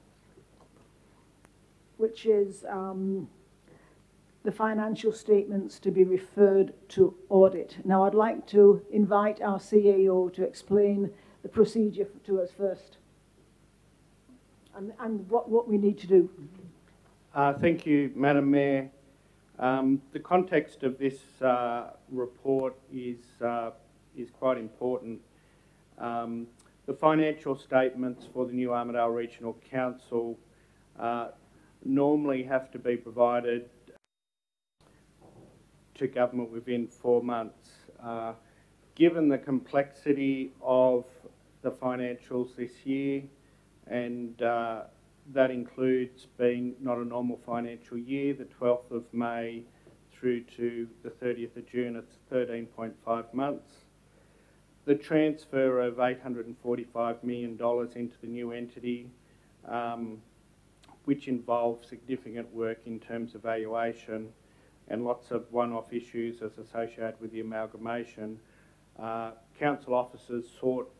which is the financial statements to be referred to audit. Now, I'd like to invite our CAO to explain the procedure to us first and what we need to do. Thank you, Madam Mayor. The context of this report is quite important. The financial statements for the new Armidale Regional Council normally have to be provided to government within 4 months. Given the complexity of the financials this year and That includes being not a normal financial year, the 12th of May through to the 30th of June, it's 13.5 months. The transfer of $845 million into the new entity, which involves significant work in terms of valuation and lots of one-off issues as associated with the amalgamation. Council officers sought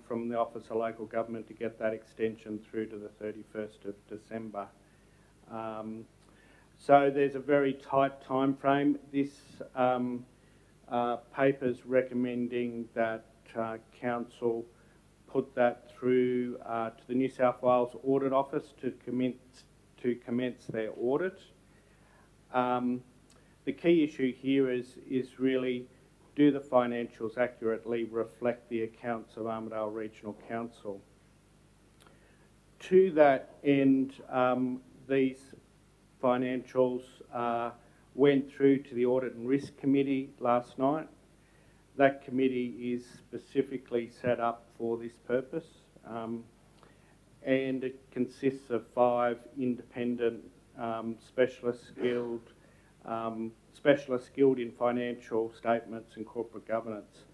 from the Office of Local Government to get that extension through to the 31st of December. So there's a very tight time frame. This paper's recommending that Council put that through to the New South Wales Audit Office to commence their audit. The key issue here is really, do the financials accurately reflect the accounts of Armidale Regional Council? To that end, these financials went through to the Audit and Risk Committee last night. That committee is specifically set up for this purpose, and it consists of 5 independent specialists skilled in financial statements and corporate governance.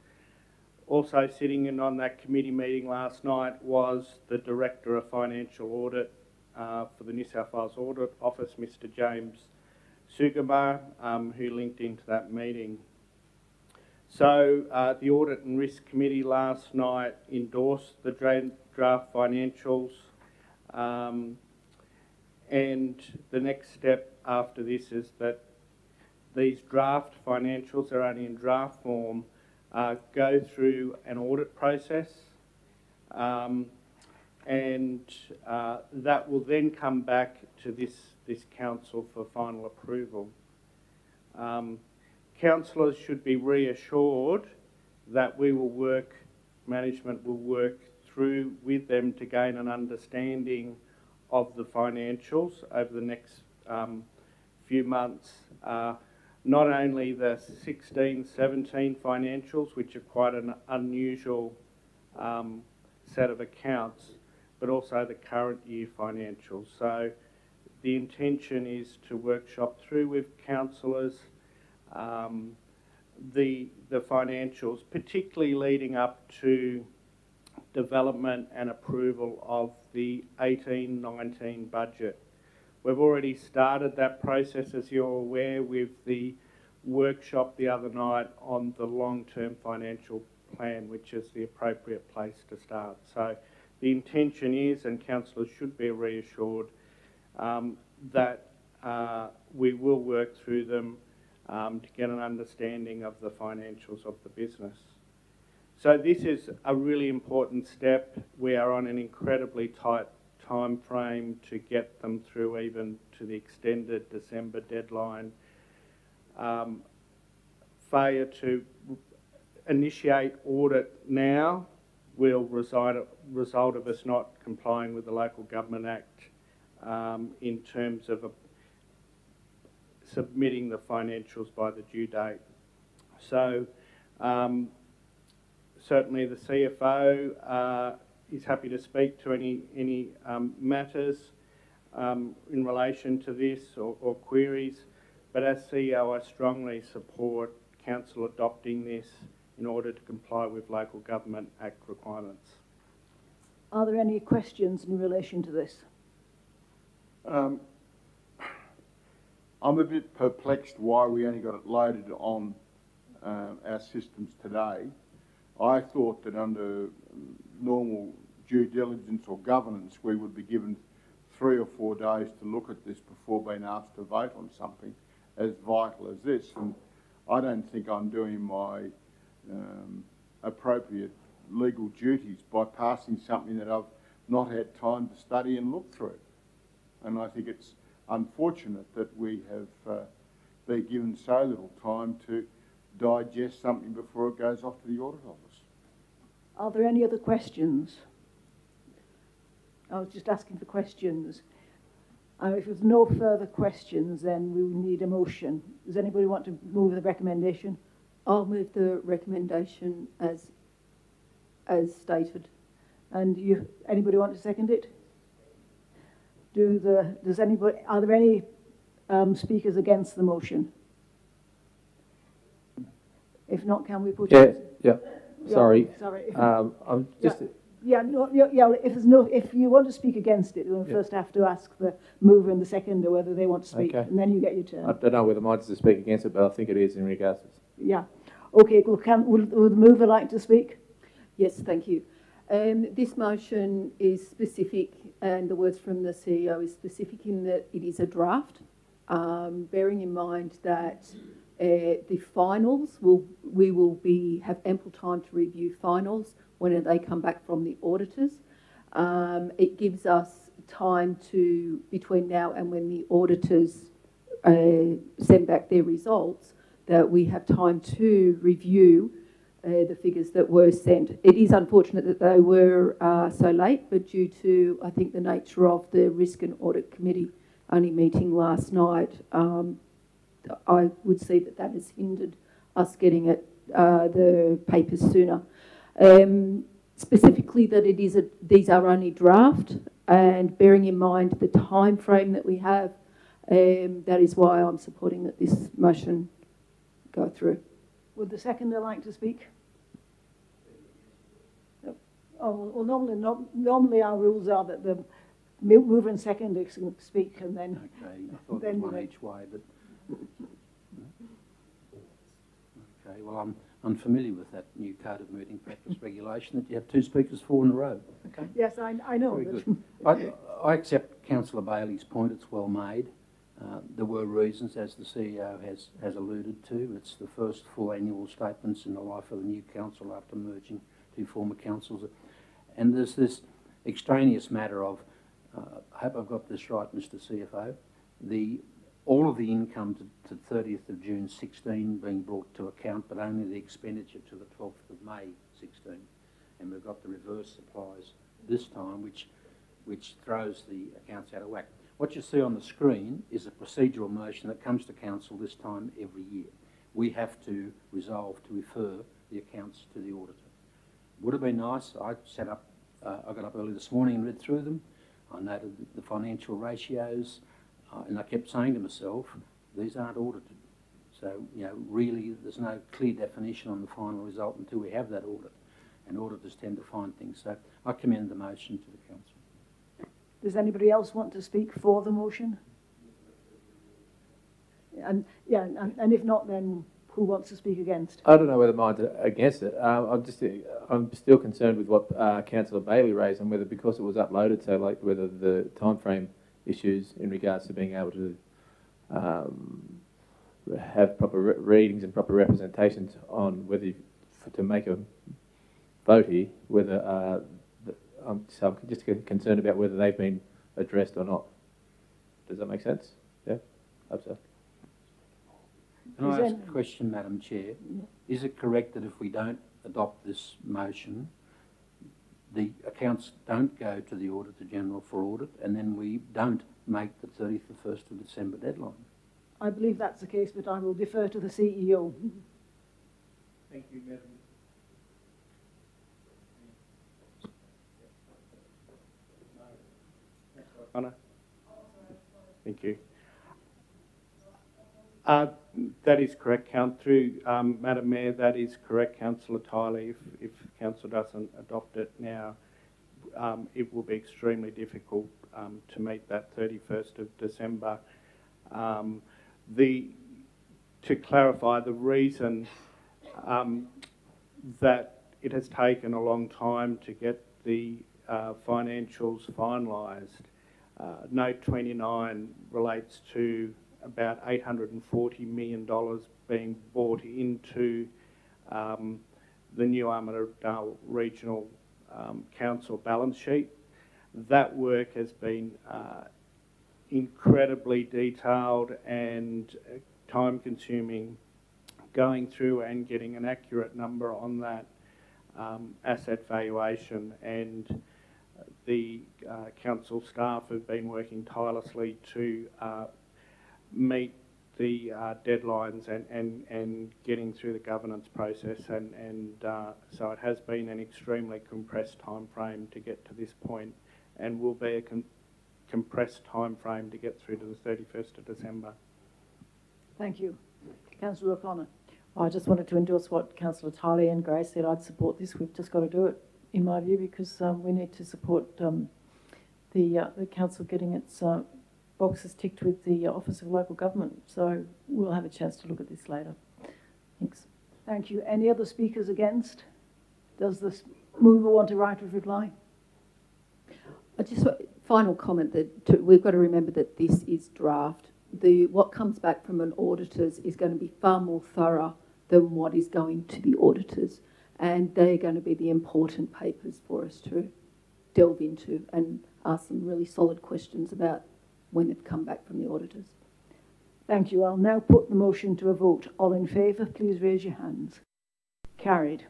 Also sitting in on that committee meeting last night was the Director of Financial Audit for the New South Wales Audit Office, Mr. James Sugama, who linked into that meeting. So the Audit and Risk Committee last night endorsed the draft financials, and the next step after this is that these draft financials are only in draft form, go through an audit process, and that will then come back to this council for final approval. Councillors should be reassured that management will work through with them to gain an understanding of the financials over the next few months. Not only the 16-17 financials, which are quite an unusual set of accounts, but also the current year financials. So the intention is to workshop through with councillors the financials, particularly leading up to development and approval of the 18-19 budget. We've already started that process, as you're aware, with the workshop the other night on the long-term financial plan, which is the appropriate place to start. So the intention is, and councillors should be reassured, that we will work through them to get an understanding of the financials of the business. So this is a really important step. We are on an incredibly tight time frame to get them through even to the extended December deadline. Failure to initiate audit now will result of us not complying with the Local Government Act in terms of submitting the financials by the due date. So certainly the CFO is happy to speak to any matters in relation to this or queries, but as CEO I strongly support Council adopting this in order to comply with Local Government Act requirements. Are there any questions in relation to this? I'm a bit perplexed why we only got it loaded on our systems today. I thought that under normal due diligence or governance we would be given 3 or 4 days to look at this before being asked to vote on something as vital as this. And I don't think I'm doing my appropriate legal duties by passing something that I've not had time to study and look through. And I think it's unfortunate that we have been given so little time to digest something before it goes off to the Audit Office. Are there any other questions? I was just asking for questions. If there's no further questions, then we will need a motion. Does anybody want to move the recommendation? I'll move the recommendation as stated. And anybody want to second it? Are there any speakers against the motion? If not, can we put it? Yeah. Sorry. Sorry. I'm just. Yeah. If you want to speak against it, you'll first have to ask the mover and the seconder whether they want to speak, and then you get your turn. I don't know whether mine's to speak against it, but I think it is in regards to. Yeah. Okay. Well, would the mover like to speak? Yes, thank you. This motion is specific, and the words from the CEO is specific in that it is a draft, bearing in mind that the finals we will have ample time to review finals when they come back from the auditors. It gives us time between now and when the auditors send back their results, that we have time to review the figures that were sent. It is unfortunate that they were so late, but due to, I think, the nature of the Risk and Audit Committee only meeting last night, I would see that has hindered us getting the papers sooner. Specifically that these are only draft, and bearing in mind the time frame that we have, that is why I'm supporting that this motion go through. Would the seconder like to speak? Oh, well, normally our rules are that the mover and seconder can speak, and then. Okay, I thought there was one each way, but. Okay, well, I'm unfamiliar with that new Code of Meeting Practice regulation that you have two speakers 4 in a row. Okay. Yes, I know. Very good. I accept Councillor Bailey's point. It's well made. There were reasons, as the CEO has alluded to. It's the first full annual statements in the life of the new council after merging two former councils. And there's this extraneous matter of, I hope I've got this right, Mr CFO, all of the income to 30th of June 16 being brought to account, but only the expenditure to the 12th of May 16. And we've got the reverse supplies this time, which throws the accounts out of whack. What you see on the screen is a procedural motion that comes to council this time every year. We have to resolve to refer the accounts to the auditor. Would have been nice. I got up early this morning and read through them. I noted the financial ratios, and I kept saying to myself, these aren't audited. So, really there's no clear definition on the final result until we have that audit. And auditors tend to find things. So I commend the motion to the council. Does anybody else want to speak for the motion? And if not, then who wants to speak against? I don't know whether mine's against it. I'm still concerned with what Councillor Bailey raised, and whether because it was uploaded so late, whether the time frame issues in regards to being able to have proper readings and proper representations on whether to make a vote here, whether I'm just concerned about whether they've been addressed or not. Does that make sense? Yeah? Hope so. Can I ask a question, Madam Chair? Is it correct that if we don't adopt this motion, the accounts don't go to the Auditor General for audit, and then we don't make the 31st of December deadline? I believe that's the case, but I will defer to the CEO. Thank you, Madam. Anna? Thank you. That is correct, Madam Mayor, that is correct, Councillor Tiley. If Council doesn't adopt it now, it will be extremely difficult to meet that 31st of December. To clarify, the reason that it has taken a long time to get the financials finalised, Note 29 relates to about $840 million being bought into the new Armidale Regional Council balance sheet. That work has been incredibly detailed and time-consuming, going through and getting an accurate number on that asset valuation, and the council staff have been working tirelessly to meet the deadlines and getting through the governance process, and so it has been an extremely compressed time frame to get to this point, and will be compressed time frame to get through to the 31st of December. Thank you. Councillor O'Connor. I just wanted to endorse what Councillor Tiley and Gray said. I'd support this. We've just got to do it, in my view, because we need to support the council getting its boxes ticked with the Office of Local Government. So we'll have a chance to look at this later. Thanks. Thank you. Any other speakers against? Does the mover want a right of reply? Just final comment that we've got to remember that this is draft. What comes back from an auditor's is going to be far more thorough than what is going to the auditors, and they're going to be the important papers for us to delve into and ask some really solid questions about when they've come back from the auditors. Thank you. I'll now put the motion to a vote. All in favour, please raise your hands. Carried.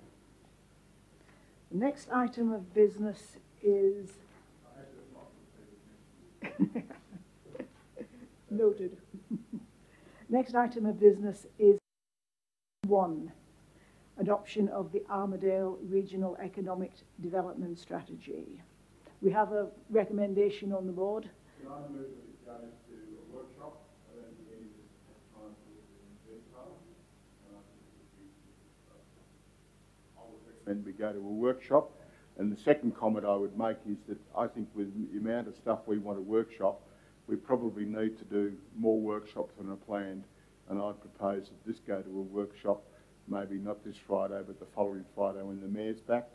The next item of business is... Noted. Next item of business is 1, adoption of the Armidale Regional Economic Development Strategy. We have a recommendation on the board. Can I move that it goes to a workshop? I don't think any of us have time for it in detail. I would recommend we go to a workshop. And the second comment I would make is that I think with the amount of stuff we want to workshop, we probably need to do more workshops than are planned. And I'd propose that this go to a workshop, maybe not this Friday, but the following Friday when the Mayor's back,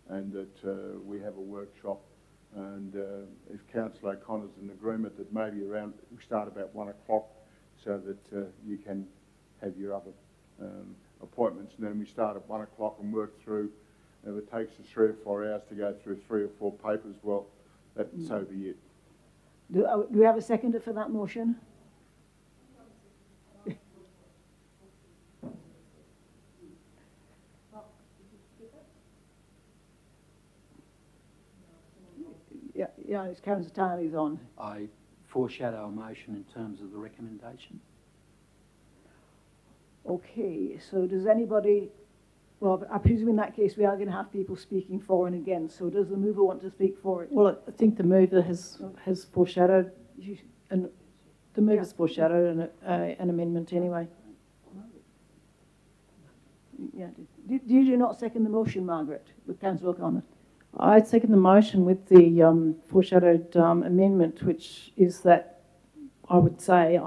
and that we have a workshop. And if Councillor O'Connor's in agreement that maybe around, we start about 1 o'clock so that you can have your other appointments, and then we start at 1 o'clock and work through. If it takes us 3 or 4 hours to go through 3 or 4 papers, well, so be it. Do we have a seconder for that motion? Yeah, it's Councillor Tiley's on. I foreshadow a motion in terms of the recommendation. Okay, so does anybody... Well, I presume in that case we are going to have people speaking for and against. So does the mover want to speak for it? Well, I think the mover has foreshadowed, and the mover's foreshadowed an amendment anyway. Yeah. Did you not second the motion, Margaret, with Councillor O'Connor? I second the motion with the foreshadowed amendment, which is that I would say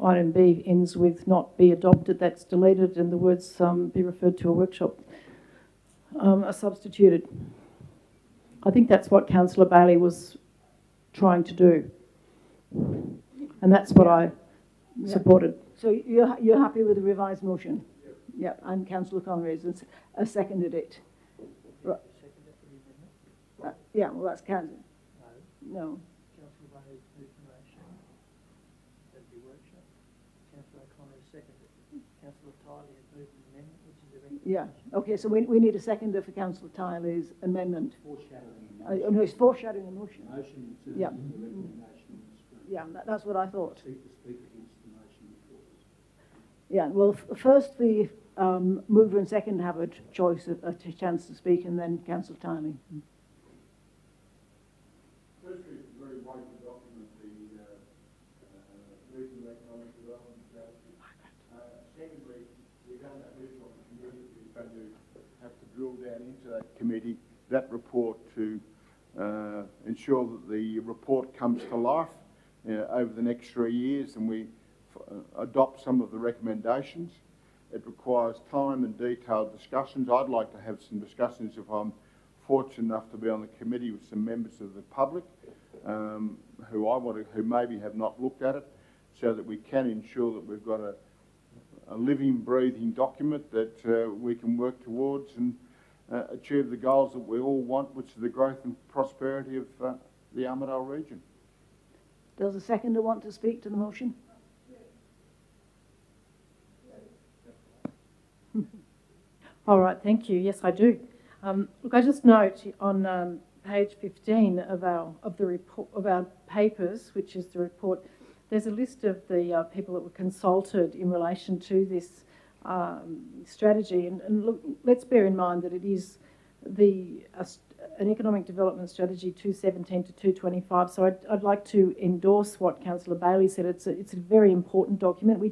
item B ends with not be adopted. That's deleted, and the words be referred to a workshop are substituted. I think that's what Councillor Bailey was trying to do, and that's what I supported. So you're happy with the revised motion? Yeah, and Councillor O'Connor has seconded it. Right. Yeah, well, that's Councillor. No. Councillor Bailey's moved the motion. That'd be workshop. Councillor O'Connor has seconded. Councillor Tiley has moved an amendment, which is a recommendation. Yeah. Okay, so we need a seconder for Councillor Tiley's amendment. Foreshadowing. No, it's foreshadowing the motion. Motion to yeah. the recommendation. Yeah, that's what I thought. Speak against the motion before us. Yeah. Well, first the mover and second have a choice, a chance to speak, and then Councillor Tiley. Firstly, it's a very weighty document, the Regional Economic Development Strategy. Secondly, we don't have this on the committee. We're going to have to drill down into that committee, that report, to ensure that the report comes to life over the next 3 years, and we adopt some of the recommendations. It requires time and detailed discussions. I'd like to have some discussions if I'm fortunate enough to be on the committee with some members of the public who maybe have not looked at it, so that we can ensure that we've got a living, breathing document that we can work towards and achieve the goals that we all want, which is the growth and prosperity of the Armidale region. Does the seconder want to speak to the motion? All right, thank you. Yes, I do. Look, I just note on page 15 of our papers, which is the report, there's a list of the people that were consulted in relation to this strategy. And look, let's bear in mind that it is an economic development strategy 217 to 225. So I'd like to endorse what Councillor Bailey said. It's a very important document. We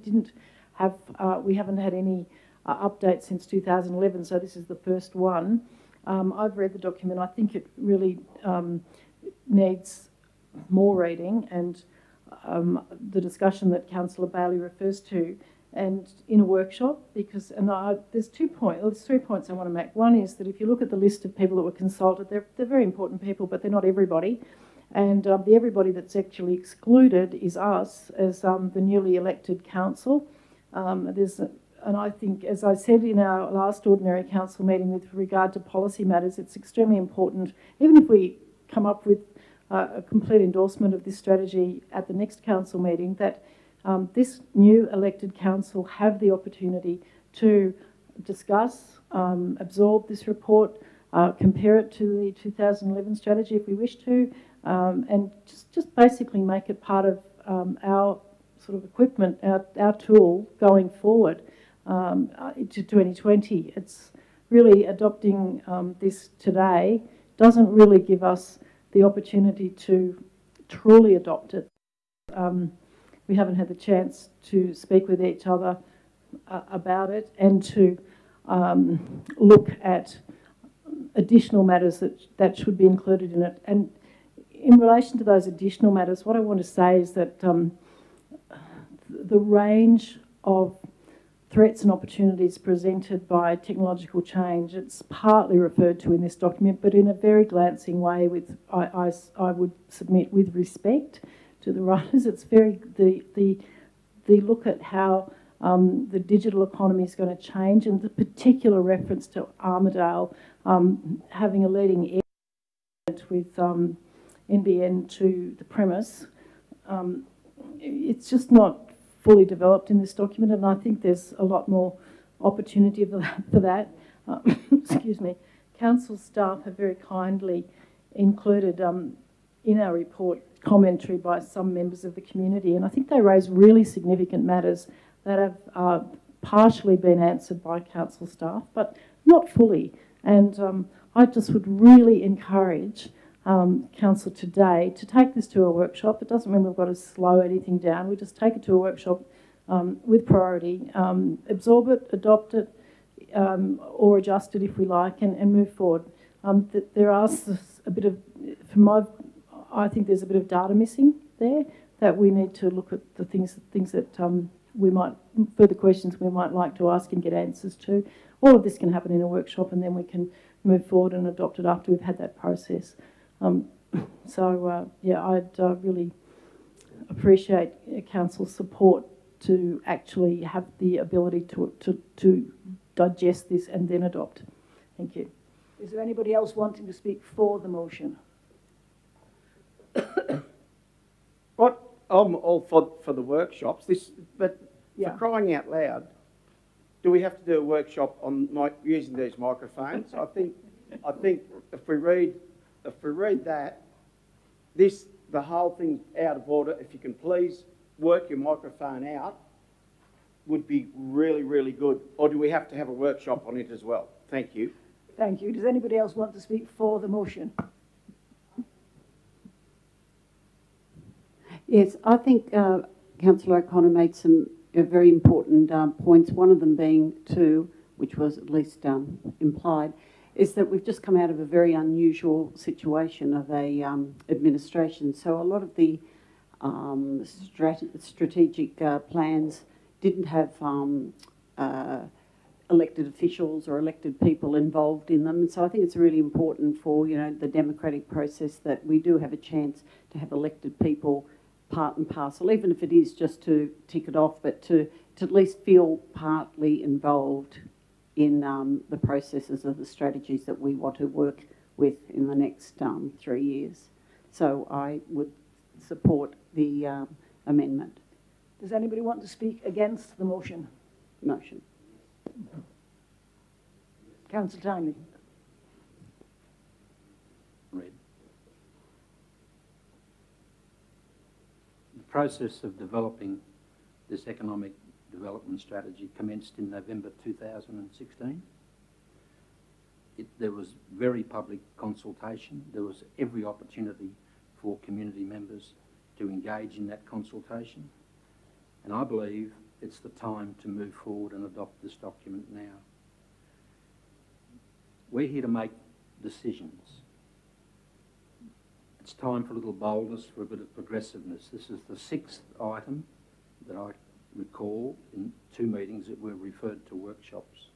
haven't had any updates since 2011, so this is the first one. I've read the document. I think it really needs more reading, and the discussion that Councillor Bailey refers to, and in a workshop, because there's 3 points I want to make. One is that if you look at the list of people that were consulted, they're very important people, but they're not everybody. And the everybody that's actually excluded is us as the newly elected council. And I think, as I said in our last ordinary council meeting with regard to policy matters, it's extremely important, even if we come up with a complete endorsement of this strategy at the next council meeting, that this new elected council have the opportunity to discuss, absorb this report, compare it to the 2011 strategy if we wish to, and just basically make it part of our sort of equipment, our tool going forward to 2020. It's really adopting this today doesn't really give us the opportunity to truly adopt it. We haven't had the chance to speak with each other about it and to look at additional matters that should be included in it. And in relation to those additional matters, what I want to say is that the range of threats and opportunities presented by technological change, it's partly referred to in this document, but in a very glancing way, I would submit with respect to the writers. It's very the look at how the digital economy is going to change, and the particular reference to Armidale having a leading edge with NBN to the premise. It's just not fully developed in this document, and I think there's a lot more opportunity for that. Excuse me. Council staff have very kindly included in our report commentary by some members of the community, and I think they raise really significant matters that have partially been answered by council staff, but not fully. And I just would really encourage council today to take this to a workshop. It doesn't mean we've got to slow anything down. We just take it to a workshop with priority, absorb it, adopt it, or adjust it if we like, and move forward. There are a bit of, I think there's a bit of data missing there that we need to look at the things that we might, further questions we might like to ask and get answers to. All of this can happen in a workshop, and then we can move forward and adopt it after we've had that process. Yeah, I'd really appreciate council's support to actually have the ability to digest this and then adopt. Thank you. Is there anybody else wanting to speak for the motion? What? I'm all for the workshops. But for crying out loud, do we have to do a workshop on using these microphones? I think if we read that, the whole thing's out of order. If you can please work your microphone out, would be really, really good. Or do we have to have a workshop on it as well? Thank you. Thank you. Does anybody else want to speak for the motion? Yes, I think Councillor O'Connor made some very important points, one of them being which was at least implied, is that we've just come out of a very unusual situation of a administration. So a lot of the strategic plans didn't have elected officials or elected people involved in them. And so I think it's really important for, the democratic process that we do have a chance to have elected people part and parcel, even if it is just to tick it off, but to at least feel partly involved in the processes of the strategies that we want to work with in the next 3 years. So I would support the amendment. Does anybody want to speak against the motion? Motion. Councillor Tingley. Read. The process of developing this economic development strategy commenced in November 2016. there was very public consultation. There was every opportunity for community members to engage in that consultation. And I believe it's the time to move forward and adopt this document now. We're here to make decisions. It's time for a little boldness, for a bit of progressiveness. This is the 6th item that I recall in 2 meetings that were referred to workshops.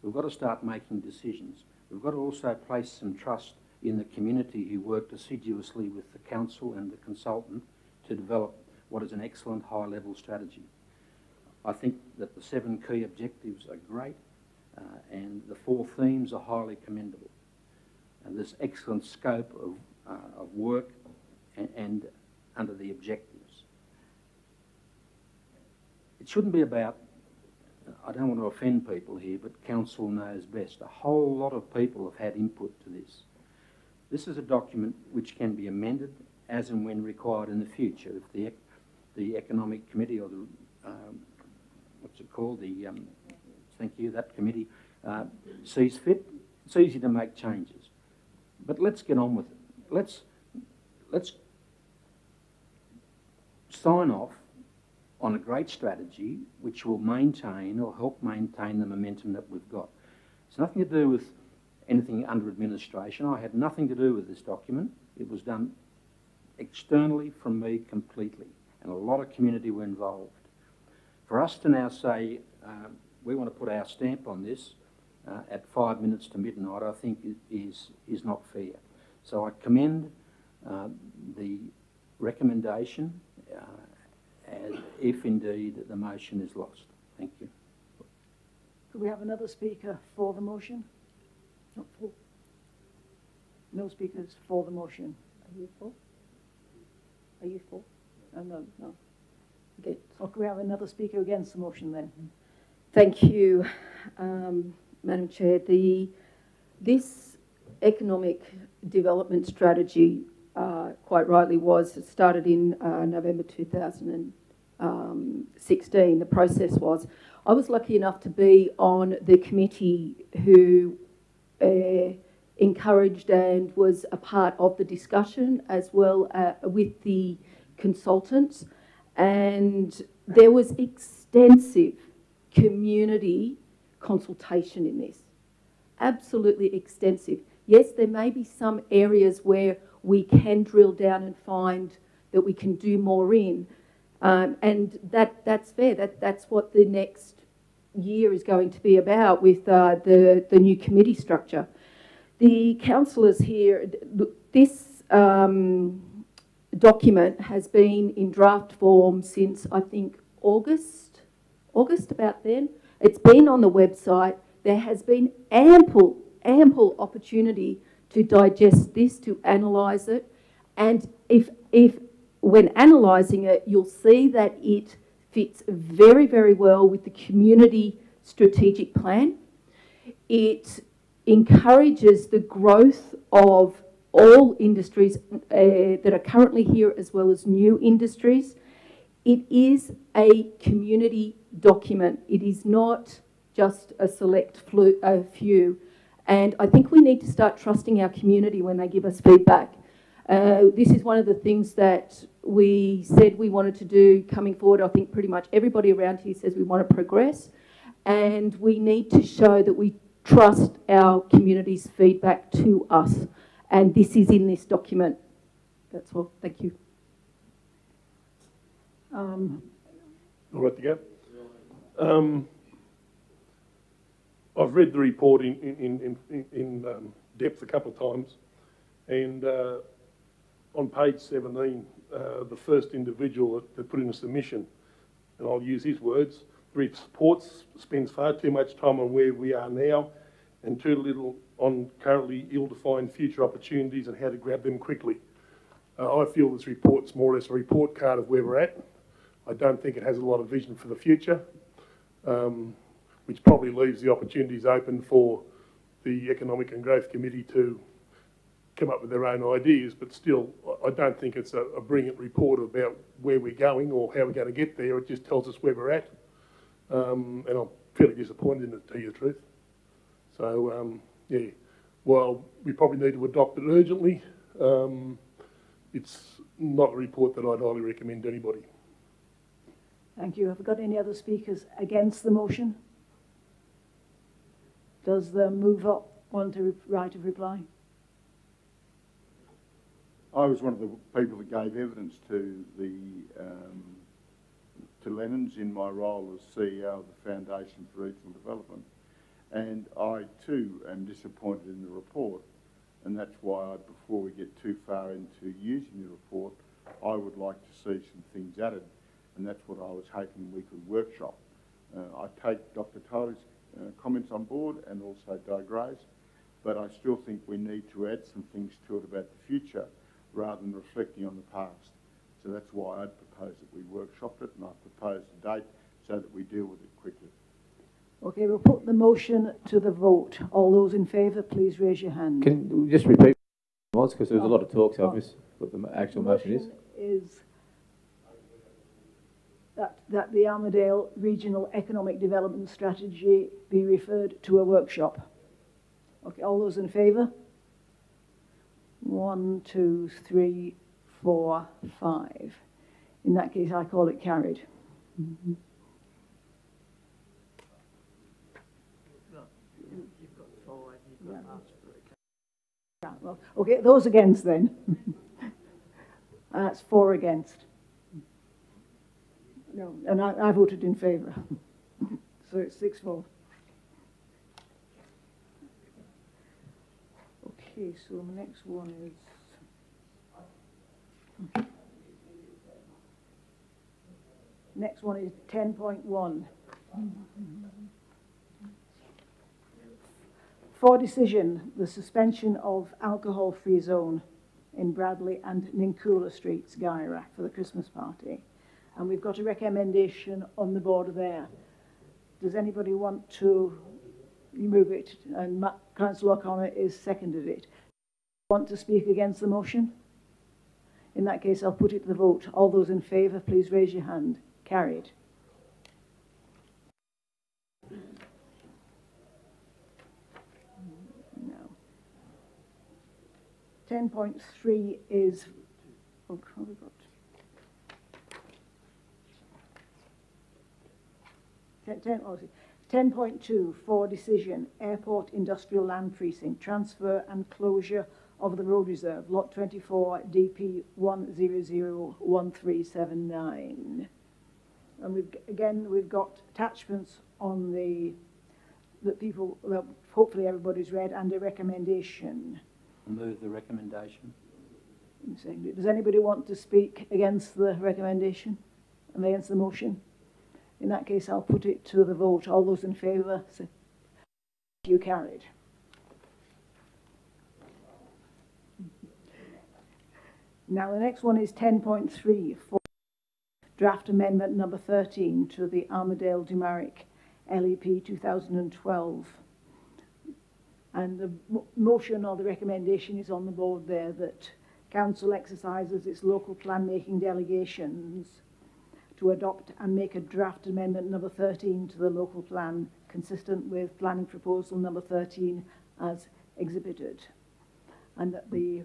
We've got to start making decisions. We've got to also place some trust in the community who worked assiduously with the council and the consultant to develop what is an excellent high-level strategy. I think that the 7 key objectives are great and the 4 themes are highly commendable. And there's excellent scope of work and under the objectives. It shouldn't be about, I don't want to offend people here, but council knows best. A whole lot of people have had input to this. This is a document which can be amended as and when required in the future. If the Economic Committee or the, what's it called, the, thank you, that committee sees fit, it's easy to make changes. But let's get on with it. Let's sign off on a great strategy which will maintain or help maintain the momentum that we've got. It's nothing to do with anything under administration. I had nothing to do with this document. It was done externally from me completely, and a lot of community were involved. For us to now say we want to put our stamp on this at 5 minutes to midnight, I think is not fair. So I commend the recommendation as if indeed the motion is lost. Thank you. Could we have another speaker for the motion? Not for. No speakers for the motion. Are you for? Are you for? Oh, no, no. Okay. Or could we have another speaker against the motion then? Thank you, Madam Chair. This economic development strategy, quite rightly, it started in November 2016. The process was, I was lucky enough to be on the committee who encouraged and was a part of the discussion as well with the consultants, and there was extensive community consultation in this. Absolutely extensive. Yes, there may be some areas where we can drill down and find that we can do more in, and that's fair. That's what the next year is going to be about with the new committee structure. The councillors here, this document has been in draft form since I think August, about then. It's been on the website. There has been ample opportunity to digest this, to analyse it, and if when analysing it, you'll see that it fits very, very well with the community strategic plan. It encourages the growth of all industries that are currently here as well as new industries. It is a community document. It is not just a select few. And I think we need to start trusting our community when they give us feedback. This is one of the things that we said we wanted to do coming forward. I think pretty much everybody around here says we want to progress, and we need to show that we trust our community's feedback to us. And this is in this document. That's all. Thank you. All right to go. I've read the report in depth a couple of times, and on page 17, the first individual that put in a submission, and I'll use his words, the report spends far too much time on where we are now and too little on currently ill-defined future opportunities and how to grab them quickly. I feel this report's more or less a report card of where we're at. I don't think it has a lot of vision for the future, which probably leaves the opportunities open for the Economic and Growth Committee to come up with their own ideas, but still, I don't think it's a brilliant report about where we're going or how we're going to get there. It just tells us where we're at, and I'm fairly disappointed in it, to tell you the truth. So, Yeah, well, we probably need to adopt it urgently. It's not a report that I'd highly recommend to anybody. Thank you. Have we got any other speakers against the motion? Does the mover want a right of reply? I was one of the people that gave evidence to Lennon's in my role as CEO of the Foundation for Regional Development, and I too am disappointed in the report, and that's why before we get too far into using the report, I would like to see some things added, and that's what I was hoping we could workshop. I take Dr. Tyler's comments on board and also Doug Gray's, but I still think we need to add some things to it about the future rather than reflecting on the past. So that's why I'd propose that we workshopped it, and I propose a date so that we deal with it quickly. Okay, we'll put the motion to the vote. All those in favour, please raise your hand. Can you just repeat what it was, because there was a lot of talk, so I missed what the actual motion is. Is that the Armidale Regional Economic Development Strategy be referred to a workshop. Okay, all those in favour? 1, 2, 3, 4, 5. In that case, I call it carried. You've got 5, you've got asked for it. Yeah, well, okay, those against then. That's 4 against. No, and I voted in favour. So it's 6-4. Okay, so the next one is... Next one is 10.1. For decision, the suspension of alcohol-free zone in Bradley and Nincoola Streets, Guyra, for the Christmas party. And we've got a recommendation on the board there. Does anybody want to move it? And Councillor O'Connor has seconded it. Want to speak against the motion? In that case, I'll put it to the vote. All those in favour, please raise your hand. Carried. No. 10.3 is... Oh, what have we got? 10.2 for decision, Airport Industrial Land Precinct, transfer and closure of the road reserve, lot 24, DP 1001379. And we've got attachments on that people, well, hopefully everybody's read, and a recommendation. Move the recommendation. Does anybody want to speak against the recommendation and against the motion? In that case, I'll put it to the vote. All those in favour, say, you carried. Now, the next one is 10.3 for draft amendment number 13 to the Armidale Dumaric LEP 2012. And the motion or the recommendation is on the board there that Council exercises its local plan making delegations to adopt and make a draft amendment number 13 to the local plan consistent with planning proposal number 13 as exhibited, and that the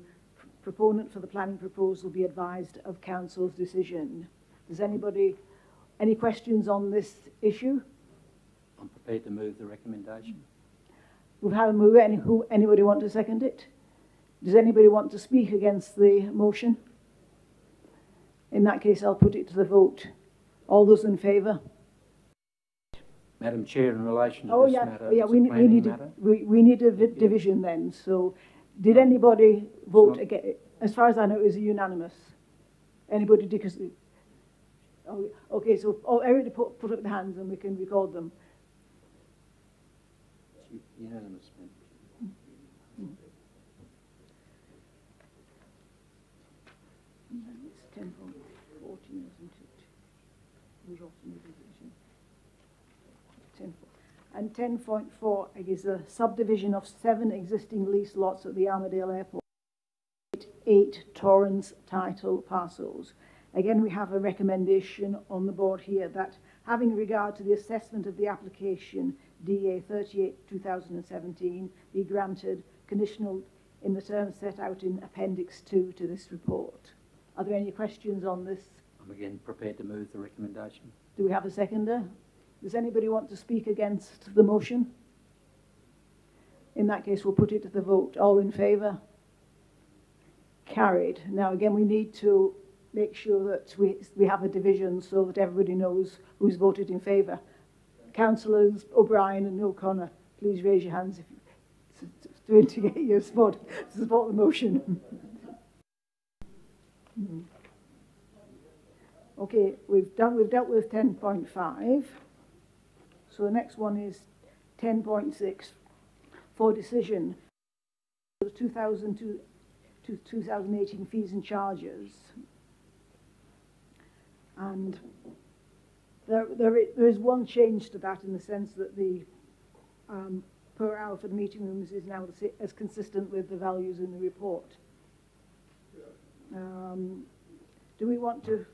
proponent for the planning proposal be advised of Council's decision. Does anybody, any questions on this issue? I'm prepared to move the recommendation. We've had a move. Anybody want to second it? Does anybody want to speak against the motion? In that case, I'll put it to the vote. All those in favour? Madam Chair, in relation to this matter, we need a division then. So, did anybody vote against? As far as I know, it was unanimous. Anybody? Because, oh, okay. So, everybody put up their hands and we can record them. It's unanimous. It's 10.14, isn't it? And 10.4 is a subdivision of 7 existing lease lots at the Armidale Airport, 8 Torrens title parcels. Again, we have a recommendation on the board here that, having regard to the assessment of the application DA 38/2017 be granted, conditional in the terms set out in Appendix 2 to this report. Are there any questions on this? I'm again prepared to move the recommendation. Do we have a seconder? Does anybody want to speak against the motion? In that case, we'll put it to the vote. All in favour? Carried. Now, again, we need to make sure that we have a division so that everybody knows who's voted in favour. Councillors O'Brien and O'Connor, please raise your hands to get your support the motion. Okay, we've dealt with 10.5. So the next one is 10.6 for decision. The 2018 fees and charges. And there is one change to that in the sense that the per hour for the meeting rooms is now as consistent with the values in the report. Do we want to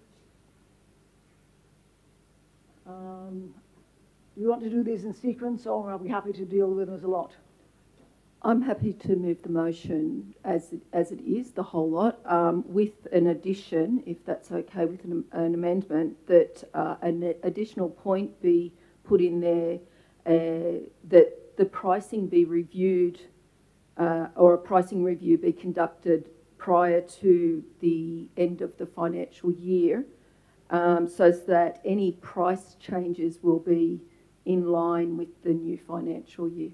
do these in sequence, or are we happy to deal with them as a lot? I'm happy to move the motion as it is, the whole lot, with an addition, if that's okay, with an amendment that an additional point be put in there that the pricing be reviewed or a pricing review be conducted prior to the end of the financial year, so that any price changes will be in line with the new financial year.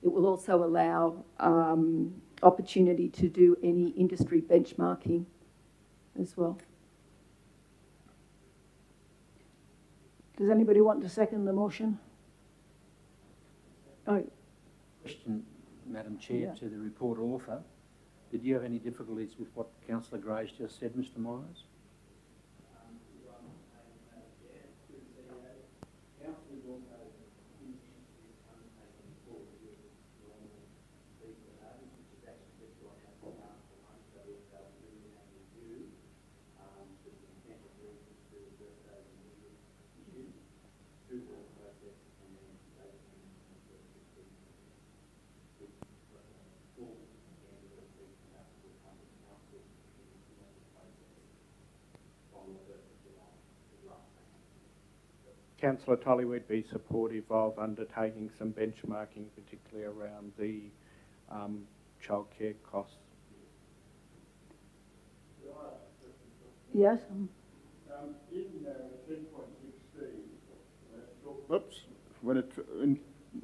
It will also allow opportunity to do any industry benchmarking as well. Does anybody want to second the motion? Oh. Question, Madam Chair, to the report author. Did you have any difficulties with what Councillor Gray's just said, Mr. Myers? Councillor Tully would be supportive of undertaking some benchmarking, particularly around the childcare costs. Yes. In 10.6C,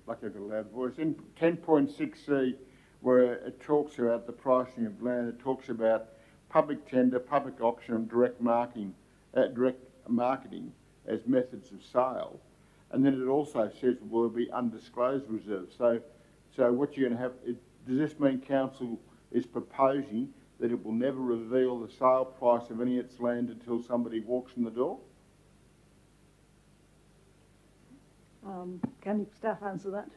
like I've got a loud voice, in 10.6C, where it talks about the pricing of land, it talks about public tender, public auction, and direct marketing as methods of sale, and then it also says will be undisclosed reserves. So what you're going to have? Does this mean council is proposing that it will never reveal the sale price of any of its land until somebody walks in the door? Can staff answer that?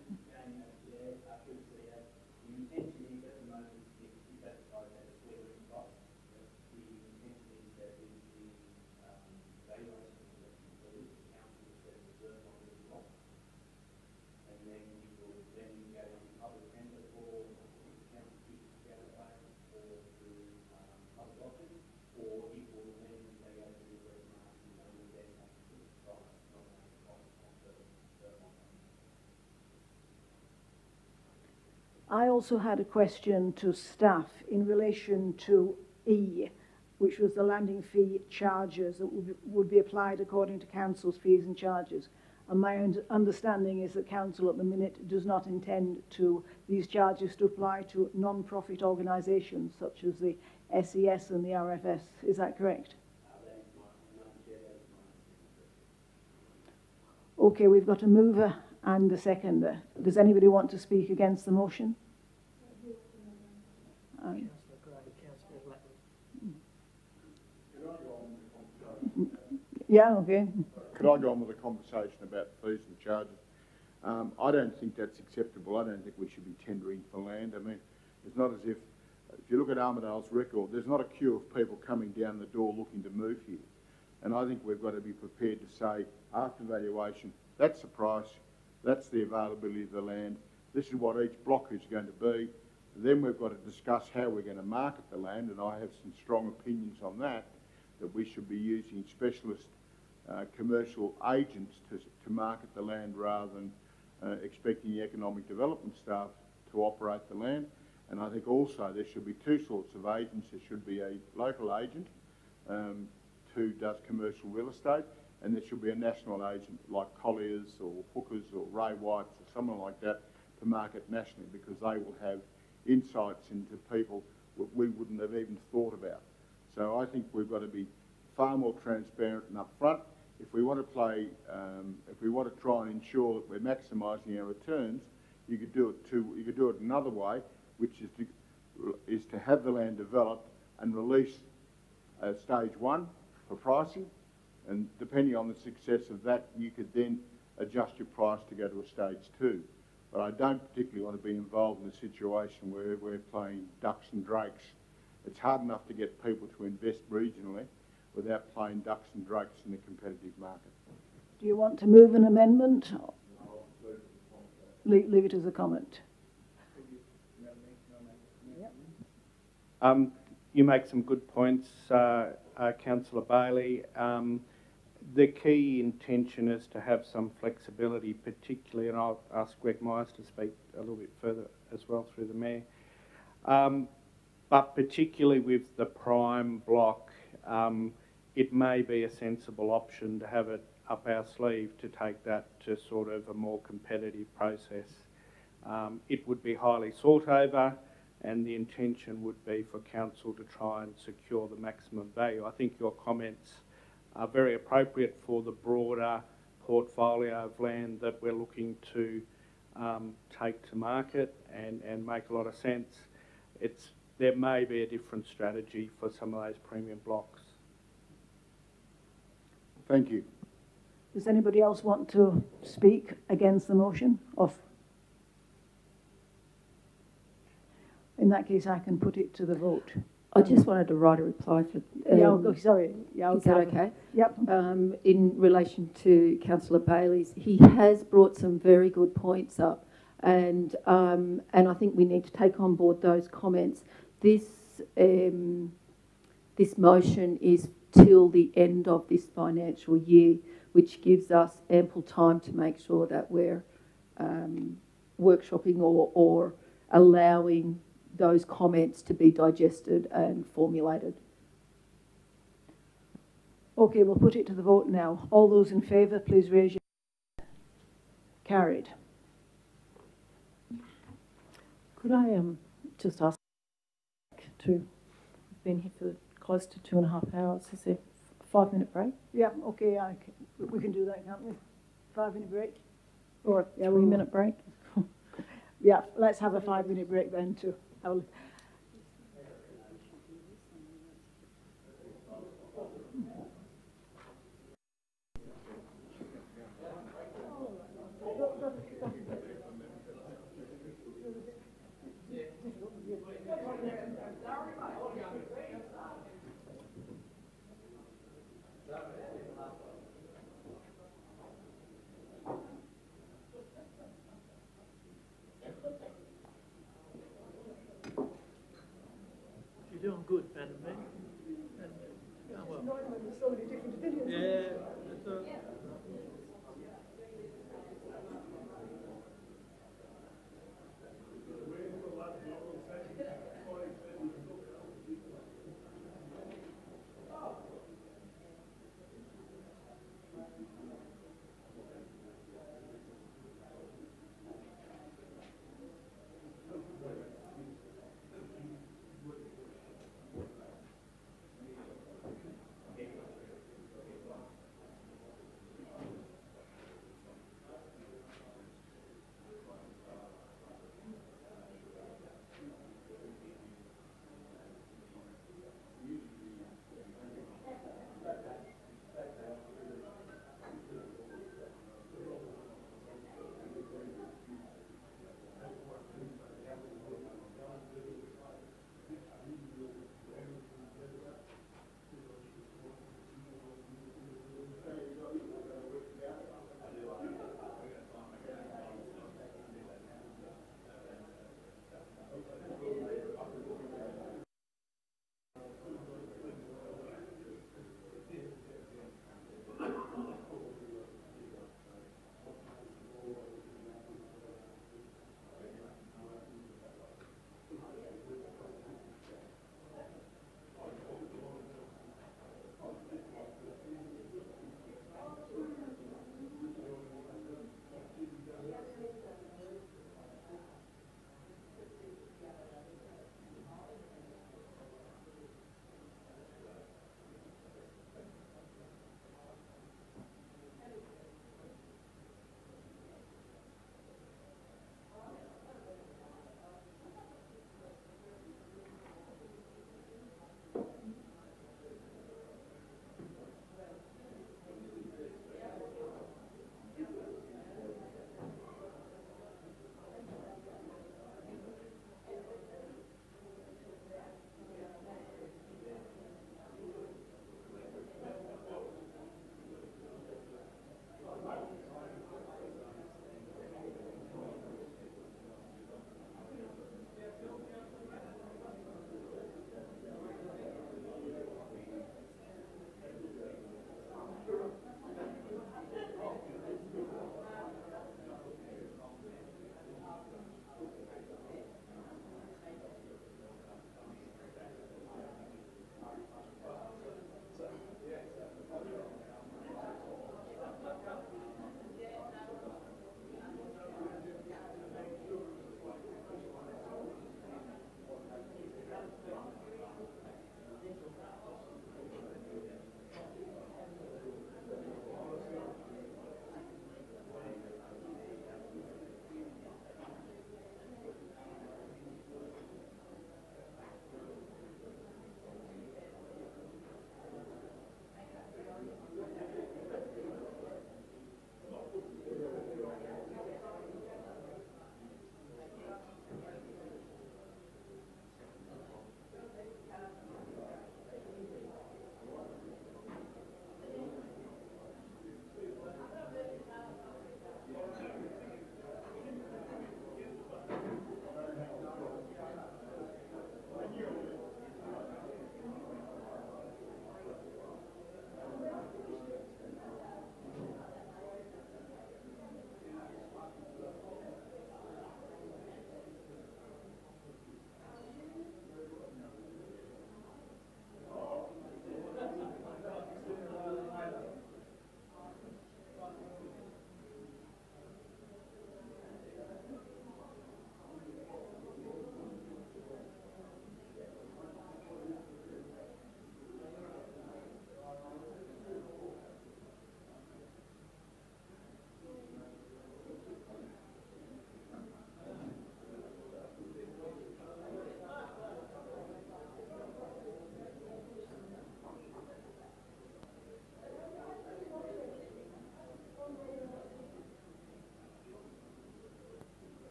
I also had a question to staff in relation to E, which was the landing fee charges that would be applied according to council's fees and charges. And my understanding is that council at the minute does not intend these charges to apply to non-profit organisations such as the SES and the RFS. Is that correct? Okay, we've got a mover and a seconder. Does anybody want to speak against the motion? Yeah, okay. Could I go on with a conversation about fees and charges? I don't think that's acceptable. I don't think we should be tendering for land. I mean, it's not as if you look at Armidale's record, there's not a queue of people coming down the door looking to move here. And I think we've got to be prepared to say, after valuation, that's the price, that's the availability of the land, this is what each block is going to be. Then we've got to discuss how we're going to market the land, and I have some strong opinions on that, that we should be using specialist commercial agents to market the land rather than expecting the economic development staff to operate the land. And I think also there should be two sorts of agents. There should be a local agent who does commercial real estate, and there should be a national agent like Colliers or Hookers or Ray Whites or someone like that to market nationally, because they will have insights into people that we wouldn't have even thought about. So I think we've got to be far more transparent and upfront. If we want to play, if we want to try and ensure that we're maximising our returns, you could do it another way, which is to have the land developed and release stage one for pricing, and depending on the success of that, you could then adjust your price to go to a stage two. But I don't particularly want to be involved in a situation where we're playing ducks and drakes. It's hard enough to get people to invest regionally without playing ducks and drakes in a competitive market. Do you want to move an amendment? Leave it as a comment. You make some good points, Councillor Bailey. The key intention is to have some flexibility, particularly, and I'll ask Greg Myers to speak a little bit further as well through the Mayor, but particularly with the prime block, it may be a sensible option to have it up our sleeve to take that to sort of a more competitive process. It would be highly sought over, and the intention would be for council to try and secure the maximum value. I think your comments are very appropriate for the broader portfolio of land that we're looking to take to market, and make a lot of sense. There may be a different strategy for some of those premium blocks. Thank you. Does anybody else want to speak against the motion? In that case, I can put it to the vote. I just wanted to write a reply for... sorry. Yeah, is that okay? Yep. In relation to Councillor Bailey's, he has brought some very good points up, and I think we need to take on board those comments. This motion is till the end of this financial year, which gives us ample time to make sure that we're workshopping or allowing those comments to be digested and formulated. Okay, we'll put it to the vote now. All those in favour, please raise your hand. Carried. Could I just ask to, we've been here for close to 2.5 hours. Is there a 5-minute break? Yeah, okay, we can do that, can't we? 5-minute break? Or a 3-minute break? Yeah, let's have a 5-minute break then too. You're doing good, Madam Mayor. There's so many different opinions. Yeah,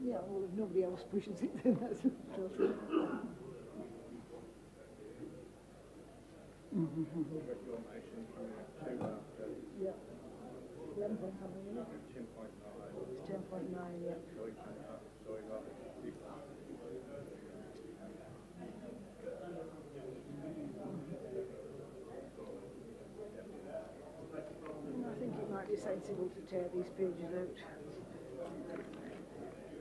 Yeah, well, if nobody else pushes it, then that's totally. Yeah. 11 point something, isn't it? 10.9. It's 10.9, yeah. I think it might be sensible to tear these pages out.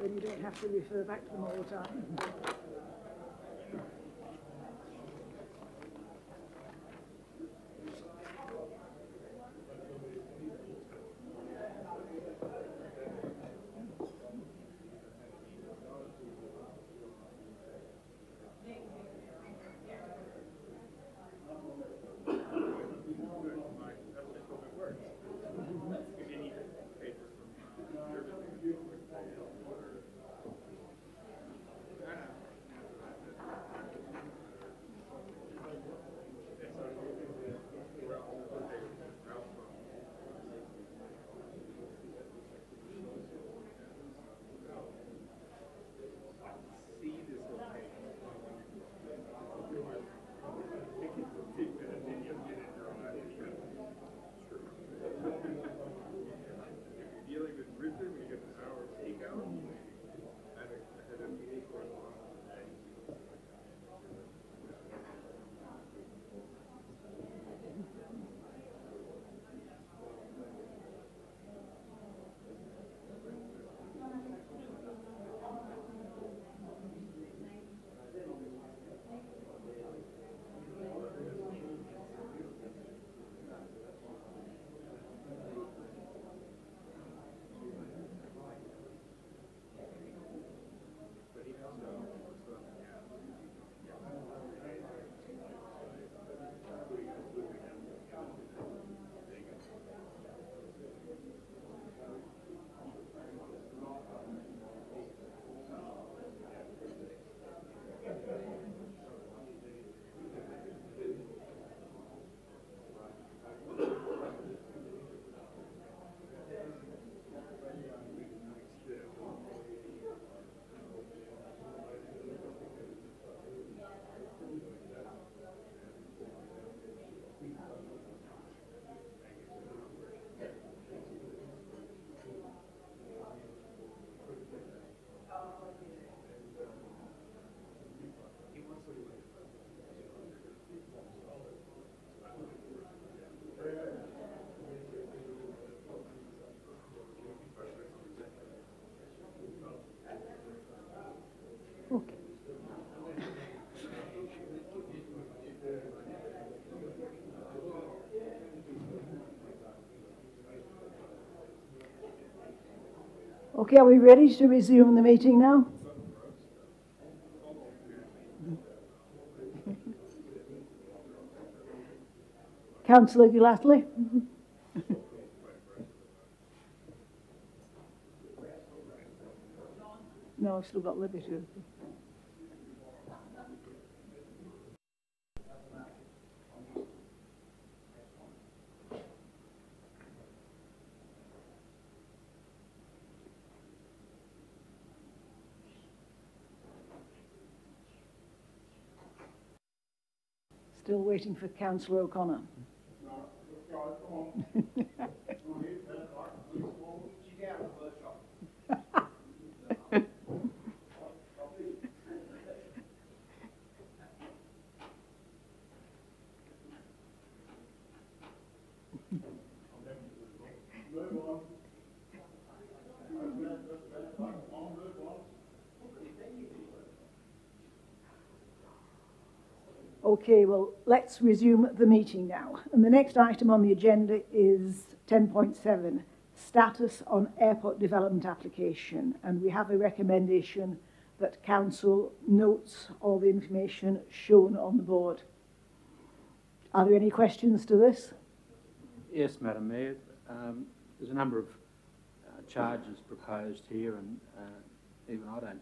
Then you don't have to refer back to them all the time. Okay, are we ready to resume the meeting now? Councillor Gillattley? No, I've still got Libby to. Still waiting for Councillor O'Connor. Okay, well, let's resume the meeting now. And the next item on the agenda is 10.7, status on airport development application. And we have a recommendation that council notes all the information shown on the board. Are there any questions to this? Yes, Madam Mayor. There's a number of charges proposed here, and even I don't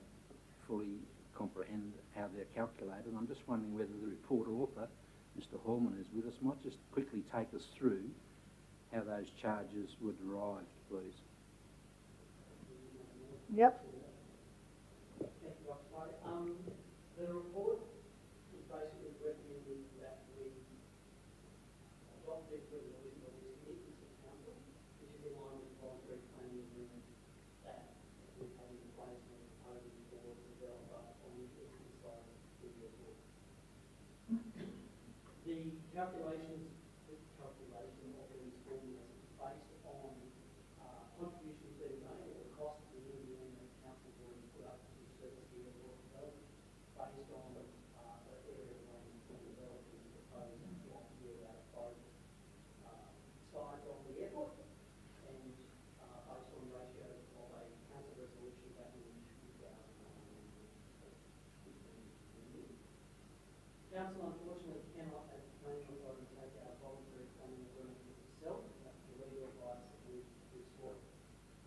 fully comprehend how they're calculated. I'm just wondering whether the report author, Mr. Hallman, is with us, might just quickly take us through how those charges were derived, please. Yep. The report is basically recommending that we adopt the resolution of these commitments of council, which is in line with the voluntary planning agreement that we have in place and proposing for the developer on the eastern side of the airport. The calculation of these formulas is based on contributions being made or the cost of the MDM that council has already put up to service the airport development, based on the area of land the developer is proposing to build out both sides of the airport, and based on ratios of a council resolution back in 2015. Council unfortunately cannot, as the planning authority, take out a voluntary planning agreement with itself. That's the legal advice that we sought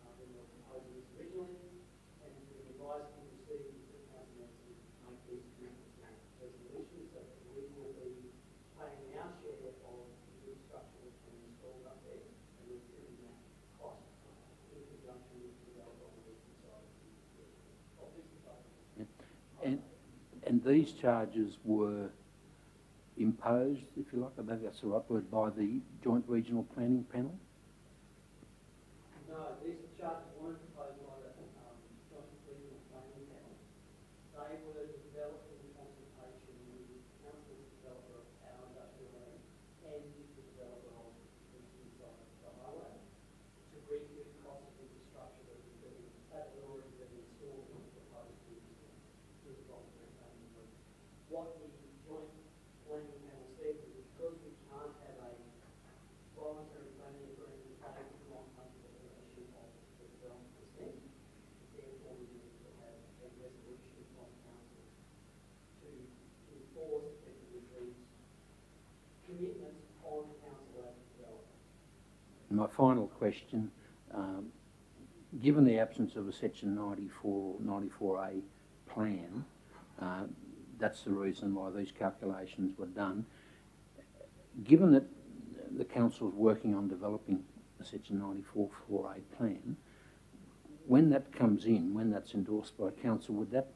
when we were proposing this originally, and the advice we received is that council needs to make these commitments now resolution, so that we will be paying our share of the infrastructure that's been installed up there, and we're doing that cost in conjunction with the developer on the eastern side of the Yeah. And these charges were imposed, if you like, I think that's the right word, by the Joint Regional Planning Panel? No, these charges weren't proposed by the Joint Regional Planning Panel. They were developed in consultation with the council's developer of our industrial land and the developer of the eastern side of the highway to recoup costs of infrastructure that had already been installed and proposed to the voluntary planning agreement. What the Joint Planning Panel said was because we can't have a voluntary planning agreement that is not under the permission of the development consent, therefore we need to have a resolution from council to enforce effectively these commitments on council as a developer. My final question, given the absence of a Section 94A plan, that's the reason why these calculations were done. Given that the council is working on developing a Section 94A plan, when that comes in, when that's endorsed by council, would that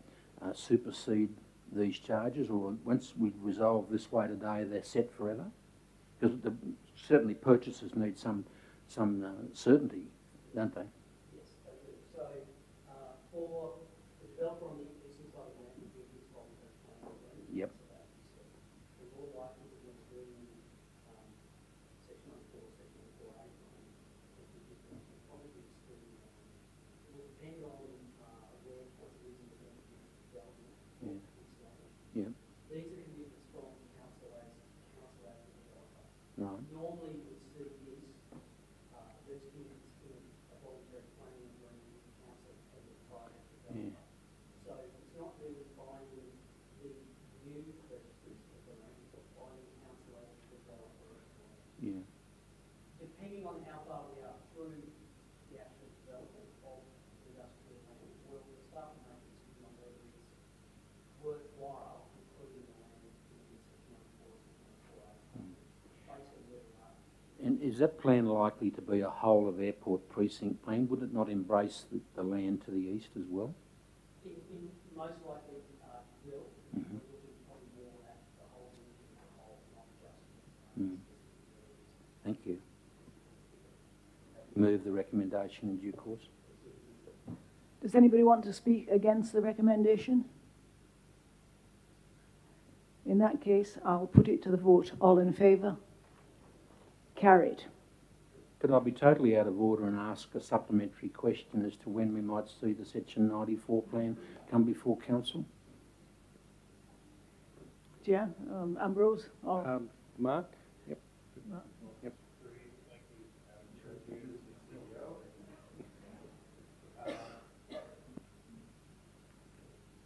supersede these charges, or once we resolve this way today, they're set forever? Because certainly purchasers need some certainty, don't they? Yes, they do. So for the developer on the eastern side of the land, with his voluntary planning agreement, Yep. we're more likely to be doing Section 94 or Section 94A plan. It probably be extremely it will depend on where council is in terms of development. Yeah. Yeah. These are commitments from council as the developer. Right. Normally you would see these commitments in a voluntary planning agreement with council Yeah. Depending on how far we are through the actual development of industrial land, we'll start to make a decision on whether it's worthwhile including the land in the section 1 based on where we are. And is that plan likely to be a whole of airport precinct plan? Would it not embrace the land to the east as well? Most likely will. Mm-hmm. We're looking probably more at the whole region as a whole, not just Thank you. Move the recommendation in due course. Does anybody want to speak against the recommendation? In that case, I'll put it to the vote. All in favour? Carried. Could I be totally out of order and ask a supplementary question as to when we might see the Section 94 plan come before Council? Yeah, Ambrose? Or Mark? Yep. Mark. Yep.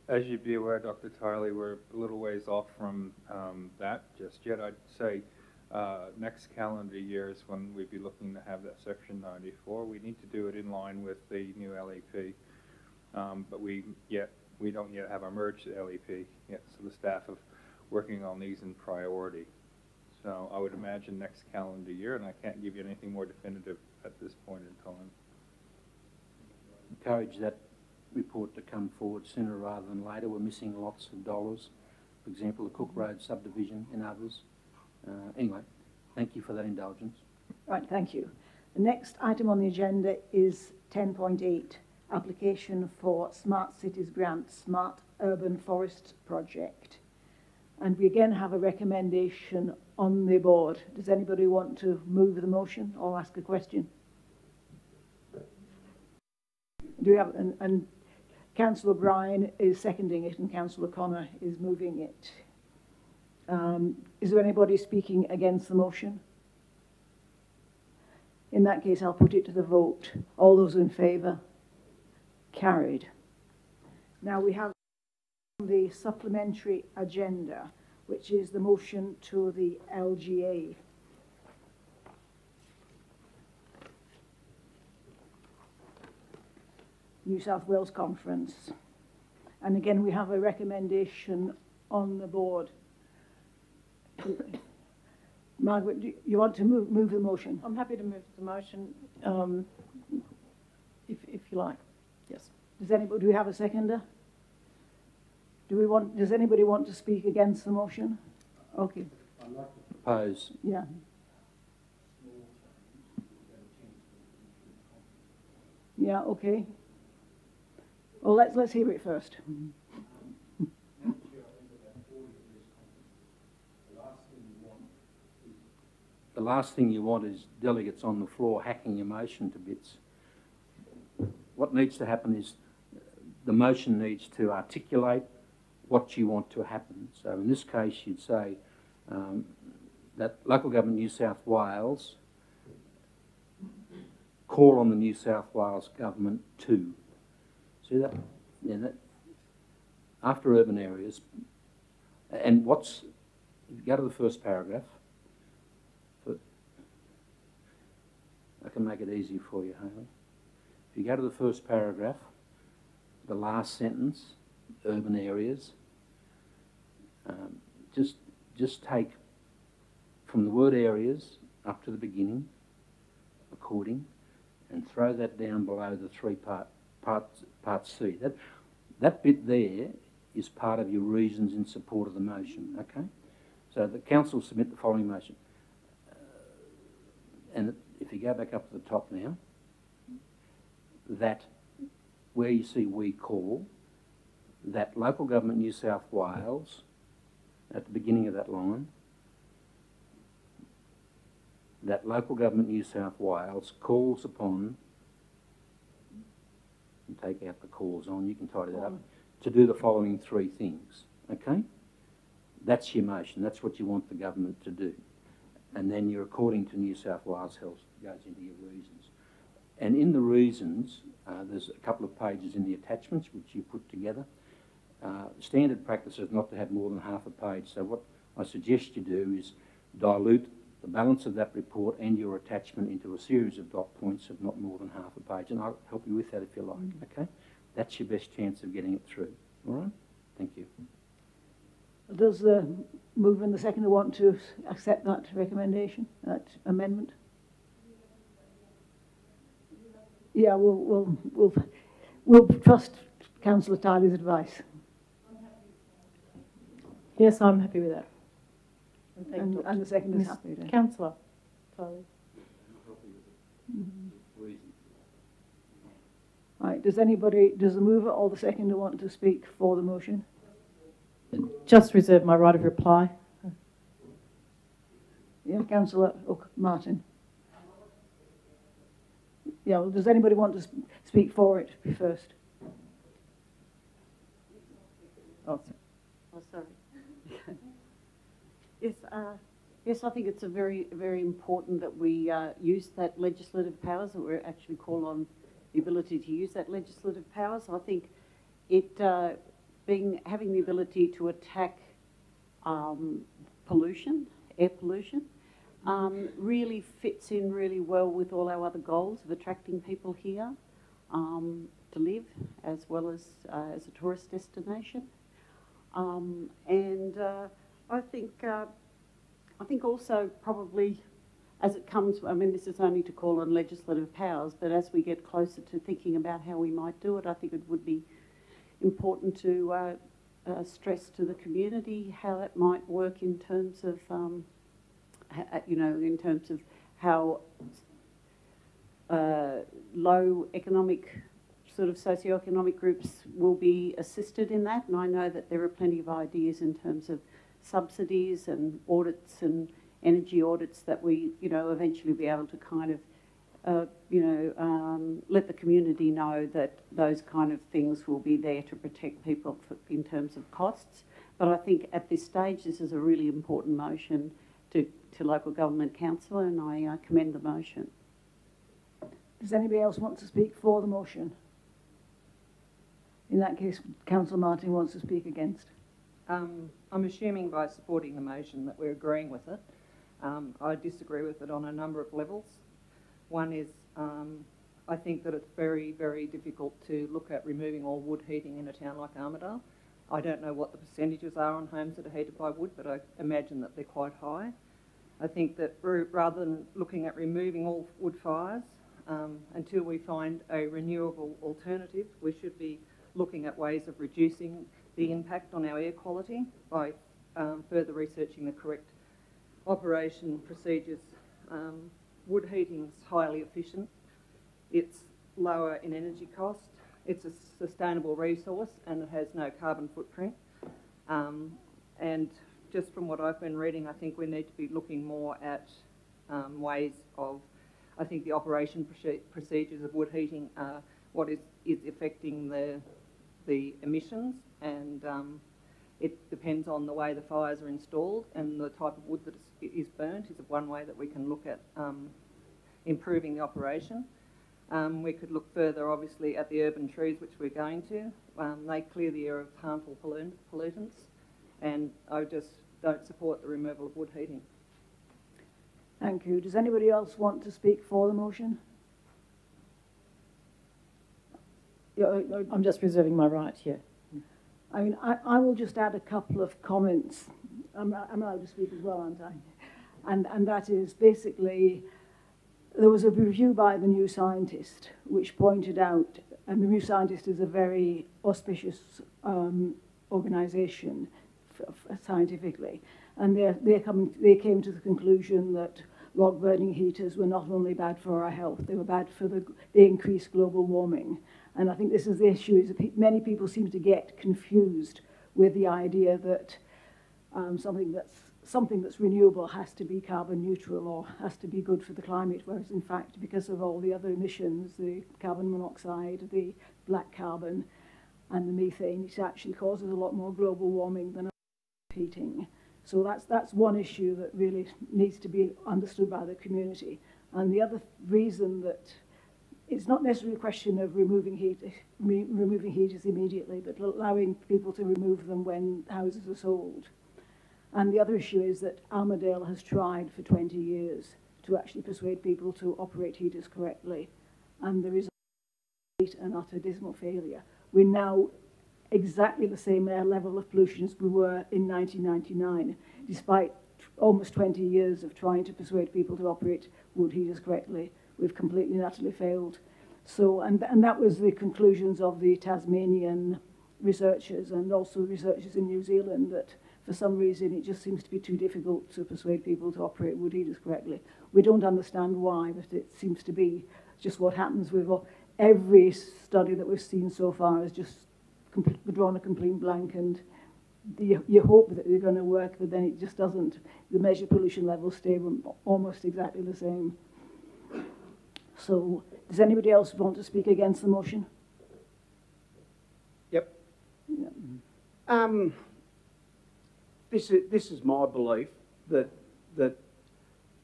As you'd be aware, Dr. Tiley, we're a little ways off from that just yet. I'd say next calendar year is when we'd be looking to have that Section 94. We need to do it in line with the new LEP, but we don't yet have our merged LEP yet, so the staff are working on these in priority. So I would imagine next calendar year, and I can't give you anything more definitive at this point in time. Encourage that report to come forward sooner rather than later. We're missing lots of dollars. For example, the Cook Road subdivision and others. Anyway, thank you for that indulgence. Right, thank you. The next item on the agenda is 10.8, application for Smart Cities Grant, Smart Urban Forest Project. And we again have a recommendation on the board. Does anybody want to move the motion or ask a question? Do we have, and Councillor O'Brien is seconding it and Councillor Connor is moving it. Is there anybody speaking against the motion? In that case, I'll put it to the vote. All those in favour? Carried. Now we have the supplementary agenda, which is the motion to the LGA. New South Wales Conference. And again, we have a recommendation on the board. Margaret, do you want to move the motion? I'm happy to move the motion, if you like. Yes. Do we have a seconder? Does anybody want to speak against the motion? Okay. I'd like to propose. Yeah. Yeah, okay. Well, let's hear it first. The last thing you want is delegates on the floor hacking your motion to bits. What needs to happen is the motion needs to articulate what you want to happen. So in this case, you'd say that Local Government New South Wales call on the New South Wales Government to. See that? Yeah, that after urban areas. And if you go to the first paragraph, I can make it easy for you, Hayley. If you go to the first paragraph, the last sentence, urban areas, just take from the word areas up to the beginning, according, and throw that down below the part C. That bit there is part of your reasons in support of the motion, okay? So the council submit the following motion. And if you go back up to the top now, that where you see we call, that Local Government New South Wales, at the beginning of that line, that Local Government New South Wales calls upon, and take out the calls on, you can tidy that up, to do the following three things, okay? That's your motion, that's what you want the government to do. And then you're according to New South Wales Health goes into your reasons. And in the reasons, there's a couple of pages in the attachments which you put together. Standard practice is not to have more than half a page. So what I suggest you do is dilute the balance of that report and your attachment into a series of dot points of not more than half a page, and I'll help you with that if you like, okay? That's your best chance of getting it through, all right? Thank you. Does the mover and the seconder want to accept that recommendation, that amendment? Yeah, we'll trust Councillor Tyler's advice. Yes, I'm happy with that. And the seconder is happy with it. Councillor Tyler. Right, does the mover or the seconder want to speak for the motion? Just reserve my right of reply. Yeah, Councillor Martin. Yeah, well, does anybody want to speak for it first? Oh, sorry. Yes, yes, I think it's very important that we use that legislative powers, that we're actually called on the ability to use that legislative powers. I think it having the ability to attack pollution, air pollution, really fits in really well with all our other goals of attracting people here to live, as well as a tourist destination. I think also probably as it comes, I mean, this is only to call on legislative powers, but as we get closer to thinking about how we might do it, I think it would be important to stress to the community how that might work in terms of, in terms of how low economic, sort of socioeconomic groups will be assisted in that. And I know that there are plenty of ideas in terms of subsidies and audits and energy audits that we, eventually be able to kind of, let the community know that those kind of things will be there to protect people in terms of costs. But I think at this stage, this is a really important motion to local government council, and I commend the motion. Does anybody else want to speak for the motion? In that case, Councillor Martin wants to speak against. I'm assuming by supporting the motion that we're agreeing with it. I disagree with it on a number of levels. One is I think that it's very, very difficult to look at removing all wood heating in a town like Armidale. I don't know what the percentages are on homes that are heated by wood, but I imagine that they're quite high. I think that rather than looking at removing all wood fires, until we find a renewable alternative, we should be looking at ways of reducing the impact on our air quality by further researching the correct operation procedures. Wood heating is highly efficient. It's lower in energy cost. It's a sustainable resource and it has no carbon footprint. And just from what I've been reading, I think we need to be looking more at ways of, I think the operation procedures of wood heating are what is affecting the emissions, and it depends on the way the fires are installed, and the type of wood that is burnt is one way that we can look at improving the operation. We could look further, obviously, at the urban trees, which we're going to. They clear the air of harmful pollutants, and I just don't support the removal of wood heating. Thank you. Does anybody else want to speak for the motion? I'm just reserving my right here. I mean, I will just add a couple of comments. I'm allowed to speak as well, aren't I? And that is basically, there was a review by the New Scientist which pointed out, and the New Scientist is a very auspicious organisation scientifically, and they came to the conclusion that log burning heaters were not only bad for our health, they were bad for the increased global warming. And I think this is the issue, is that many people seem to get confused with the idea that something that's renewable has to be carbon neutral or has to be good for the climate, whereas in fact, because of all the other emissions, the carbon monoxide, the black carbon and the methane, it actually causes a lot more global warming than heating. So that's one issue that really needs to be understood by the community. And the other reason that it's not necessarily a question of removing heaters immediately, but allowing people to remove them when houses are sold. And the other issue is that Armidale has tried for 20 years to actually persuade people to operate heaters correctly. And there is an utter dismal failure. We're now exactly the same air level of pollution as we were in 1999, despite almost 20 years of trying to persuade people to operate wood heaters correctly. We've completely and utterly failed. So, and that was the conclusions of the Tasmanian researchers and also researchers in New Zealand, that for some reason it just seems to be too difficult to persuade people to operate wood heaters correctly. We don't understand why, but it seems to be just what happens with every study that we've seen so far, is just drawn a complete blank, and you hope that they're going to work, but then it just doesn't. The measured pollution levels stay almost exactly the same. So, does anybody else want to speak against the motion? Yep. Yeah. This is my belief that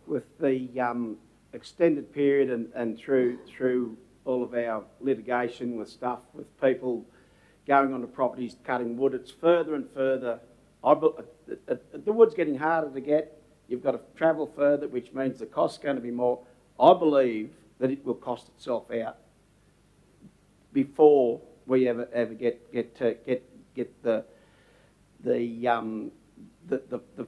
with the extended period and through all of our litigation with stuff, with people going onto properties, cutting wood, it's further and further. The wood's getting harder to get. You've got to travel further, which means the cost's going to be more. I believe that it will cost itself out before we ever get the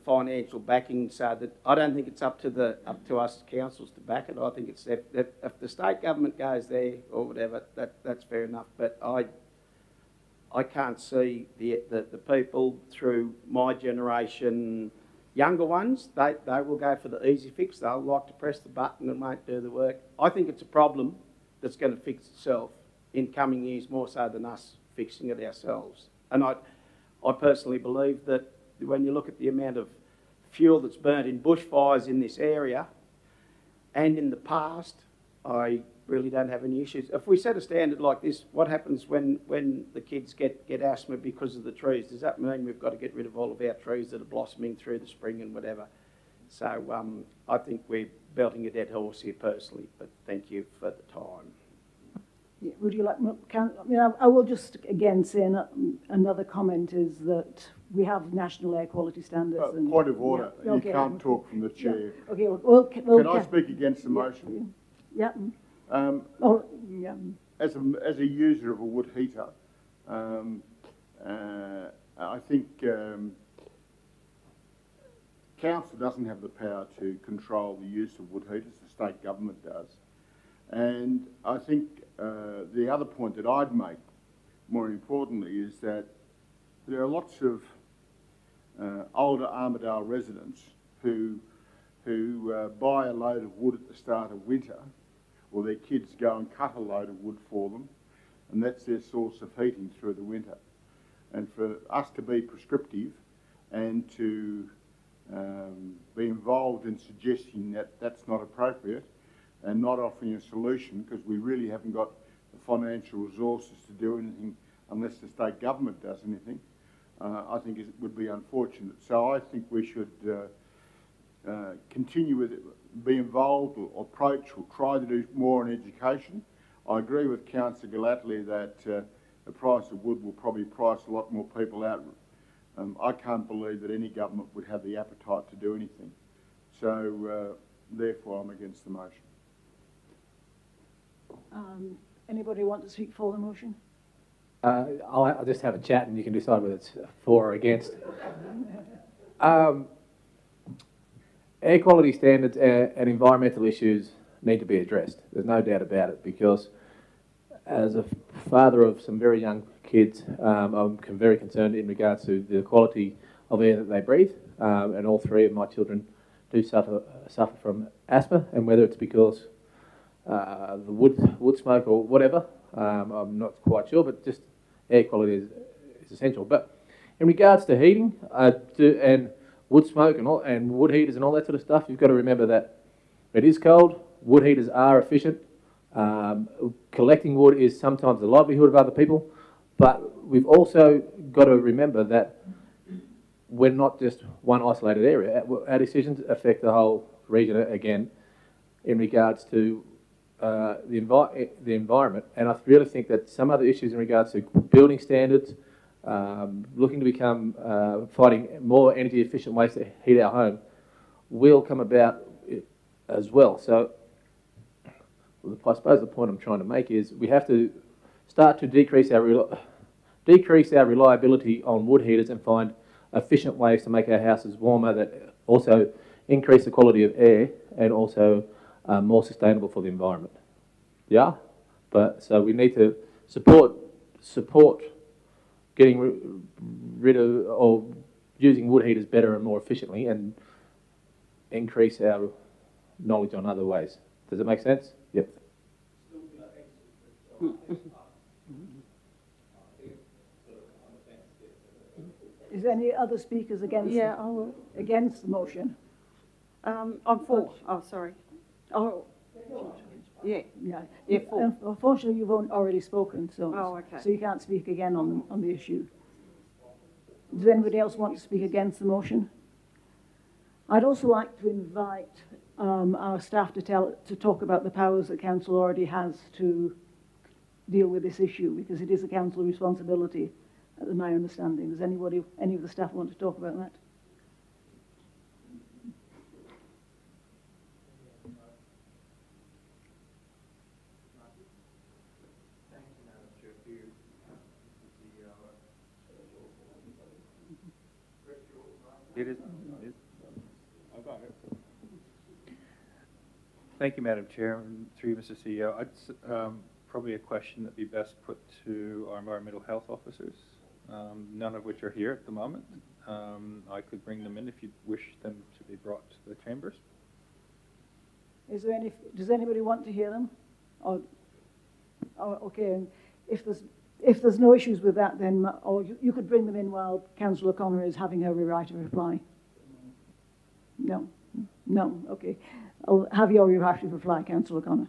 financial backing. So that I don't think it's up to us councils to back it. I think it's if the state government goes there or whatever, that's fair enough. But I can't see the people through my generation, younger ones, they will go for the easy fix. They'll like to press the button and won't do the work. I think it's a problem that's going to fix itself in coming years, more so than us fixing it ourselves. And I personally believe that when you look at the amount of fuel that's burnt in bushfires in this area and in the past, I really don't have any issues. If we set a standard like this, what happens when the kids get asthma because of the trees? Does that mean we've got to get rid of all of our trees that are blossoming through the spring and whatever? So I think we're belting a dead horse here personally, but thank you for the time. Yeah, would you like? I will just again say another comment is that we have national air quality standards. Point of order. Yeah, okay. You can't talk from the chair. Yeah. Okay. Well, can I speak against the motion? Yeah. Yeah. As a user of a wood heater, I think council doesn't have the power to control the use of wood heaters. The state government does. And I think the other point that I'd make, more importantly, is that there are lots of older Armidale residents who buy a load of wood at the start of winter, or their kids go and cut a load of wood for them, and that's their source of heating through the winter. And for us to be prescriptive and to be involved in suggesting that that's not appropriate and not offering a solution, because we really haven't got the financial resources to do anything unless the state government does anything, I think it would be unfortunate. So I think we should continue with it, be involved or approach or try to do more on education. I agree with Councillor Gallatley that the price of wood will probably price a lot more people out. I can't believe that any government would have the appetite to do anything. So therefore I'm against the motion. Anybody want to speak for the motion? I'll just have a chat and you can decide whether it's for or against. Air quality standards and environmental issues need to be addressed. There's no doubt about it, because as a father of some very young kids, I'm very concerned in regards to the quality of air that they breathe, and all three of my children do suffer from asthma, and whether it's because the wood smoke or whatever, I'm not quite sure, but just air quality is essential. But in regards to heating and wood smoke and wood heaters and all that sort of stuff, you've got to remember that it is cold. Wood heaters are efficient. Collecting wood is sometimes the livelihood of other people, but we've also got to remember that we're not just one isolated area. Our decisions affect the whole region again in regards to the environment, and I really think that some other issues in regards to building standards, looking to become, finding more energy efficient ways to heat our home, will come about as well. So I suppose the point I'm trying to make is we have to start to decrease our reliability on wood heaters and find efficient ways to make our houses warmer that also increase the quality of air and also more sustainable for the environment. Yeah, but so we need to support getting rid of or using wood heaters better and more efficiently, and increase our knowledge on other ways. Does it make sense? Yep. Is there any other speakers against? Yeah, I will. Against the motion? I'm for. Oh, sorry. Oh, yeah. Yeah. Yeah, for. Unfortunately, you've already spoken, so okay. so you can't speak again on the issue. Does anybody else want to speak against the motion? I'd also like to invite our staff to talk about the powers that council already has to deal with this issue, because it is a council responsibility, my understanding. Does any of the staff want to talk about that? It is. I got it. Thank you, Madam Chair, and through you, Mr. CEO. Probably a question that'd be best put to our environmental health officers, none of which are here at the moment. I could bring them in if you wish them to be brought to the chambers. Is there any? Does anybody want to hear them? Or okay, and if there's no issues with that, then or you could bring them in while Councillor O'Connor is having her right of reply. No, okay. I'll have your right of reply, Councillor O'Connor.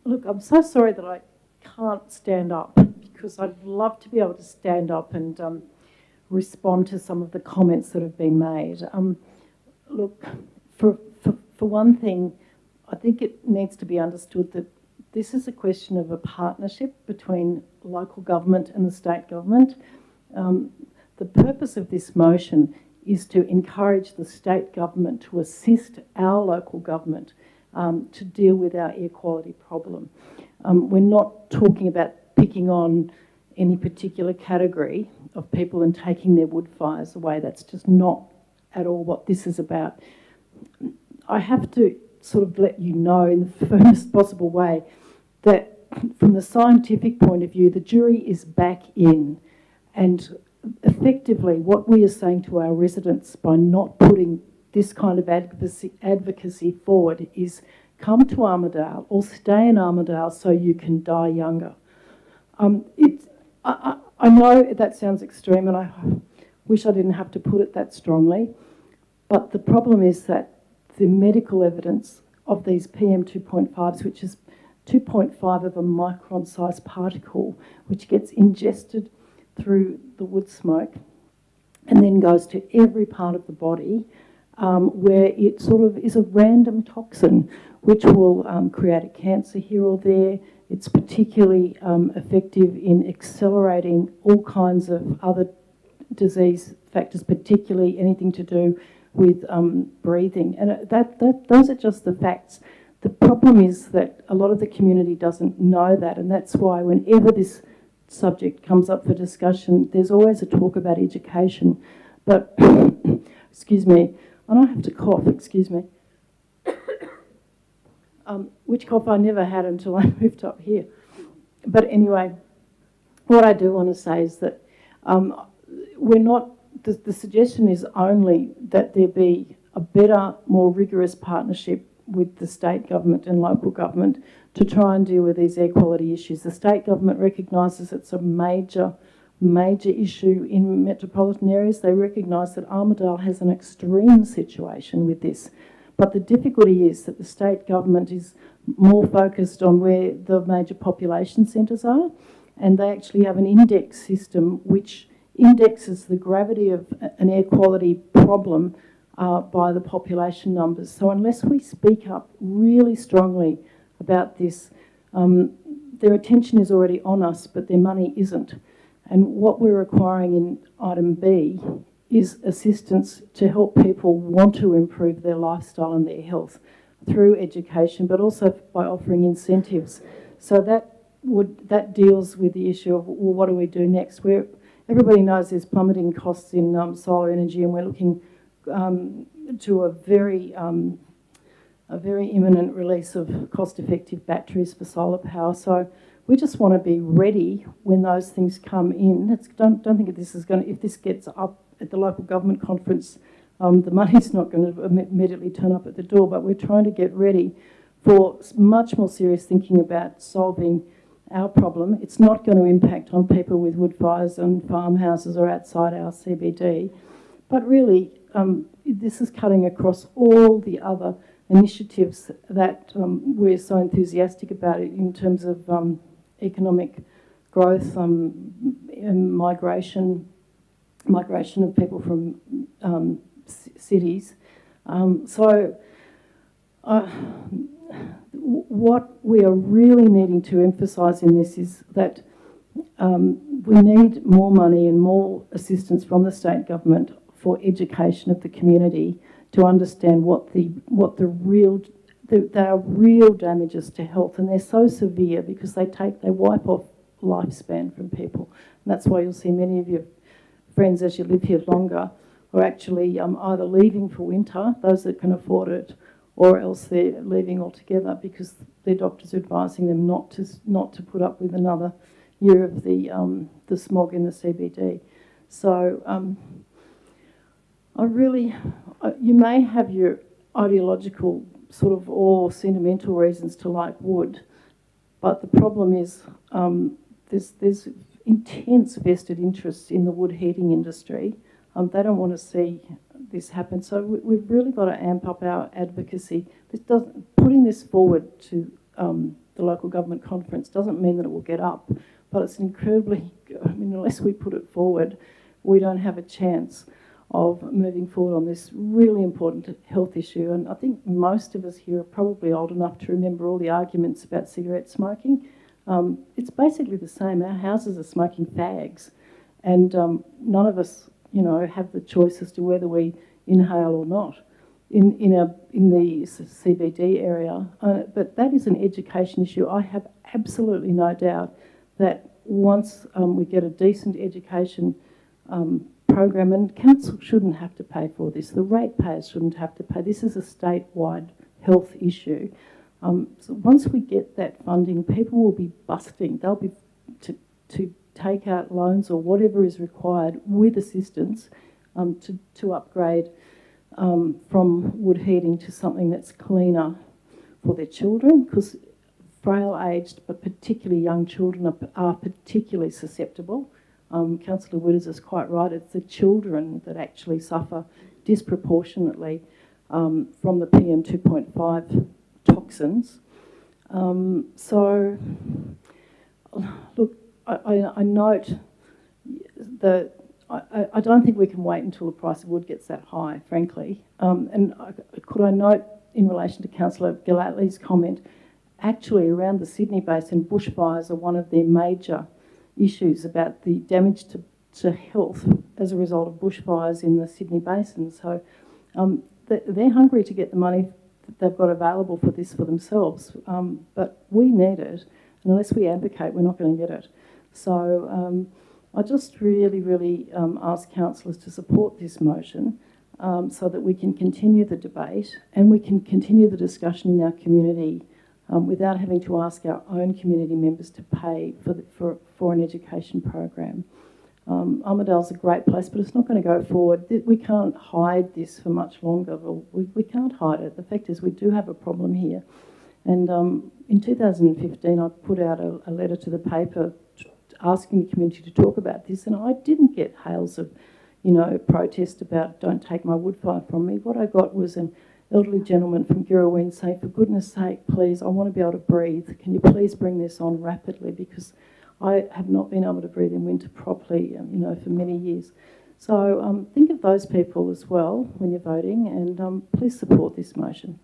Look, I'm so sorry that I can't stand up, because I'd love to be able to stand up and respond to some of the comments that have been made. Look, for one thing, I think it needs to be understood that this is a question of a partnership between local government and the state government. The purpose of this motion is to encourage the state government to assist our local government to deal with our air quality problem. We're not talking about picking on any particular category of people and taking their wood fires away. That's just not at all what this is about. I have to sort of let you know in the first possible way that from the scientific point of view, the jury is back in, and effectively what we are saying to our residents by not putting this kind of advocacy forward is come to Armidale or stay in Armidale so you can die younger. I know that sounds extreme, and I wish I didn't have to put it that strongly, but the problem is that the medical evidence of these PM2.5s, which is 2.5 of a micron-sized particle, which gets ingested through the wood smoke and then goes to every part of the body, where it sort of is a random toxin which will create a cancer here or there. It's particularly effective in accelerating all kinds of other disease factors, particularly anything to do with breathing. And those are just the facts. The problem is that a lot of the community doesn't know that, and that's why whenever this subject comes up for discussion, there's always a talk about education. But, excuse me, I don't have to cough, excuse me. Which cough I never had until I moved up here. But anyway, what I do want to say is that we're not, the suggestion is only that there be a better, more rigorous partnership with the state government and local government to try and deal with these air quality issues. The state government recognises it's a major issue in metropolitan areas. They recognise that Armidale has an extreme situation with this. But the difficulty is that the state government is more focused on where the major population centres are, and they actually have an index system which indexes the gravity of an air quality problem by the population numbers. So unless we speak up really strongly about this, their attention is already on us, but their money isn't. And what we're requiring in item B is assistance to help people want to improve their lifestyle and their health through education, but also by offering incentives. So that deals with the issue of, well, what do we do next? Everybody knows there's plummeting costs in solar energy, and we're looking to a very imminent release of cost-effective batteries for solar power. So we just want to be ready when those things come in. Don't think that this is going to, if this gets up at the local government conference, the money's not going to immediately turn up at the door, but we're trying to get ready for much more serious thinking about solving our problem. It's not going to impact on people with wood fires and farmhouses or outside our CBD, but really this is cutting across all the other initiatives that we're so enthusiastic about in terms of economic growth, and migration of people from cities. What we are really needing to emphasise in this is that we need more money and more assistance from the state government for education of the community to understand what the real damages to health, and they're so severe because they wipe off lifespan from people. And that's why you'll see many of your friends, as you live here longer, are actually either leaving for winter, those that can afford it, or else they're leaving altogether because their doctors are advising them not to put up with another year of the smog in the CBD. So you may have your ideological sort of or sentimental reasons to like wood, but the problem is there's intense vested interests in the wood heating industry. They don't want to see this happen, so we've really got to amp up our advocacy. Putting this forward to the local government conference doesn't mean that it will get up, but it's incredibly, unless we put it forward, we don't have a chance of moving forward on this really important health issue. And I think most of us here are probably old enough to remember all the arguments about cigarette smoking. It's basically the same. Our houses are smoking fags, and none of us, have the choice as to whether we inhale or not in the CBD area. But that is an education issue. I have absolutely no doubt that once we get a decent education program, and council shouldn't have to pay for this, the ratepayers shouldn't have to pay. This is a statewide health issue. So once we get that funding, people will be busting. They'll be to take out loans or whatever is required with assistance to upgrade from wood heating to something that's cleaner for their children, because frail-aged but particularly young children are particularly susceptible. Councillor Witters is quite right. It's the children that actually suffer disproportionately from the PM 2.5 toxins. So, look, I note that I don't think we can wait until the price of wood gets that high, frankly. And could I note, in relation to Councillor Gallatley's comment, actually around the Sydney Basin, bushfires are one of their major issues about the damage to health as a result of bushfires in the Sydney Basin. So they're hungry to get the money that they've got available for this for themselves, but we need it, and unless we advocate, we're not going to get it. So I just really ask councillors to support this motion so that we can continue the debate and we can continue the discussion in our community without having to ask our own community members to pay for an education program. Armidale's a great place, but it's not going to go forward. We can't hide this for much longer. We can't hide it. The fact is we do have a problem here. And in 2015, I put out a letter to the paper asking the community to talk about this, and I didn't get hails of, protest about don't take my wood fire from me. What I got was an elderly gentleman from Girraween saying, for goodness sake, please, I want to be able to breathe. Can you please bring this on rapidly, because I have not been able to breathe in winter properly, for many years. So think of those people as well when you're voting, and please support this motion.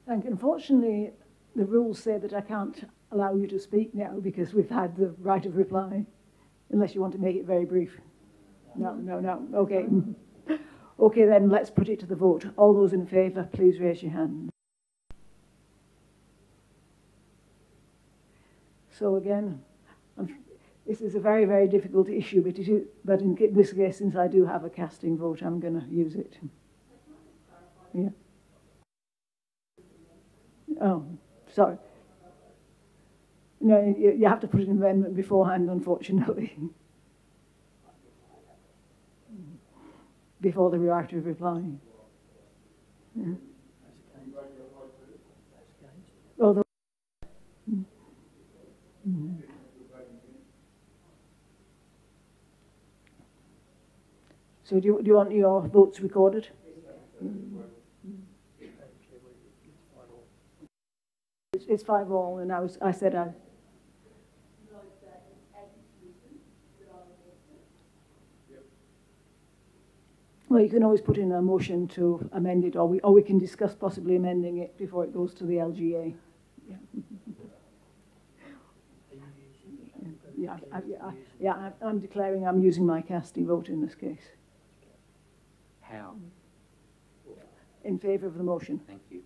Thank you. Unfortunately, the rules say that I can't allow you to speak now because we've had the right of reply. unless you want to make it very brief. No, okay. Okay, then let's put it to the vote. All those in favour, please raise your hand. So again, this is a very, very difficult issue, but in this case, since I do have a casting vote, I'm going to use it. Yeah. Oh, sorry. No, you have to put an amendment beforehand, unfortunately. Before the right of reply. Yeah. Although, so do you want your votes recorded? It's 5-all, and I said I. Well, you can always put in a motion to amend it, or we can discuss possibly amending it before it goes to the LGA. Yeah, I'm declaring I'm using my casting vote in this case. How? In favour of the motion. Thank you.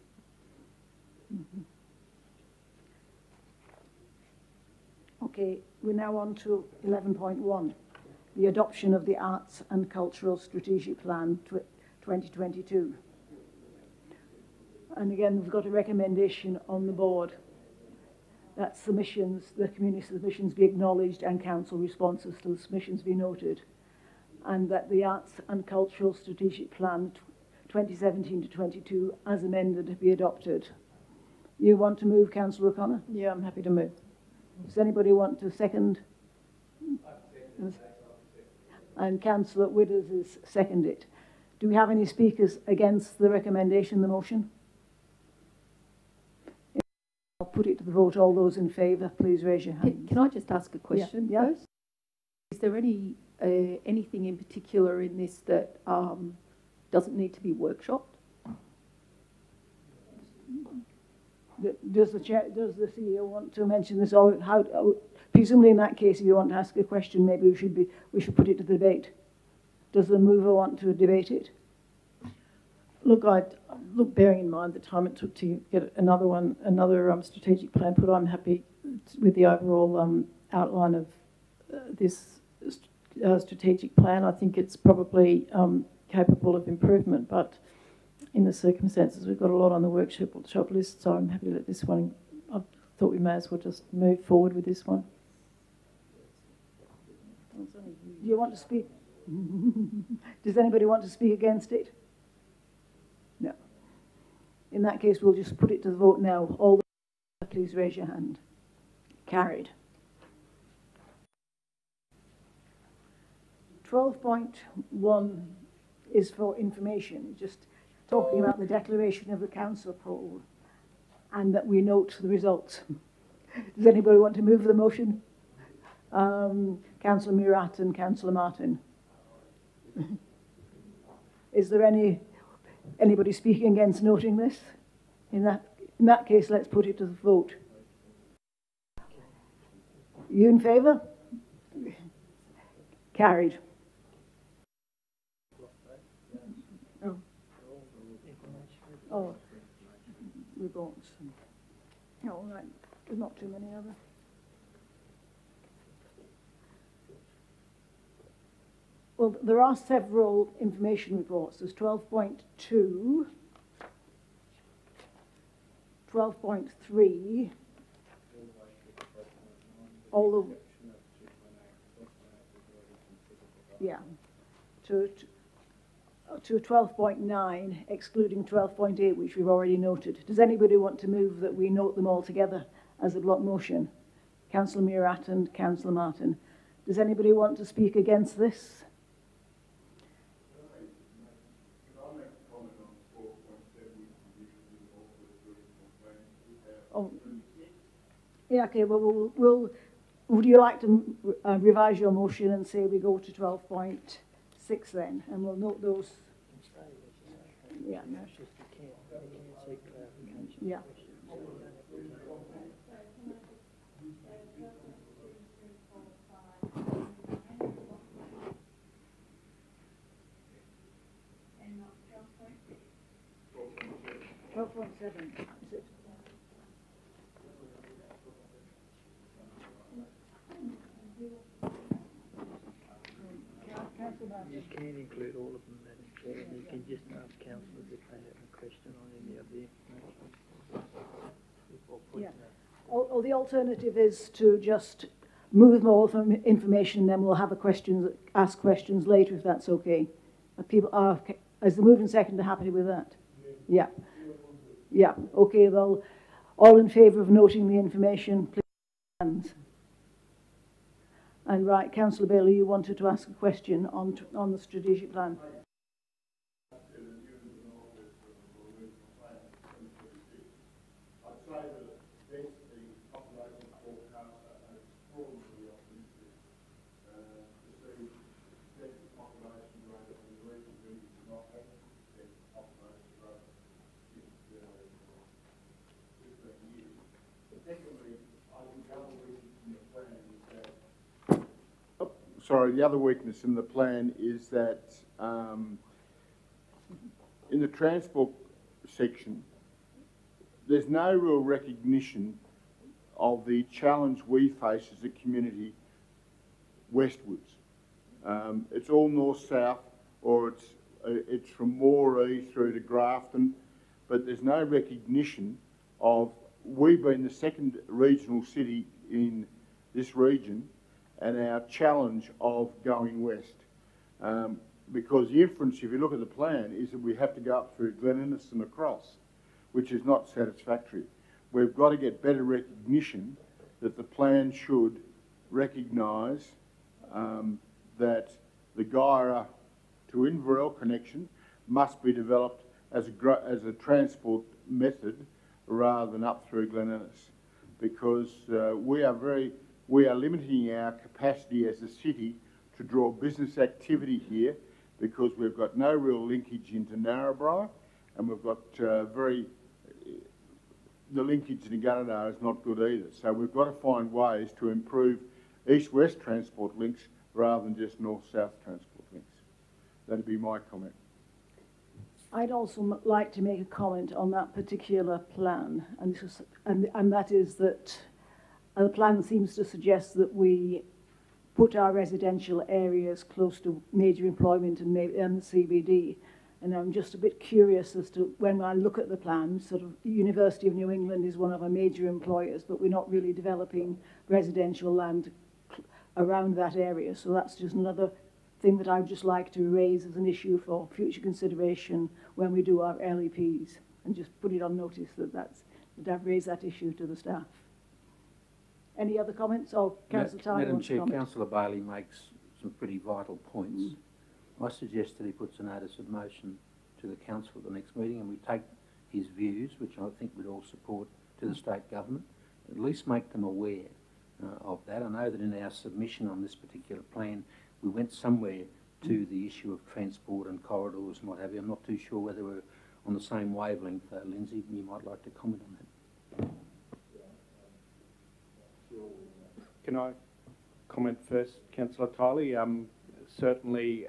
Okay, we're now on to 11.1. The adoption of the Arts and Cultural Strategic Plan 2022. And again, we've got a recommendation on the board that submissions, the community submissions be acknowledged and council responses to the submissions be noted, and that the Arts and Cultural Strategic Plan 2017 to 22 as amended be adopted. You want to move, Councillor O'Connor? Yeah, I'm happy to move. Does anybody want to second? And Councillor Withers is seconded. Do we have any speakers against the recommendation, the motion? I'll put it to the vote. All those in favour, please raise your hands. Can I just ask a question first? Is there any anything in particular in this that doesn't need to be workshopped? Does the CEO want to mention this, or how? Presumably, in that case, if you want to ask a question, maybe we should put it to the debate. Does the mover want to debate it? Look, bearing in mind the time it took to get another strategic plan put, I'm happy with the overall outline of this strategic plan. I think it's probably capable of improvement, but in the circumstances, we've got a lot on the workshop list, so I'm happy to let this one. I thought we may as well just move forward with this one. Do you want to speak? Does anybody want to speak against it? No. In that case, we'll just put it to the vote now. All those, please raise your hand. Carried. 12.1 is for information, just talking about the declaration of the council poll, and that we note the results. Does anybody want to move the motion? Councillor Murat and Councillor Martin. Is there anybody speaking against noting this? In that case, let's put it to the vote. You in favour? Carried. Oh, we bought some. Oh, right. There's not too many other. Well, there are several information reports. There's 12.2, 12.3, all of, yeah, to 12.9, excluding 12.8, which we've already noted. Does anybody want to move that we note them all together as a block motion? Councillor Murat and Councillor Martin. Does anybody want to speak against this? Oh, yeah, okay, well, would you like to revise your motion and say we go to 12.6 then, and we'll note those? Yeah. Yeah. 12.7, is it? You can include all of them, Madam Chair, and you can just ask councillors if they have a question on any of the information. Yeah. Or the alternative is to just move more information, then we'll have ask questions later if that's okay. People are, is the moving second happy with that? Yeah. Yeah. Okay. Well, all in favour of noting the information, please hands. And right, Councillor Bailey, you wanted to ask a question on the strategic plan. Sorry, the other weakness in the plan is that in the transport section, there's no real recognition of the challenge we face as a community westwards. It's all north-south, or it's from Moree through to Grafton, but there's no recognition of, we being the second regional city in this region, and our challenge of going west. Because the inference, if you look at the plan, is that we have to go up through Glen Innes and across, which is not satisfactory. We've got to get better recognition that the plan should recognise that the Gyra to Inverell connection must be developed as a transport method rather than up through Glen Innes, because we are limiting our capacity as a city to draw business activity here, because we've got no real linkage into Narrabri, and we've got the linkage to Gunnedah is not good either. So we've got to find ways to improve east-west transport links rather than just north-south transport links. That'd be my comment. I'd also like to make a comment on that particular plan, and that is that the plan seems to suggest that we put our residential areas close to major employment and the CBD. And I'm just a bit curious as to, when I look at the plan, sort of University of New England is one of our major employers, but we're not really developing residential land around that area. So that's just another thing that I'd just like to raise as an issue for future consideration when we do our LEPs, and just put it on notice that I've raised that issue to the staff. Any other comments? Or Councillor Tyler? Madam Chair, Councillor Bailey makes some pretty vital points. I suggest that he puts a notice of motion to the council at the next meeting, and we take his views, which I think we'd all support, to the state government. At least make them aware of that. I know that in our submission on this particular plan, we went somewhere to the issue of transport and corridors and what have you. I'm not too sure whether we're on the same wavelength. Lindsay, you might like to comment on that. Can I comment first, Councillor Tiley? Certainly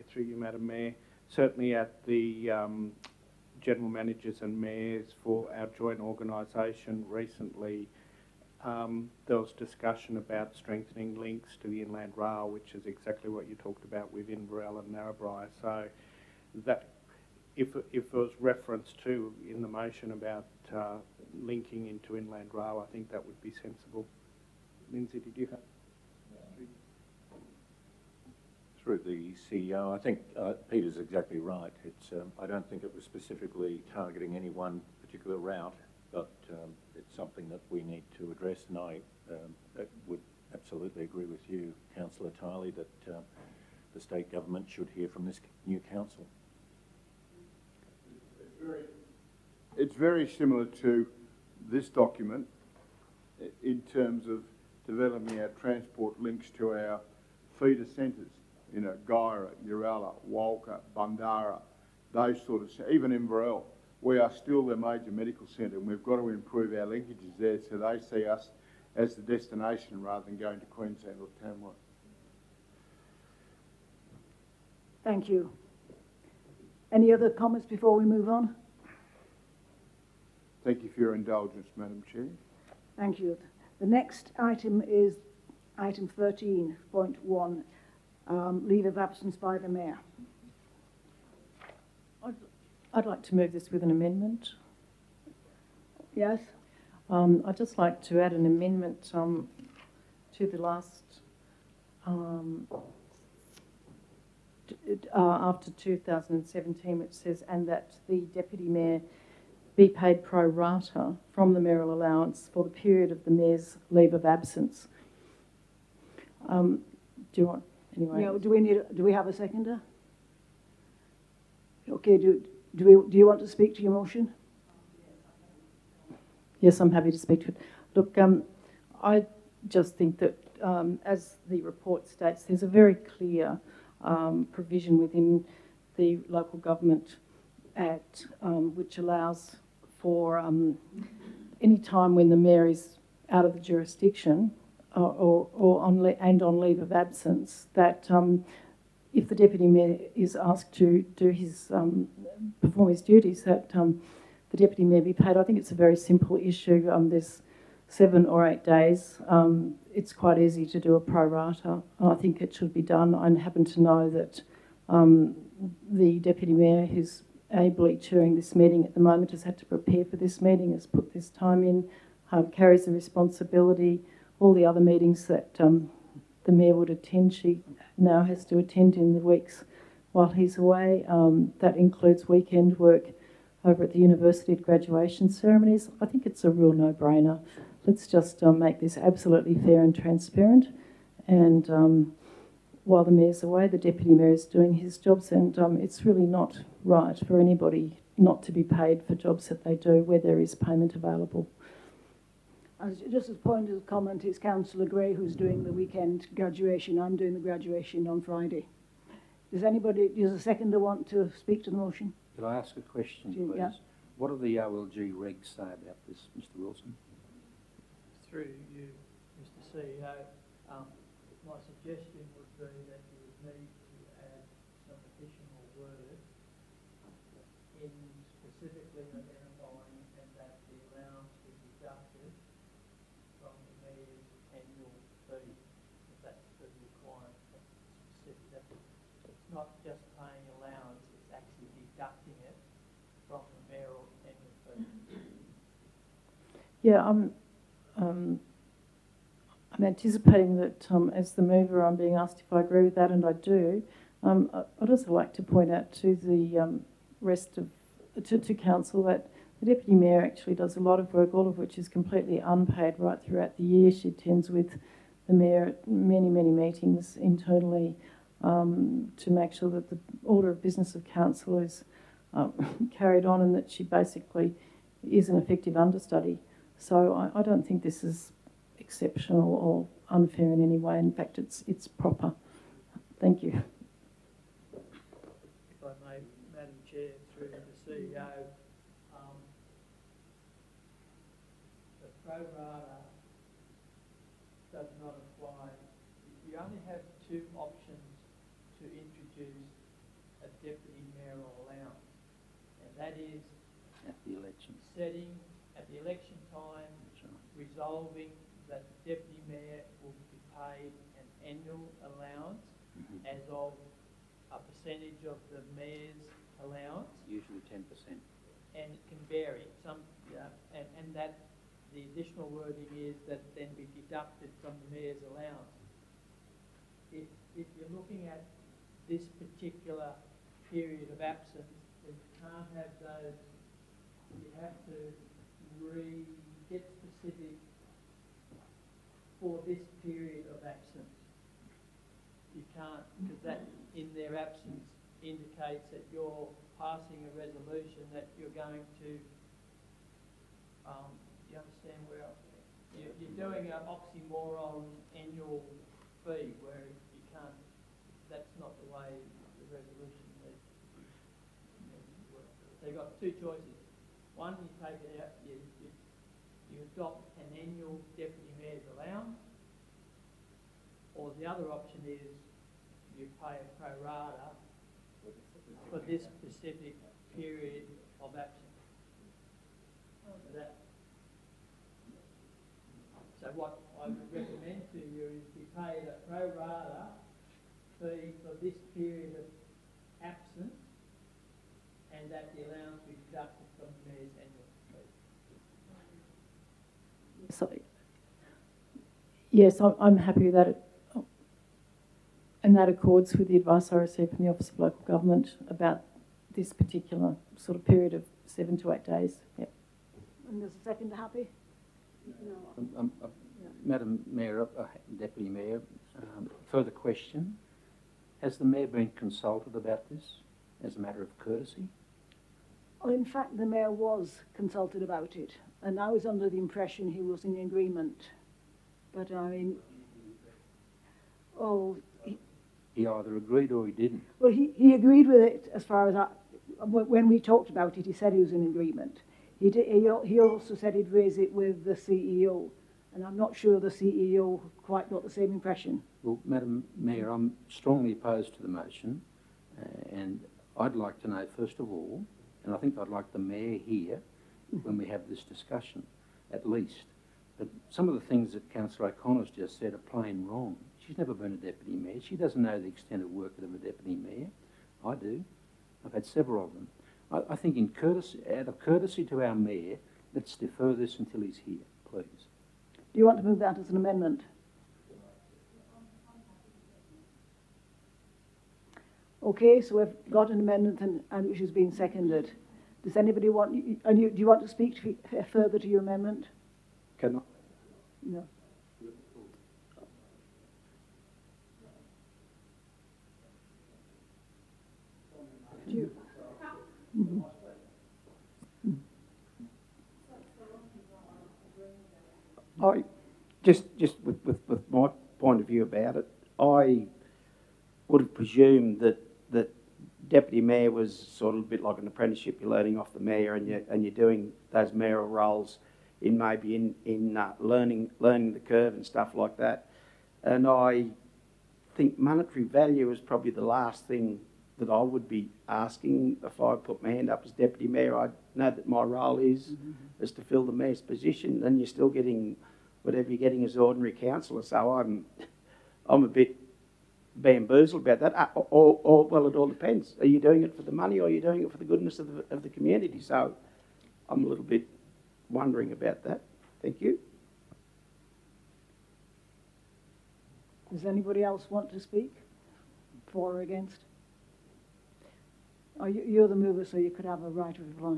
through you, Madam Mayor, certainly at the General Managers and Mayors for our joint organisation recently, there was discussion about strengthening links to the Inland Rail, which is exactly what you talked about with Inverell and Narrabri. So that, if there was reference to in the motion about linking into Inland Rail, I think that would be sensible. Lindsay, did you have? Through the CEO, I think Peter's exactly right. I don't think it was specifically targeting any one particular route, but it's something that we need to address, and I would absolutely agree with you, Councillor Tiley, that the state government should hear from this new council. It's very similar to this document in terms of developing our transport links to our feeder centres, you know, Gyra, Uralla, Walker, Bundara, those sort of, even Inverell. We are still their major medical centre, and we've got to improve our linkages there so they see us as the destination rather than going to Queensland or Tamworth. Thank you. Any other comments before we move on? Thank you for your indulgence, Madam Chair. Thank you. The next item is item 13.1, leave of absence by the Mayor. I'd like to move this with an amendment. Yes? I'd just like to add an amendment to the last, after 2017, which says, and that the Deputy Mayor be paid pro rata from the mayoral allowance for the period of the Mayor's leave of absence. Do you want, anyway? Yeah, do we have a seconder? Okay, do you want to speak to your motion? Yes, I'm happy to speak to it. Look, I just think that, as the report states, there's a very clear provision within the Local Government Act which allows for any time when the Mayor is out of the jurisdiction or on leave of absence, that if the Deputy Mayor is asked to do his perform his duties, that the Deputy Mayor be paid. I think it's a very simple issue. There's 7 or 8 days. It's quite easy to do a pro rata. I think it should be done. I happen to know that the Deputy Mayor, who's ably chairing this meeting at the moment, has had to prepare for this meeting, has put this time in, carries the responsibility. All the other meetings that the Mayor would attend, she now has to attend in the weeks while he's away. That includes weekend work over at the university at graduation ceremonies. I think it's a real no-brainer. Let's just make this absolutely fair and transparent. And while the Mayor's away, the Deputy Mayor is doing his jobs, and it's really not right for anybody not to be paid for jobs that they do where there is payment available. Just as a point of comment, it's Councillor Gray who's doing the weekend graduation. I'm doing the graduation on Friday. Does a seconder want to speak to the motion? Could I ask a question, please? Yeah. What do the OLG regs say about this, Mr Wilson? Through you, Mr CEO, my suggestion would be that you would need to add some additional word in specifically identifying and that the allowance be deducted from the Mayor's annual fee, if that's the requirement. That's specific. It's not just paying allowance, it's actually deducting it from the mayoral annual fee. Yeah, I'm anticipating that as the mover I'm being asked if I agree with that, and I do. I'd also like to point out to the rest of, to Council, that the Deputy Mayor actually does a lot of work, all of which is completely unpaid right throughout the year. She attends with the Mayor at many, many meetings internally to make sure that the order of business of Council is carried on, and that she basically is an effective understudy. So I don't think this is exceptional or unfair in any way. In fact, it's proper. Thank you. If I may, Madam Chair, through the CEO, the pro rata does not apply. You only have 2 options to introduce a deputy mayoral allowance, and that is at the election, setting at the election time, resolving that the Deputy Mayor will be paid an annual allowance as of a percentage of the Mayor's allowance. usually 10%. And it can vary. And that the additional wording is that then be deducted from the Mayor's allowance. If you're looking at this particular period of absence, then you can't have those. You have to get specific for this period of absence. You can't, because that in their absence indicates that you're passing a resolution that you're going to, you understand where you're doing an oxymoron annual fee where you can't, that's not the way the resolution needs to work. So you've got 2 choices. One, you take it out, you adopt an annual deputy mayor's allowance, or the other option is you pay a pro rata for this specific period of absence. what I would recommend to you is be paid a pro rata fee for this period of absence, and that the allowance be deducted from the mayor's annual fee. So, yes, I'm happy with that, and that accords with the advice I received from the Office of Local Government about this particular sort of period of 7 to 8 days. Yep. And there's a second happy? No. Madam Mayor, Deputy Mayor, further question. Has the Mayor been consulted about this as a matter of courtesy? Well, in fact, the Mayor was consulted about it, and I was under the impression he was in agreement. But I mean, He either agreed or he didn't. Well, he agreed with it as far as when we talked about it, he said he was in agreement. He also said he'd raise it with the CEO, and I'm not sure the CEO quite got the same impression. Well, Madam Mayor, I'm strongly opposed to the motion, and I'd like to know, first of all, and I think I'd like the Mayor here when we have this discussion, at least. But some of the things that Councillor O'Connor's just said are plain wrong. She's never been a Deputy Mayor. She doesn't know the extent of work of a Deputy Mayor. I do. I've had several of them. I think out of courtesy to our Mayor, let's defer this until he's here, please. Do you want to move that as an amendment? Okay, so we've got an amendment and which has been seconded. Does anybody want, do you want to speak further to your amendment? Can I? No. Do you? Mm-hmm. I just with my point of view about it, I would have presumed that Deputy Mayor was sort of a bit like an apprenticeship. You're learning off the Mayor, and you're doing those mayoral roles in maybe in learning the curve and stuff like that. And I think monetary value is probably the last thing that I would be asking if I put my hand up as Deputy Mayor. I know that my role is to fill the Mayor's position, and you're still getting whatever you're getting as ordinary councillor. So I'm a bit bamboozled about that. Well, it all depends. Are you doing it for the money, or are you doing it for the goodness of the community? So I'm a little bit wondering about that. Thank you. Does anybody else want to speak? For or against? Oh, you're the mover, so you could have a right of reply.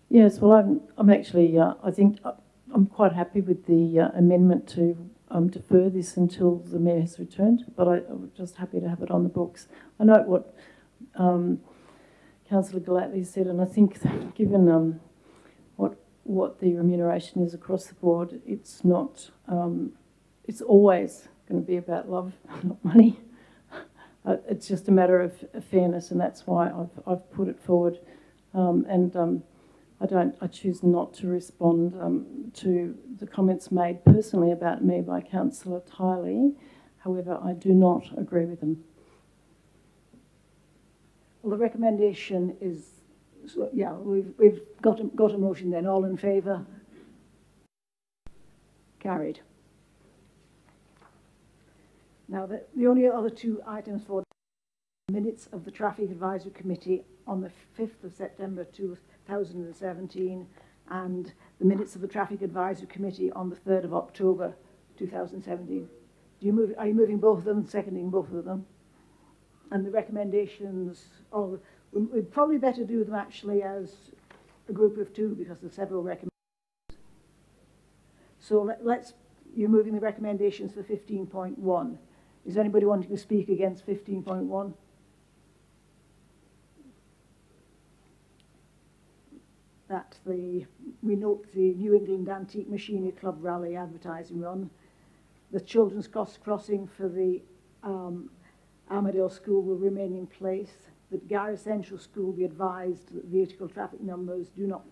Yes, well, I'm actually, I think I'm quite happy with the amendment to defer this until the Mayor has returned, but I'm just happy to have it on the books. I note what Councillor Gallatley said, and I think that given what the remuneration is across the board, it's not, it's always going to be about love, not money. It's just a matter of fairness, and that's why I've put it forward. I choose not to respond to the comments made personally about me by Councillor Tiley. However, I do not agree with them. Well, the recommendation is, yeah, we've got a motion then. All in favour? Carried. Now, the only other two items for minutes of the Traffic Advisory Committee on the 5th of September 2017 and the minutes of the Traffic Advisory Committee on the 3rd of October 2017. Are you moving both of them, seconding both of them? And the recommendations, we'd probably better do them actually as a group of two because there's several recommendations. So you're moving the recommendations for 15.1. Is anybody wanting to speak against 15.1? That we note the New England Antique Machinery Club Rally advertising run, the Children's Crossing for the Armidale School will remain in place, that Guyra Central School be advised that vehicle traffic numbers do not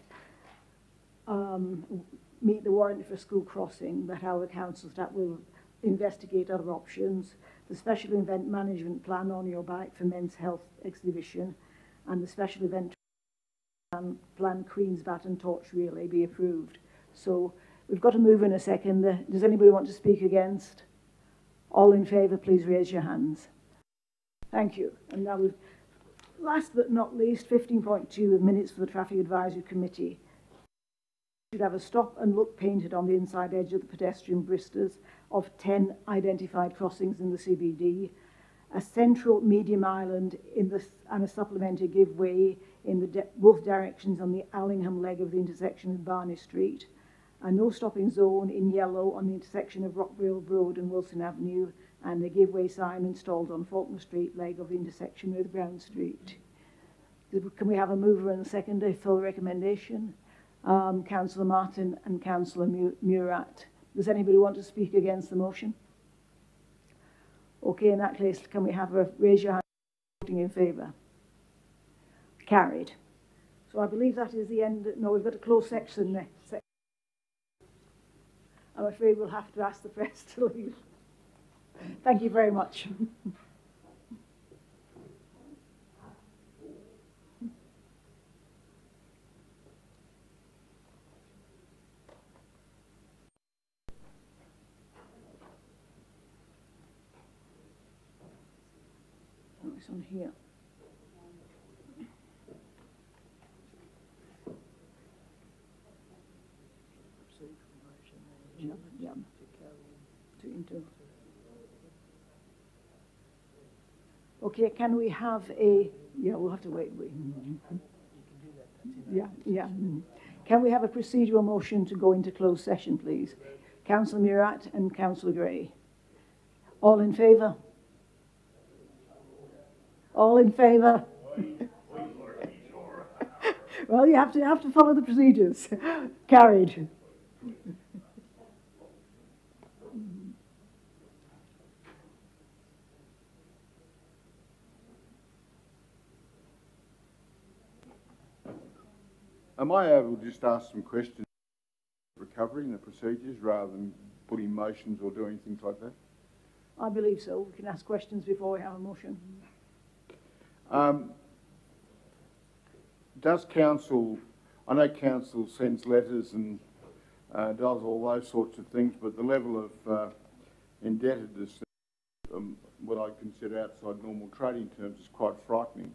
meet the warrant for school crossing, that our council staff will investigate other options, the special event management plan on your bike for men's health exhibition, and the special event plan Queen's Baton Torch Relay be approved. So We've got a mover and a seconder. Does anybody want to speak against? All in favour, please raise your hands. Thank you. And now we've, last but not least, 15.2 minutes for the Traffic Advisory Committee. We should have a stop and look painted on the inside edge of the pedestrian vistas of 10 identified crossings in the CBD, a central medium island in the, and a supplementary give way in the both directions on the Allingham leg of the intersection with Barney Street, a no stopping zone in yellow on the intersection of Rockville Road and Wilson Avenue, and a give way sign installed on Faulkner Street leg of the intersection with Brown Street. Can we have a mover and a seconder for the recommendation? Councillor Martin and Councillor Murat. Does anybody want to speak against the motion? Okay, in that case, can we have a raise your hand voting in favour? Carried. So I believe that is the end. No, we've got a closed section next. I'm afraid we'll have to ask the press to leave. Thank you very much. It's on here. Yeah. Okay, can we have a, yeah, we'll have to wait. Yeah. Can we have a procedural motion to go into closed session, please? Councillor Murat and Councillor Gray. All in favour? All in favour? Well, you have to follow the procedures. Carried. Am I able to just ask some questions about recovery and the procedures rather than putting motions or doing things like that? I believe so. We can ask questions before we have a motion. Does council, I know council sends letters and does all those sorts of things, but the level of indebtedness, what I consider outside normal trading terms, is quite frightening.